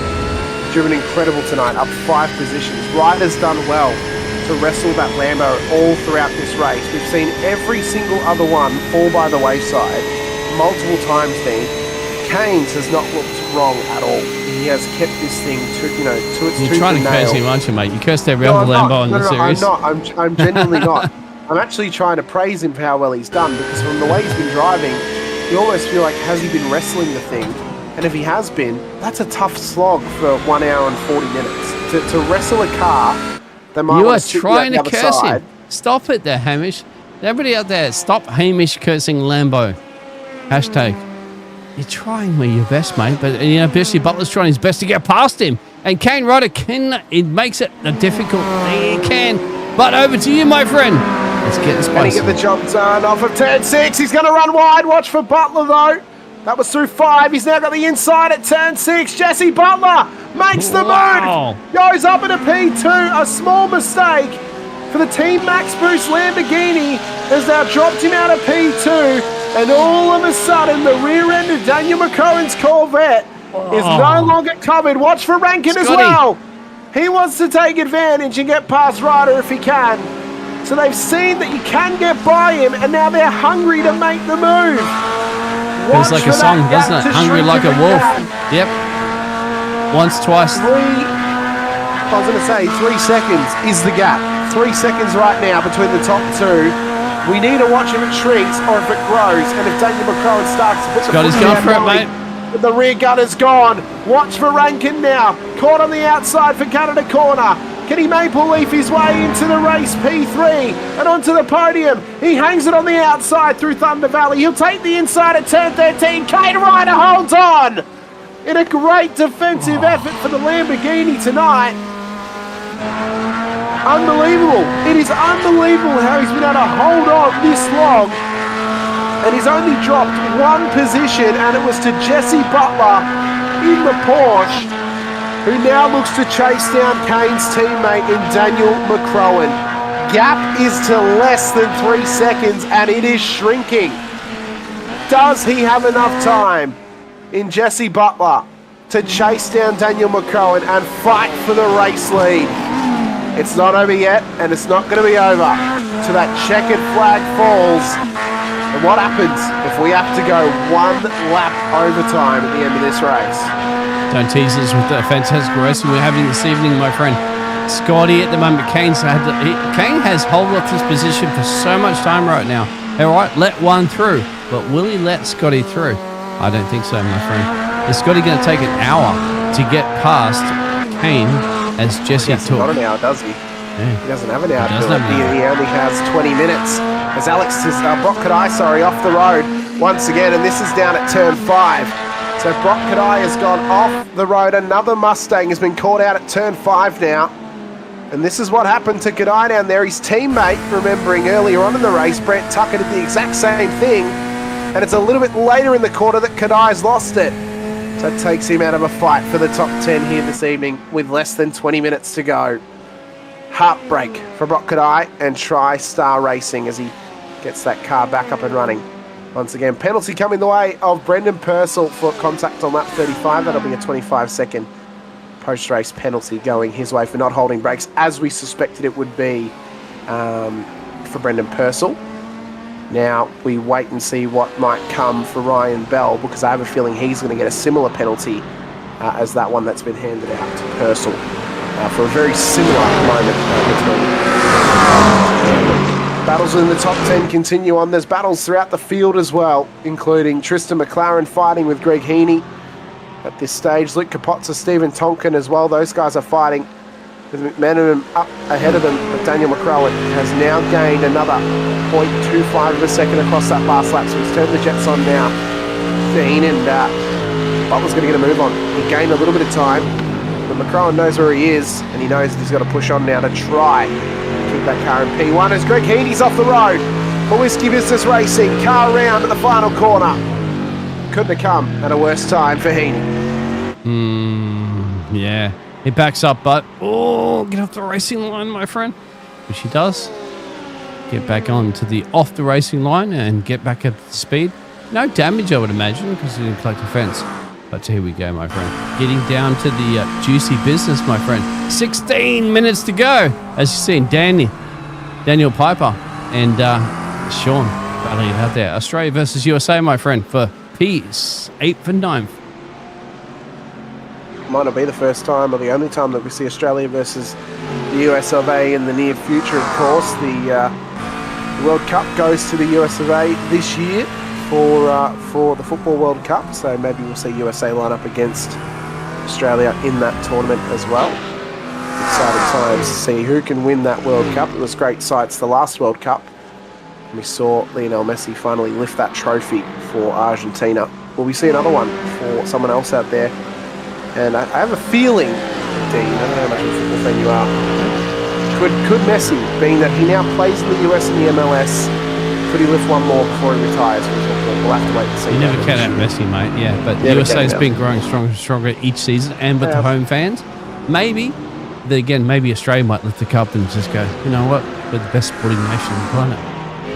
Driven incredible tonight, up 5 positions. Ryder's done well to wrestle that Lambo all throughout this race. We've seen every single other one fall by the wayside multiple times, Dean. Keynes has not looked wrong at all. He has kept this thing to its tooth and nail. You're trying to curse him, aren't you, mate? You cursed every other Lambo in the series. I'm genuinely not. I'm actually trying to praise him for how well he's done, because from the way he's been driving, you almost feel like, has he been wrestling the thing? And if he has been, that's a tough slog for 1 hour and 40 minutes. To wrestle a car that might want to sit trying you to the other curse side. him. Stop it there, Hamish. Everybody out there, stop Hamish cursing Lambo. Hashtag. You're trying your best, mate, but Jesse Butler's trying his best to get past him. And Kane Ryder it makes it a difficult thing he can. But over to you, my friend. Let's get this Can he get the job done off of turn 6? He's going to run wide. Watch for Butler, though. That was through 5. He's now got the inside at turn 6. Jesse Butler makes the move. Goes up in a P2. A small mistake for the Team Max Boost Lamborghini has now dropped him out of P2. And all of a sudden, the rear end of Daniel McCrowan's Corvette is no longer covered. Watch for Rankin as well. He wants to take advantage and get past Ryder if he can. So they've seen that you can get by him, and now they're hungry to make the move. It's like a song, doesn't it? Hungry like a wolf. Yep. Once, twice. I was going to say 3 seconds is the gap. 3 seconds right now between the top 2. We need to watch if it shrinks or if it grows, and if Daniel McCrowan starts to put the Scotty's going for it, mate. The rear gunner's gone. Watch for Rankin now. Caught on the outside for Canada Corner. Can he maple leaf his way into the race P3 and onto the podium? He hangs it on the outside through Thunder Valley. He'll take the inside at turn 13. Kane Ryder holds on in a great defensive effort for the Lamborghini tonight. Unbelievable. It is unbelievable how he's been able to hold on this long. And he's only dropped 1 position, and it was to Jesse Butler in the Porsche, who now looks to chase down Kane's teammate in Daniel McCrowan. Gap is to less than 3 seconds, and it is shrinking. Does he have enough time in Jesse Butler to chase down Daniel McCrowan and fight for the race lead? It's not over yet, and it's not going to be over till that checkered flag falls. And what happens if we have to go 1 lap overtime at the end of this race? Don't tease us with the fantastic racing we're having this evening, my friend. Scotty at the moment. Kane has hold of this position for so much time right now. All right, let one through. But will he let Scotty through? I don't think so, my friend. Is Scotty going to take an hour to get past Kane as Jesse took? Not an hour, does he? Yeah. He doesn't have an hour to do it. He only has 20 minutes. As Brock Kadai, off the road once again, and this is down at turn 5. So Brock Kadai has gone off the road. Another Mustang has been caught out at turn 5 now. And this is what happened to Kadai down there. His teammate, remembering earlier on in the race, Brent Tucker did the exact same thing. And it's a little bit later in the quarter that Kadai's lost it. So it takes him out of a fight for the top 10 here this evening with less than 20 minutes to go. Heartbreak for Brock Kadai and TriStar Racing as he gets that car back up and running. Once again, penalty coming the way of Brendan Purcell for contact on lap 35. That'll be a 25-second post-race penalty going his way for not holding brakes, as we suspected it would be for Brendan Purcell. Now, we wait and see what might come for Ryan Bell, because I have a feeling he's going to get a similar penalty as that one that's been handed out to Purcell for a very similar moment between. Battles in the top 10 continue on. There's battles throughout the field as well, including Tristan McLaren fighting with Greg Heaney at this stage. Luke Capozza, Stephen Tonkin as well. Those guys are fighting with McManaman up ahead of them. But Daniel McCrowan has now gained another 0.25 of a second across that last lap. So he's turned the jets on now. Dean and Butler's going to get a move on. He gained a little bit of time, but McCrowan knows where he is, and he knows that he's got to push on now to try and keep that car in P1 as Greg Heaney's off the road for Whiskey Business Racing. Car round at the final corner. Couldn't have come at a worse time for Heaney. Yeah. He backs up, but get off the racing line, my friend. Which he does. Get back onto the off the racing line and get back up to speed. No damage, I would imagine, because he didn't collect a fence. But here we go, my friend. Getting down to the juicy business, my friend. 16 minutes to go. As you've seen, Daniel Piper and Sean battling it out there. Australia versus USA, my friend, for peace. 8th and 9th. Might not be the first time or the only time that we see Australia versus the US of A in the near future, of course. The World Cup goes to the US of A this year for the Football World Cup, so maybe we'll see USA line up against Australia in that tournament as well. Exciting times to see who can win that World Cup. It was great sights the last World Cup. We saw Lionel Messi finally lift that trophy for Argentina. Will we see another one for someone else out there? And I have a feeling, Dean, I don't know how much of a football fan you are, could Messi, being that he now plays in the US and the MLS, could he lift one more before he retires from football? We'll have to wait and see. You never count out Messi, mate. Yeah, but the USA's been growing stronger and stronger each season, and with the home fans. Maybe Australia might lift the cup and just go, you know what, we're the best sporting nation on the planet.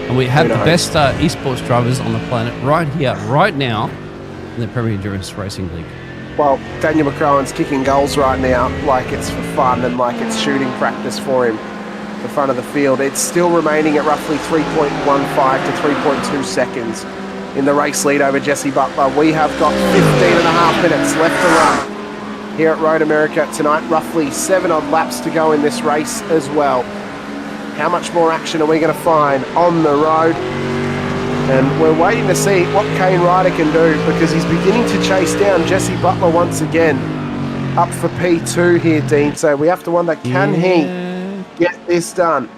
And we have the best esports drivers on the planet right here, right now, in the Premier Endurance Racing League. Well, Daniel McCrowan's kicking goals right now like it's for fun and like it's shooting practice for him. The front of the field, it's still remaining at roughly 3.15 to 3.2 seconds in the race lead over Jesse Butler. We have got 15.5 minutes left to run here at Road America tonight. Roughly 7 odd laps to go in this race as well. How much more action are we going to find on the road? And we're waiting to see what Kane Ryder can do, because he's beginning to chase down Jesse Butler once again. Up for P2 here, Dean. So we have to wonder, can he get this done?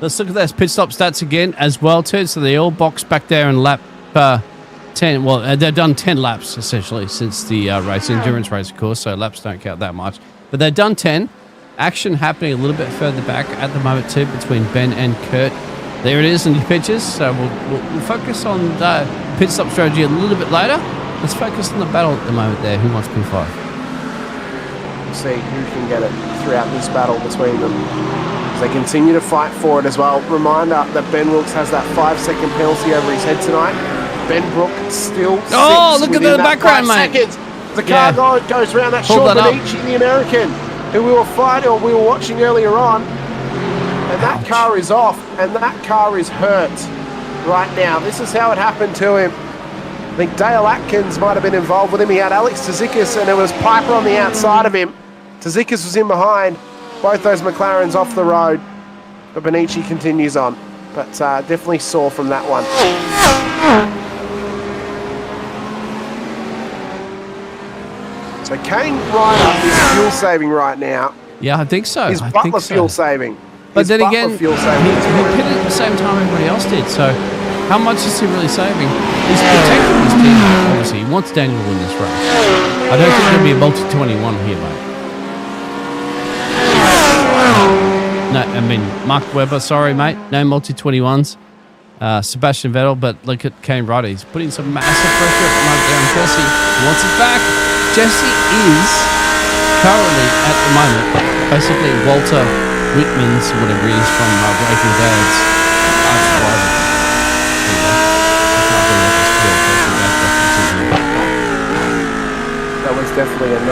Let's look at those pit stop stats again as well, too. So they all box back there in lap 10. Well, they've done 10 laps, essentially, since the race, endurance race, of course, so laps don't count that much. But they've done 10. Action happening a little bit further back at the moment, too, between Ben and Kurt. There it is in the pictures. So we'll focus on the pit stop strategy a little bit later. Let's focus on the battle at the moment there. Who wants P5? We'll see who can get it throughout this battle between them. As they continue to fight for it as well. Reminder that Ben Wilkes has that 5-second penalty over his head tonight. Ben Brook still look at the background, mate. Seconds. The car goes around that Sean Benici, the American, who we were watching earlier on. And that car is off, and that car is hurt right now. This is how it happened to him. I think Dale Atkins might have been involved with him. He had Alex Tzoukas, and it was Piper on the outside of him. Tzoukas was in behind. Both those McLarens off the road, but Benici continues on. But definitely sore from that one. So Kane Ryder is fuel saving right now. Yeah, I think so. Is I Butler think so. fuel saving? But Is then Butler again, fuel saving? he pitted at the same time everybody else did. So how much is he really saving? He's protecting his team, obviously. He wants Daniel to win this race. I don't think there'll be a multi-21 here, mate. No, I mean, Mark Webber, sorry, mate. No multi-21s. Sebastian Vettel, but look at Kane Ryder. He's putting some massive pressure at the moment there on Jesse. He wants it back. Jesse is currently, at the moment, basically Walter Whitman's, whatever he is, from Breaking Bad's arch-rival. That was definitely a 99%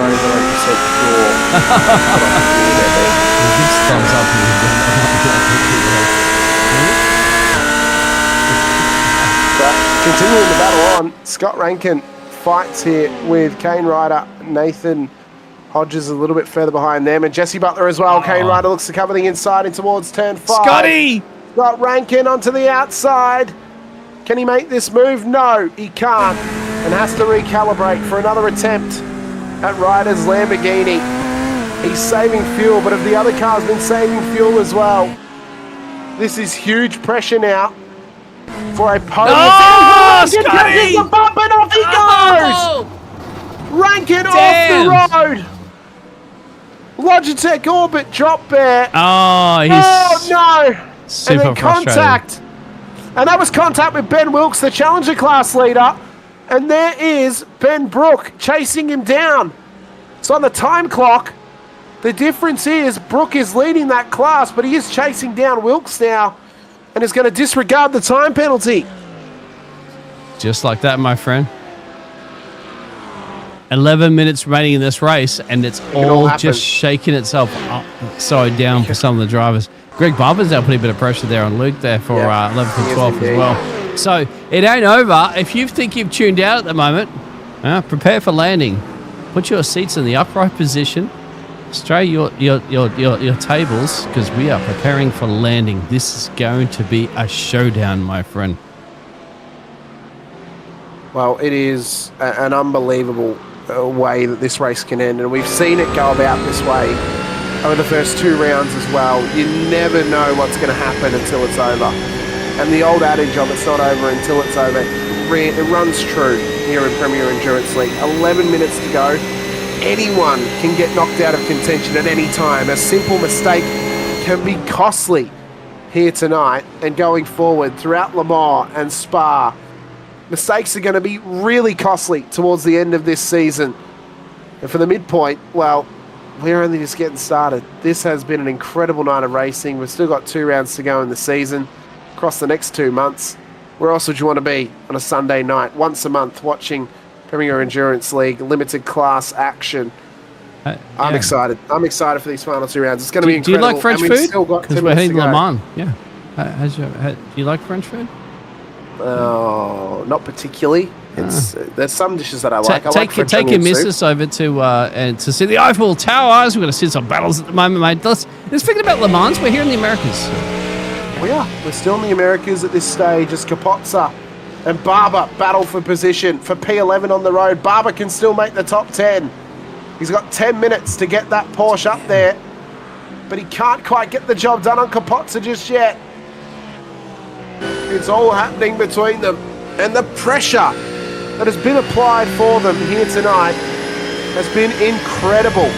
sure. Big thumbs up. But continuing the battle on, Scott Rankin fights here with Kane Ryder. Nathan Hodges a little bit further behind them, and Jesse Butler as well. Kane Ryder looks to cover the inside in towards turn 5. Scotty! Scott Rankin onto the outside. Can he make this move? No, he can't, and has to recalibrate for another attempt at Ryder's Lamborghini. He's saving fuel, but have the other cars been saving fuel as well? This is huge pressure now for a podium. Oh, Scotty! The bump and off he goes! Rankin off the road! Logitech Orbit drop bear. Oh, he's no! super and then contact. And that was contact with Ben Wilkes, the Challenger class leader. And there is Ben Brook chasing him down. So on the time clock, the difference is Brook is leading that class, but he is chasing down Wilkes now and is going to disregard the time penalty. Just like that, my friend. 11 minutes remaining in this race, and it's all just shaking itself upside down for some of the drivers. Greg Barber's now putting a bit of pressure there on Luke there for 11th and 12th as well. So it ain't over. If you think you've tuned out at the moment, prepare for landing. Put your seats in the upright position. Stray your tables, because we are preparing for landing. This is going to be a showdown, my friend. Well, it is an unbelievable way that this race can end, and we've seen it go about this way over the first 2 rounds as well. You never know what's going to happen until it's over. And the old adage of it's not over until it's over, it runs true here in Premier Endurance League. 11 minutes to go. Anyone can get knocked out of contention at any time. A simple mistake can be costly here tonight and going forward throughout Le Mans and Spa. Mistakes are going to be really costly towards the end of this season. And for the midpoint, well, we're only just getting started. This has been an incredible night of racing. We've still got 2 rounds to go in the season. Across the next 2 months, where else would you want to be on a Sunday night, once a month, watching Premier Endurance League limited class action? I'm excited. I'm excited for these final 2 rounds. It's going to be incredible. Do you like French food? Because we're heading to Le Mans. Yeah. Do you like French food? Oh, not particularly. There's some dishes that I like. Take your missus over to see the Eiffel Towers. We're going to see some battles at the moment, mate. Let's think about Le Mans. We're here in the Americas. We are. We're still in the Americas at this stage as Capozza and Barber battle for position for P11 on the road. Barber can still make the top 10. He's got 10 minutes to get that Porsche up there, but he can't quite get the job done on Capozza just yet. It's all happening between them, and the pressure that has been applied for them here tonight has been incredible.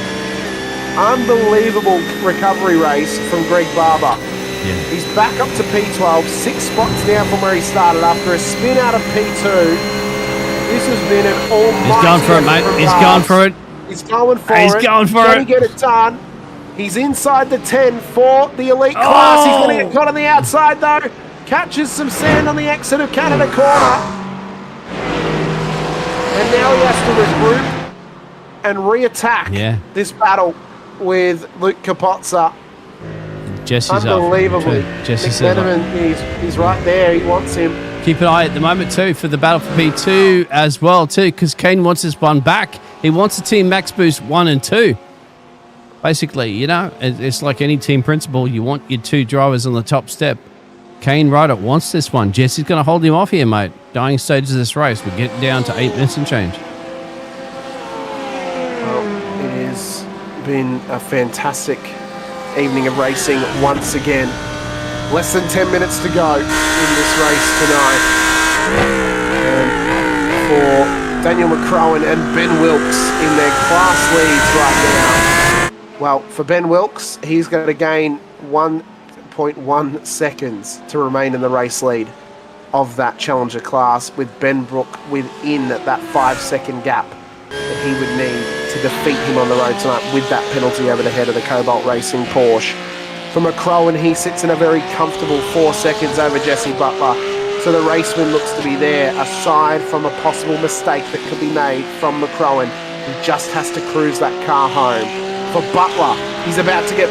Unbelievable recovery race from Greg Barber. Yeah. He's back up to P12, 6 spots down from where he started after a spin out of P2. This has been an almighty... He's going for it, mate. He's going for it. He's going for it. He's going for it. Can he get it done? He's inside the 10 for the elite class. He's going to get caught on the outside, though. Catches some sand on the exit of Canada corner. And now he has to regroup and re-attack this battle with Luke Capozza. Jesse's unbelievably. Jesse says he's right there. He wants him. Keep an eye at the moment too for the battle for P2 as well too, because Kane wants this one back. He wants the team max boost 1 and 2. Basically, you know, it's like any team principle. You want your 2 drivers on the top step. Kane Ryder wants this one. Jesse's going to hold him off here, mate. Dying stages of this race. We're getting down to 8 minutes and change. Well, it has been a fantastic evening of racing once again. Less than 10 minutes to go in this race tonight. And for Daniel McCrowan and Ben Wilkes in their class leads right now. Well, for Ben Wilkes, he's going to gain 1.1 seconds to remain in the race lead of that Challenger class, with Ben Brook within that 5-second gap that he would need to defeat him on the road tonight with that penalty over the head of the Cobalt Racing Porsche. For McCrowan, he sits in a very comfortable 4 seconds over Jesse Butler. So the raceman looks to be there, aside from a possible mistake that could be made from McCrowan. He just has to cruise that car home. For Butler, he's about to get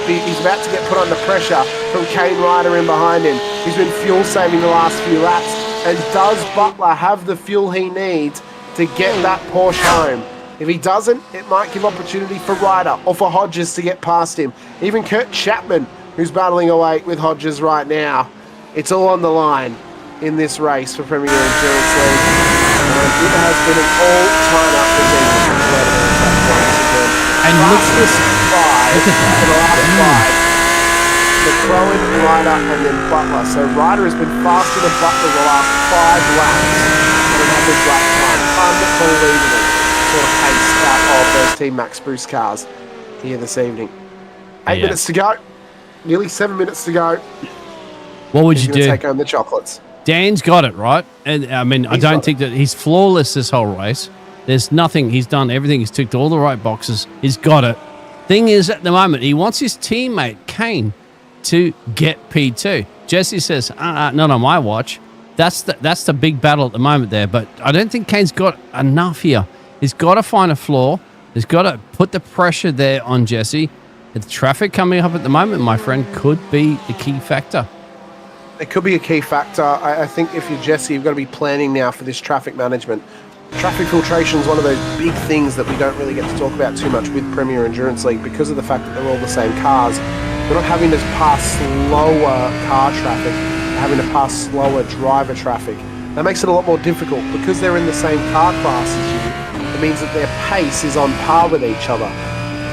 put under pressure from Kane Ryder in behind him. He's been fuel saving the last few laps. And does Butler have the fuel he needs to get that Porsche home? If he doesn't, it might give opportunity for Ryder or for Hodges to get past him. Even Kurt Chapman, who's battling away with Hodges right now. It's all on the line in this race for Premier Endurance League. It has been an all-time up for once again. And fastest 5 for the last 5. McCrowan, Ryder, and then Butler. So Ryder has been faster than Butler the last 5 laps at an average lap time. Unbelievable sort of pace out of those Team Max Bruce cars here this evening. 8 minutes to go. Nearly 7 minutes to go. What would you do? Take home the chocolates. Dan's got it, right? And I mean, I don't think that he's flawless this whole race. There's nothing. He's done everything. He's ticked all the right boxes. He's got it. Thing is, at the moment, he wants his teammate, Kane, to get P2. Jesse says, not on my watch. That's the big battle at the moment there. But I don't think Kane's got enough here. He's got to find a flaw. He's got to put the pressure there on Jesse. The traffic coming up at the moment, my friend, could be a key factor. It could be a key factor. I think if you're Jesse, you've got to be planning now for this traffic management. Traffic filtration is one of those big things that we don't really get to talk about too much with Premier Endurance League because of the fact that they're all the same cars. We're not having to pass slower car traffic, we're having to pass slower driver traffic. That makes it a lot more difficult because they're in the same car class as you. It means that their pace is on par with each other.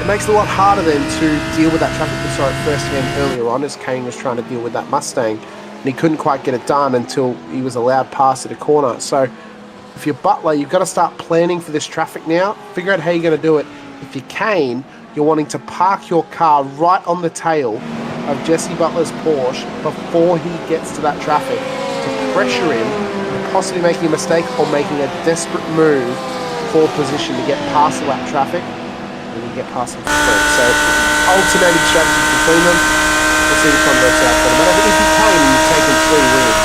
It makes it a lot harder then to deal with that traffic. We saw it firsthand earlier on as Kane was trying to deal with that Mustang, and he couldn't quite get it done until he was allowed past at a corner. So if you're Butler, you've got to start planning for this traffic now. Figure out how you're going to do it. If you're Kane, you're wanting to park your car right on the tail of Jesse Butler's Porsche before he gets to that traffic to pressure him, and possibly making a mistake or making a desperate move for position to get past the lap traffic. Get past them first. So alternating strategies between them. We'll see which one works out for them. But if you can, you've taken 3 wins.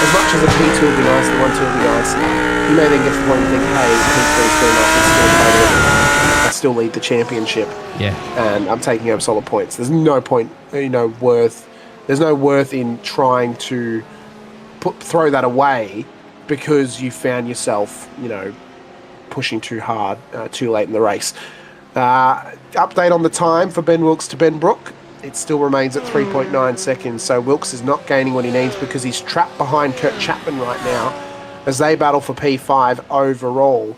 As much as the P2 will be nice, the 1-2 will be nice, you may then get to the point and think, hey, P3 is good enough, it's still better. I still lead the championship. Yeah. And I'm taking home solid points. There's no point, there's no worth in trying to throw that away because you found yourself, pushing too hard, too late in the race. Update on the time for Ben Wilkes to Ben Brook. It still remains at 3.9 seconds. So Wilkes is not gaining what he needs because he's trapped behind Kurt Chapman right now as they battle for P5 overall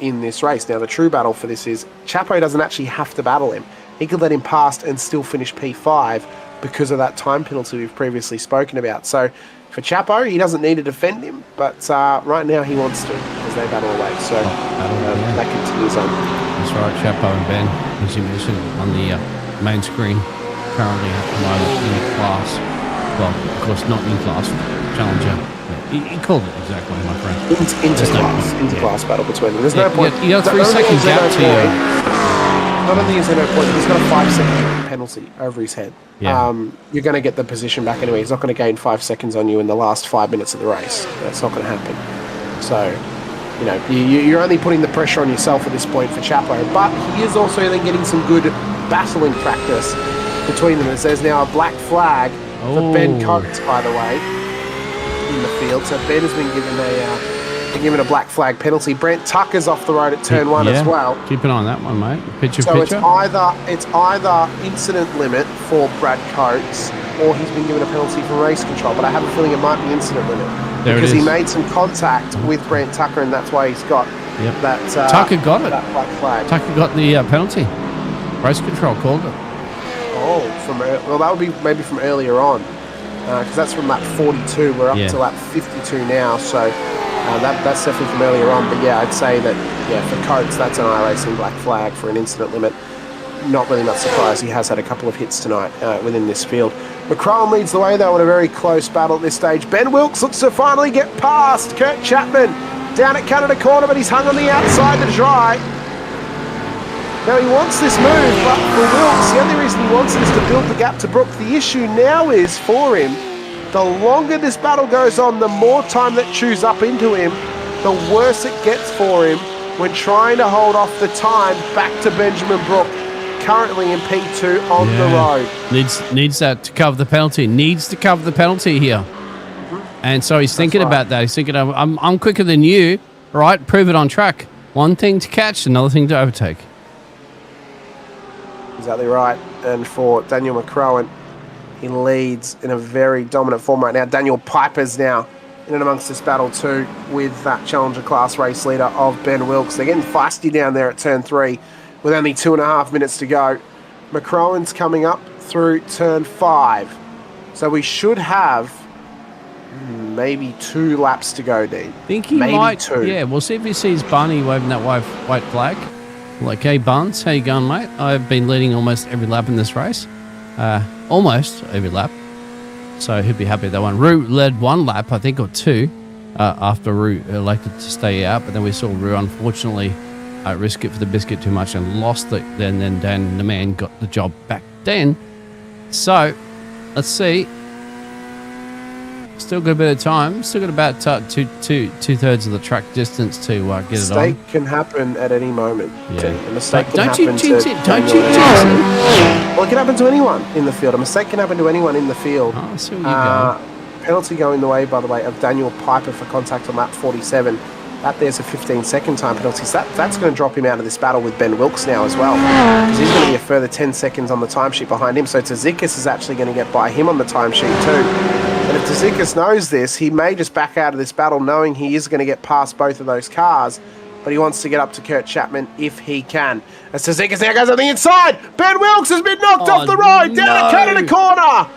in this race. Now, the true battle for this is Chapo doesn't actually have to battle him. He could let him pass and still finish P5 because of that time penalty we've previously spoken about. So for Chapo, he doesn't need to defend him, but right now he wants to as they battle away. So that continues on. That's right, Chapo and Ben, as you mentioned on the main screen, currently at the moment in class. Well, of course, not in class, Challenger. He called it exactly, my friend. Inter-class battle between them. There's no point. You got a 3-second gap to you. Not only is there no point, he's got a 5-second penalty over his head. Yeah. You're going to get the position back anyway. He's not going to gain 5 seconds on you in the last 5 minutes of the race. That's not going to happen. So, you're only putting the pressure on yourself at this point for Chapo, but he is also then getting some good battling practice between them, as there's now a black flag for Ben Coates, by the way, in the field. So Ben has been given a They're given a black flag penalty. Brent Tucker's off the road at turn 1 as well. Keep an eye on that one, mate. Picture. It's either incident limit for Brad Coates or he's been given a penalty for race control, but I have a feeling it might be incident limit. Because he made some contact with Brent Tucker, and that's why he's got that. Tucker got it. That black flag. Tucker got the penalty. Race control called it. Oh, that would be maybe from earlier on, because that's from lap 42. We're up to lap 52 now, so that's definitely from earlier on. But yeah, I'd say that for Coates, that's an iRacing black flag for an incident limit. Not really much surprise. He has had a couple of hits tonight within this field. McCrone leads the way, though, in a very close battle at this stage. Ben Wilkes looks to finally get past Kurt Chapman down at Canada Corner, but he's hung on the outside to dry. Now, he wants this move, but for Wilkes, the only reason he wants it is to build the gap to Brook. The issue now is, for him, the longer this battle goes on, the more time that chews up into him, the worse it gets for him when trying to hold off the time back to Benjamin Brook, currently in P2 on the road. Needs that to cover the penalty. Needs to cover the penalty here. And so he's thinking about that. He's thinking, I'm quicker than you, right? Prove it on track. One thing to catch, another thing to overtake. Exactly right. And for Daniel McCrowan, he leads in a very dominant form right now. Daniel Piper's now in and amongst this battle too with that Challenger class race leader of Ben Wilkes. They're getting feisty down there at turn 3 with only 2.5 minutes to go. McCrowan's coming up through turn 5. So we should have maybe 2 laps to go, Dean. Think he might. 2. Yeah, we'll see if he sees Barney waving that white flag. Like, hey, Barnes, how you going, mate? I've been leading almost every lap in this race. Almost every lap. So he'll be happy with that one. Rue led 1 lap, I think, or 2, after Rue elected to stay out. But then we saw Rue, unfortunately, risk it for the biscuit too much and lost it. Then Dan, the man, got the job back then. So, let's see. Still got a bit of time. Still got about two-thirds of the track distance to get it on. Mistake can happen at any moment. Yeah. A mistake can Don't happen you jinx it. Don't you jinx it. Well, it can happen to anyone in the field. A mistake can happen to anyone in the field. Oh, I see where you're going. Penalty going the way, by the way, of Daniel Piper for contact on lap 47. That there's a 15-second time penalty. So that's going to drop him out of this battle with Ben Wilkes now as well, because he's going to be a further 10 seconds on the timesheet behind him. So Tzidakis is actually going to get by him on the timesheet too. And if Tzidakis knows this, he may just back out of this battle knowing he is going to get past both of those cars, but he wants to get up to Kurt Chapman if he can. As Tzidakis now goes on the inside, Ben Wilkes has been knocked off the road, down at Canada Corner.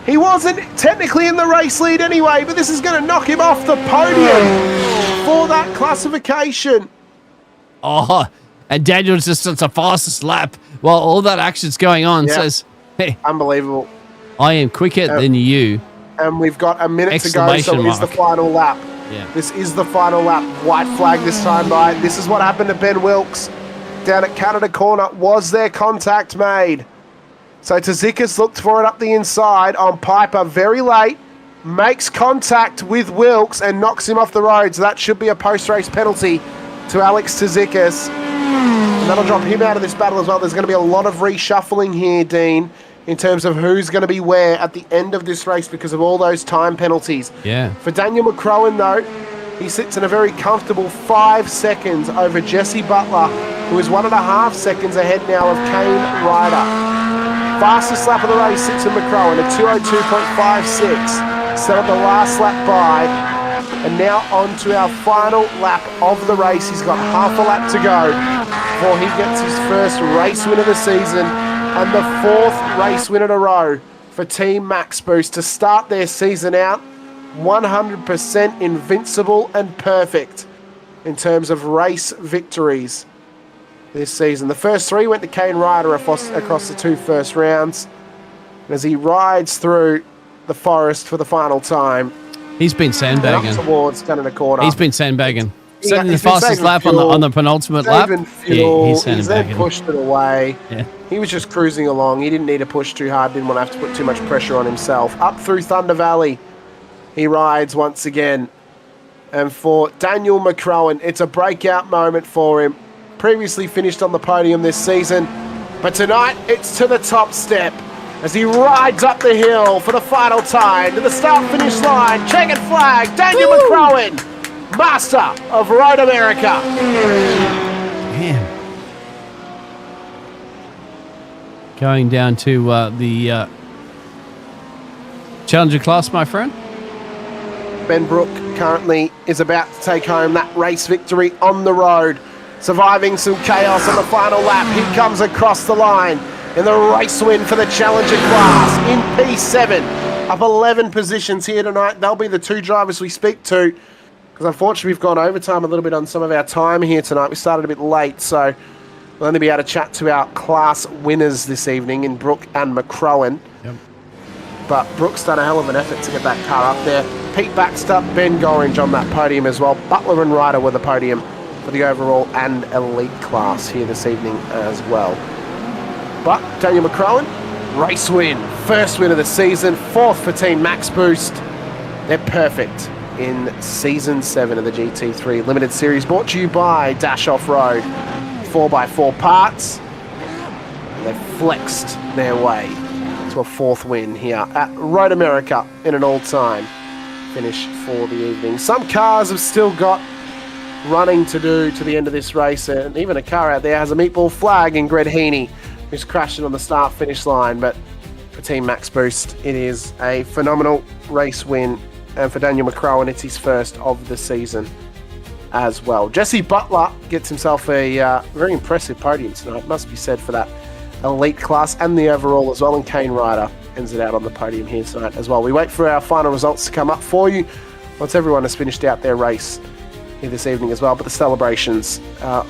He wasn't technically in the race lead anyway, but this is going to knock him off the podium for that classification. Oh, and Daniel's just at the fastest lap while all that action's going on. Says, hey, unbelievable. I am quicker than you. And we've got a minute to go, so it's the final lap. Yeah. This is the final lap. White flag this time by. This is what happened to Ben Wilkes down at Canada Corner. Was there contact made? So Tzidakis looked for it up the inside on Piper very late. Makes contact with Wilkes and knocks him off the road. So that should be a post-race penalty to Alex Tzidakis. And that'll drop him out of this battle as well. There's going to be a lot of reshuffling here, Dean, in terms of who's going to be where at the end of this race because of all those time penalties. Yeah. For Daniel McCrowan, though, he sits in a very comfortable 5 seconds over Jesse Butler, who is 1.5 seconds ahead now of Kane Ryder. Fastest lap of the race sits in McCrowan at 2:02.56. Set up the last lap by. And now on to our final lap of the race. He's got half a lap to go before he gets his first race win of the season and the 4th race win in a row for Team Max Boost to start their season out 100% invincible and perfect in terms of race victories this season. The first 3 went to Kane Ryder across the 2 first rounds. And as he rides through the forest for the final time, he's been sandbagging towards Canada Corner. He's been sandbagging. Setting the fastest lap on the penultimate lap. Fuel. He's He's then pushed it away. Yeah. He was just cruising along. He didn't need to push too hard. Didn't want to have to put too much pressure on himself. Up through Thunder Valley, he rides once again. And for Daniel McCrowan, it's a breakout moment for him. Previously finished on the podium this season, but tonight it's to the top step as he rides up the hill for the final time to the start-finish line. Checkered flag, Daniel McCrowan master of Road America. Damn. Going down to the Challenger class, my friend. Ben Brook currently is about to take home that race victory on the road, surviving some chaos on the final lap. He comes across the line in the race win for the Challenger class in P7. Up 11 positions here tonight. They'll be the two drivers we speak to, because unfortunately we've gone overtime a little bit on some of our time here tonight. We started a bit late, so we'll only be able to chat to our class winners this evening in Brook and McCrowan. Yep. But Brook's done a hell of an effort to get that car up there. Pete Baxter, Ben Gorringe on that podium as well. Butler and Ryder were the podium for the overall and elite class here this evening as well. But Daniel McCrowan, race win. First win of the season. Fourth for Team Max Boost. They're perfect in Season 7 of the GT3 Limited Series, brought to you by Dash Off-Road. 4x4 parts. They've flexed their way to a fourth win here at Road America in an all-time finish for the evening. Some cars have still got running to do to the end of this race, and even a car out there has a meatball flag in Greg Heaney, who's crashing on the start-finish line. But for Team Max Boost, it is a phenomenal race win, and for Daniel McCrowan, it's his first of the season as well. Jesse Butler gets himself a very impressive podium tonight, must be said, for that elite class and the overall as well, and Kane Ryder ends it out on the podium here tonight as well. We wait for our final results to come up for you once everyone has finished out their race here this evening as well, but the celebrations are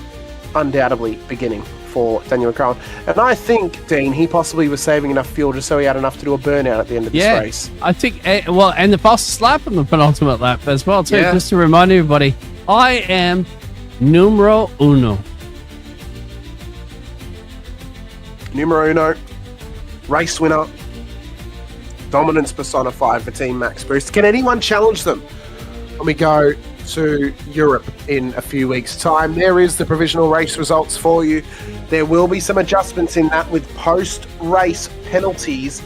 undoubtedly beginning for Daniel McCrowan. And I think, Dean, he possibly was saving enough fuel just so he had enough to do a burnout at the end of this race. I think, well, and the fastest lap on the penultimate lap as well too, Yeah. just to remind everybody, I am numero uno. Numero uno, race winner, dominance personified for Team Max Boost. Can anyone challenge them when we go to Europe in a few weeks' time? There is the provisional race results for you. There will be some adjustments in that with post-race penalties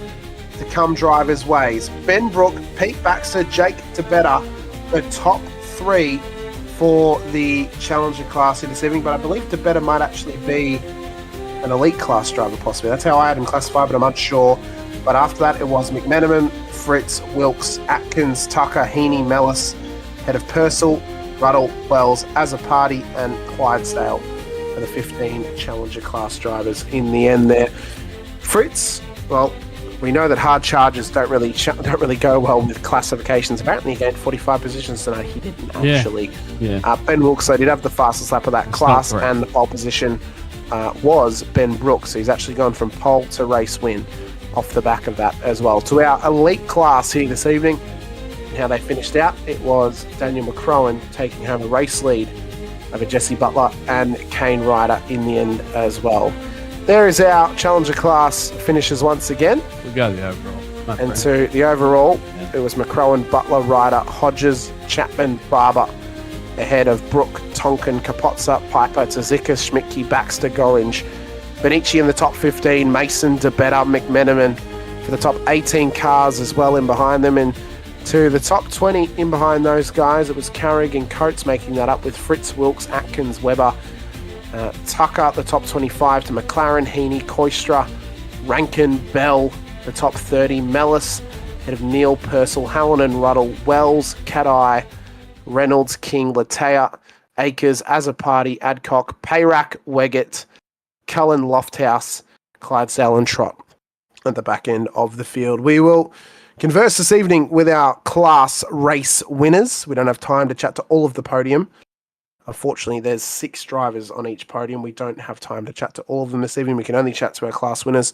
to come drivers' ways. Ben Brook, Pete Baxter, Jake DeBetta, the top three for the Challenger class in this evening, but I believe DeBetta might actually be an elite class driver possibly. That's how I had him classified, but I'm unsure. But after that, it was McMenamin, Fritz, Wilkes, Atkins, Tucker, Heaney, Mellis, head of Purcell, Ruddle, Wells, Azzopardi, and Clydesdale for the 15 Challenger class drivers in the end there. Fritz, well, we know that hard charges don't really go well with classifications. Apparently he gained 45 positions tonight. He didn't actually. Yeah. Ben Wilkes, though, did have the fastest lap of that class, and the pole position was Ben Brooks. So he's actually gone from pole to race win off the back of that as well. To our elite class here this evening, and how they finished out, it was Daniel McCrowan taking home a race lead over Jesse Butler and Kane Ryder in the end as well. There is our Challenger class finishes once again. We go to the overall. And to the overall, it was McCrowan, Butler, Ryder, Hodges, Chapman, Barber, ahead of Brook, Tonkin, Kapotza, Piper, Tzika, Schmidtke, Baxter, Gorringe, Benici in the top 15, Mason, DeBetta, McMenamin for the top 18 cars as well in behind them. And to the top 20 in behind those guys, it was Carrick and Coates making that up with Fritz, Wilkes, Atkins, Webber, Tucker, the top 25 to McLaren, Heaney, Koistra, Rankin, Bell, the top 30, Mellis, ahead of Neil, Purcell, Hallinan, Ruddle, Wells, Cat-Eye, Reynolds, King, Latea, Akers, Azzopardi, Adcock, Payrack, Weggett, Cullen, Lofthouse, Clydesdale and Trott at the back end of the field. We will converse this evening with our class race winners. We don't have time to chat to all of the podium. Unfortunately, there's 6 drivers on each podium. We don't have time to chat to all of them this evening. We can only chat to our class winners.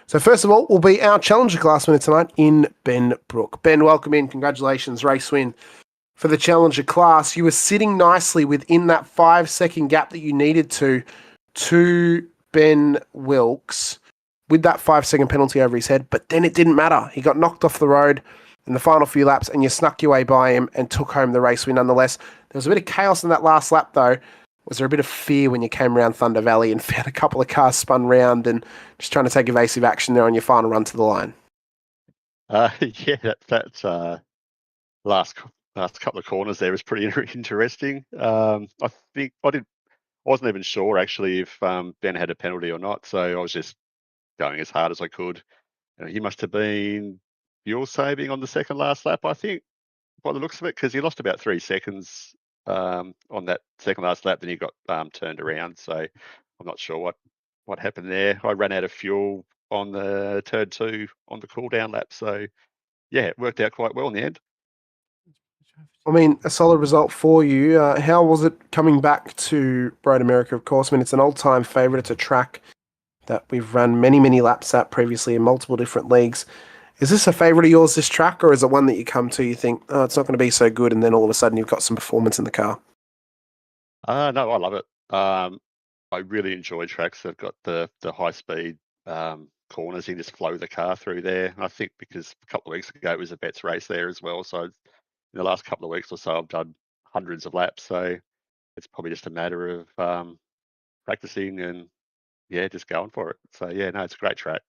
So first of all, will be our Challenger class winner tonight in Ben Brook. Ben, welcome in. Congratulations, race win for the Challenger class. You were sitting nicely within that 5-second gap that you needed to Ben Wilkes with that 5-second penalty over his head, but then it didn't matter. He got knocked off the road in the final few laps, and you snuck your way by him and took home the race win nonetheless. There was a bit of chaos in that last lap, though. Was there a bit of fear when you came around Thunder Valley and had a couple of cars spun round and just trying to take evasive action there on your final run to the line? Yeah, that's last last couple of corners there was pretty interesting. I think I wasn't even sure actually if Ben had a penalty or not, so I was just going as hard as I could. He must have been fuel saving on the second last lap, I think, by the looks of it, because he lost about 3 seconds on that second last lap. Then he got turned around, so I'm not sure what happened there. I ran out of fuel on the turn 2 on the cool down lap, so yeah, it worked out quite well in the end. I mean, a solid result for you. How was it coming back to Road America, of course? I mean, it's an old-time favourite. It's a track that we've run many, many laps at previously in multiple different leagues. Is this a favourite of yours, this track, or is it one that you come to, you think, oh, it's not going to be so good, and then all of a sudden you've got some performance in the car? No, I love it. I really enjoy tracks that have got the high-speed corners. You can just flow the car through there. I think because a couple of weeks ago it was a Betts race there as well, so in the last couple of weeks or so I've done hundreds of laps, so it's probably just a matter of practicing and just going for it. So yeah, no, it's a great track.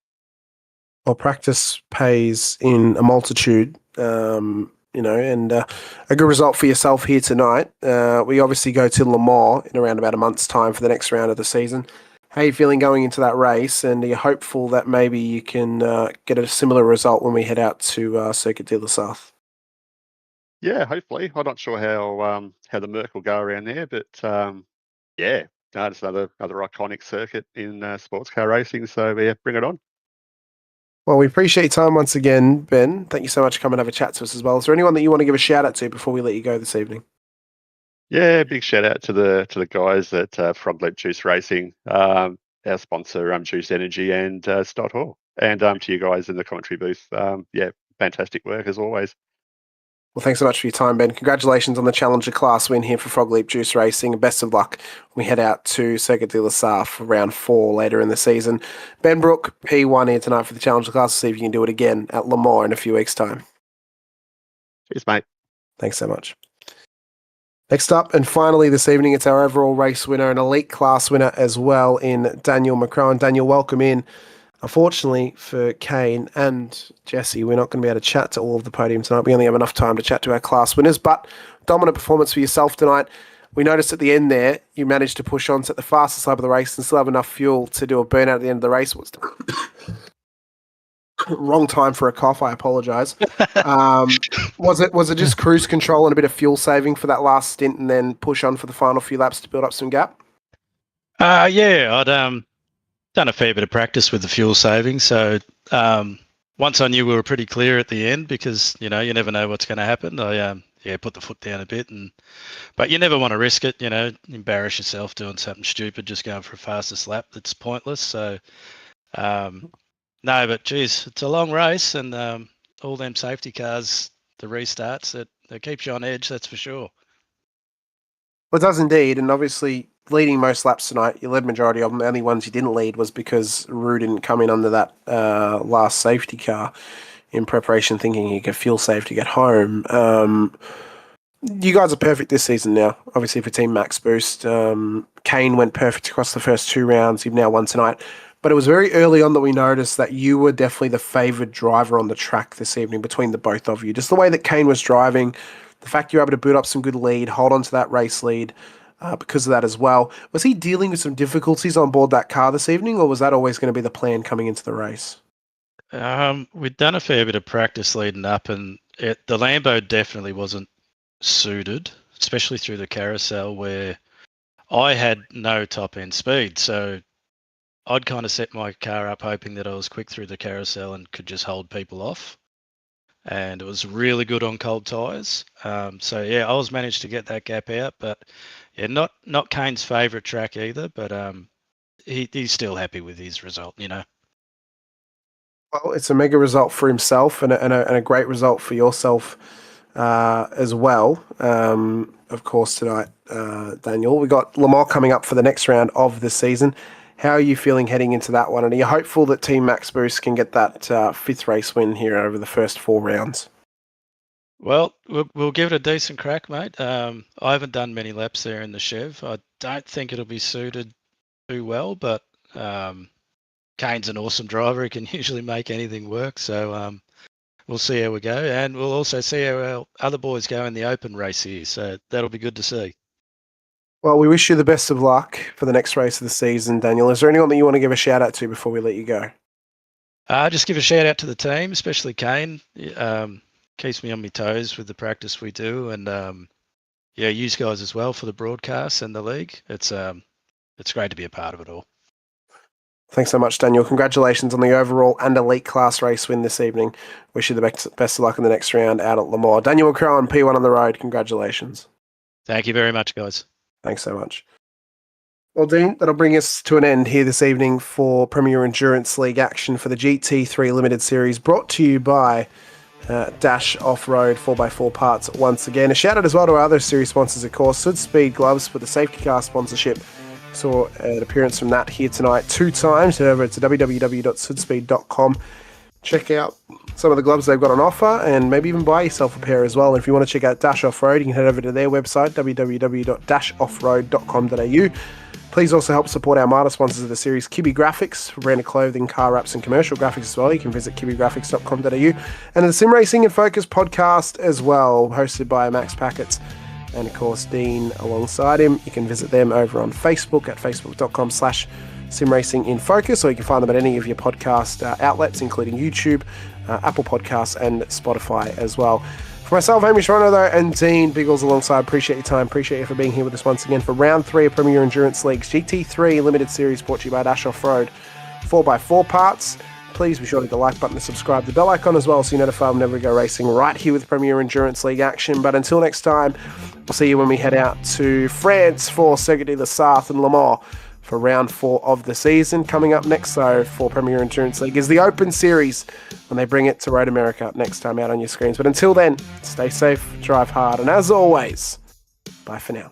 Well, practice pays in a multitude, and a good result for yourself here tonight. We obviously go to Le Mans in around about a month's time for the next round of the season. How are you feeling going into that race, and are you hopeful that maybe you can get a similar result when we head out to Circuit de la Sarthe? Yeah, hopefully. I'm not sure how the Merc will go around there, but yeah, no, it's another iconic circuit in sports car racing. So yeah, bring it on. Well, we appreciate your time once again, Ben. Thank you so much for coming and have a chat to us as well. Is there anyone that you want to give a shout out to before we let you go this evening? Yeah, big shout out to the guys at Frog Leap Juice Racing, our sponsor, Juice Energy, and Stott Hall, and to you guys in the commentary booth. Yeah, fantastic work as always. Well, thanks so much for your time, Ben. Congratulations on the Challenger class win here for Frog Leap Juice Racing, and best of luck when we head out to Circuit de la Sarthe for round 4 later in the season. Ben Brook, P1 here tonight for the Challenger class. See if you can do it again at Le Mans in a few weeks' time. Cheers, mate. Thanks so much. Next up, and finally this evening, it's our overall race winner and elite class winner as well in Daniel McCrowan. Daniel, welcome in. Unfortunately for Kane and Jesse, we're not going to be able to chat to all of the podium tonight. We only have enough time to chat to our class winners, but dominant performance for yourself tonight. We noticed at the end there, you managed to push on to the fastest lap of the race and still have enough fuel to do a burnout at the end of the race. Wrong time for a cough, I apologise. Was it just cruise control and a bit of fuel saving for that last stint and then push on for the final few laps to build up some gap? Yeah, I'd done a fair bit of practice with the fuel saving, so once I knew we were pretty clear at the end, because you never know what's going to happen. I put the foot down a bit, but you never want to risk it. Embarrass yourself doing something stupid, just going for a fastest lap. That's pointless. So no, but geez, it's a long race, and all them safety cars, the restarts, it keeps you on edge. That's for sure. Well, it does indeed, and obviously leading most laps tonight, you led majority of them. The only ones you didn't lead was because Rue didn't come in under that last safety car in preparation, thinking he could fuel save to get home. You guys are perfect this season now, obviously for Team Max Boost. Kane went perfect across the first 2 rounds. You've now won tonight. But it was very early on that we noticed that you were definitely the favoured driver on the track this evening between the both of you. Just the way that Kane was driving, the fact you were able to boot up some good lead, hold on to that race lead because of that as well. Was he dealing with some difficulties on board that car this evening, or was that always going to be the plan coming into the race? We'd done a fair bit of practice leading up, and the Lambo definitely wasn't suited, especially through the carousel where I had no top end speed. So I'd kind of set my car up hoping that I was quick through the carousel and could just hold people off. And it was really good on cold tyres. So yeah, I was managed to get that gap out, but yeah, not Kane's favourite track either, but he's still happy with his result, Well, it's a mega result for himself and a great result for yourself as well. Of course, tonight, Daniel, we got Le Mans coming up for the next round of the season. How are you feeling heading into that one? And are you hopeful that Team Max Boost can get that 5th race win here over the first 4 rounds? Well, we'll give it a decent crack, mate. I haven't done many laps there in the Chev. I don't think it'll be suited too well, but Kane's an awesome driver. He can usually make anything work. So we'll see how we go, and we'll also see how our other boys go in the open race here. So that'll be good to see. Well, we wish you the best of luck for the next race of the season, Daniel. Is there anyone that you want to give a shout out to before we let you go? Just give a shout out to the team, especially Kane. Keeps me on my toes with the practice we do, and you guys as well for the broadcast and the league. It's great to be a part of it all. Thanks so much, Daniel. Congratulations on the overall and elite class race win this evening. Wish you the best of luck in the next round out at Le Mans. Daniel Crowan, P1 on the road. Congratulations. Thank you very much, guys. Thanks so much. Well, Dean, that'll bring us to an end here this evening for Premier Endurance League action for the GT3 Limited Series, brought to you by Dash Offroad 4x4 Parts once again. A shout out as well to our other series sponsors, of course, Sud Speed Gloves with the safety car sponsorship. Saw an appearance from that here tonight 2 times. Head over to www.sudspeed.com. Check out some of the gloves they've got on offer and maybe even buy yourself a pair as well. And if you want to check out Dash Offroad, you can head over to their website, www.dashoffroad.com.au. Please also help support our minor sponsors of the series, Kibi Graphics, for branded clothing, car wraps and commercial graphics as well. You can visit kibigraphics.com.au. And the Sim Racing in Focus podcast as well, hosted by Max Packets and, of course, Dean alongside him. You can visit them over on Facebook at facebook.com/simracinginfocus, or you can find them at any of your podcast outlets, including YouTube, Apple Podcasts, and Spotify as well. For myself, Hamish Ronaldo, and Dean Biggles alongside, appreciate your time. Appreciate you for being here with us once again for round 3 of Premier Endurance League's GT3 Limited Series, brought to you by Dash Offroad 4x4 Parts. Please be sure to hit the like button and subscribe to the bell icon as well, so you're notified whenever we go racing right here with Premier Endurance League action. But until next time, we'll see you when we head out to France for Circuit de la Sarthe and Le Mans for round 4 of the season. Coming up next, though, for Premier Endurance League is the Open Series when they bring it to Road America next time out on your screens. But until then, stay safe, drive hard, and as always, bye for now.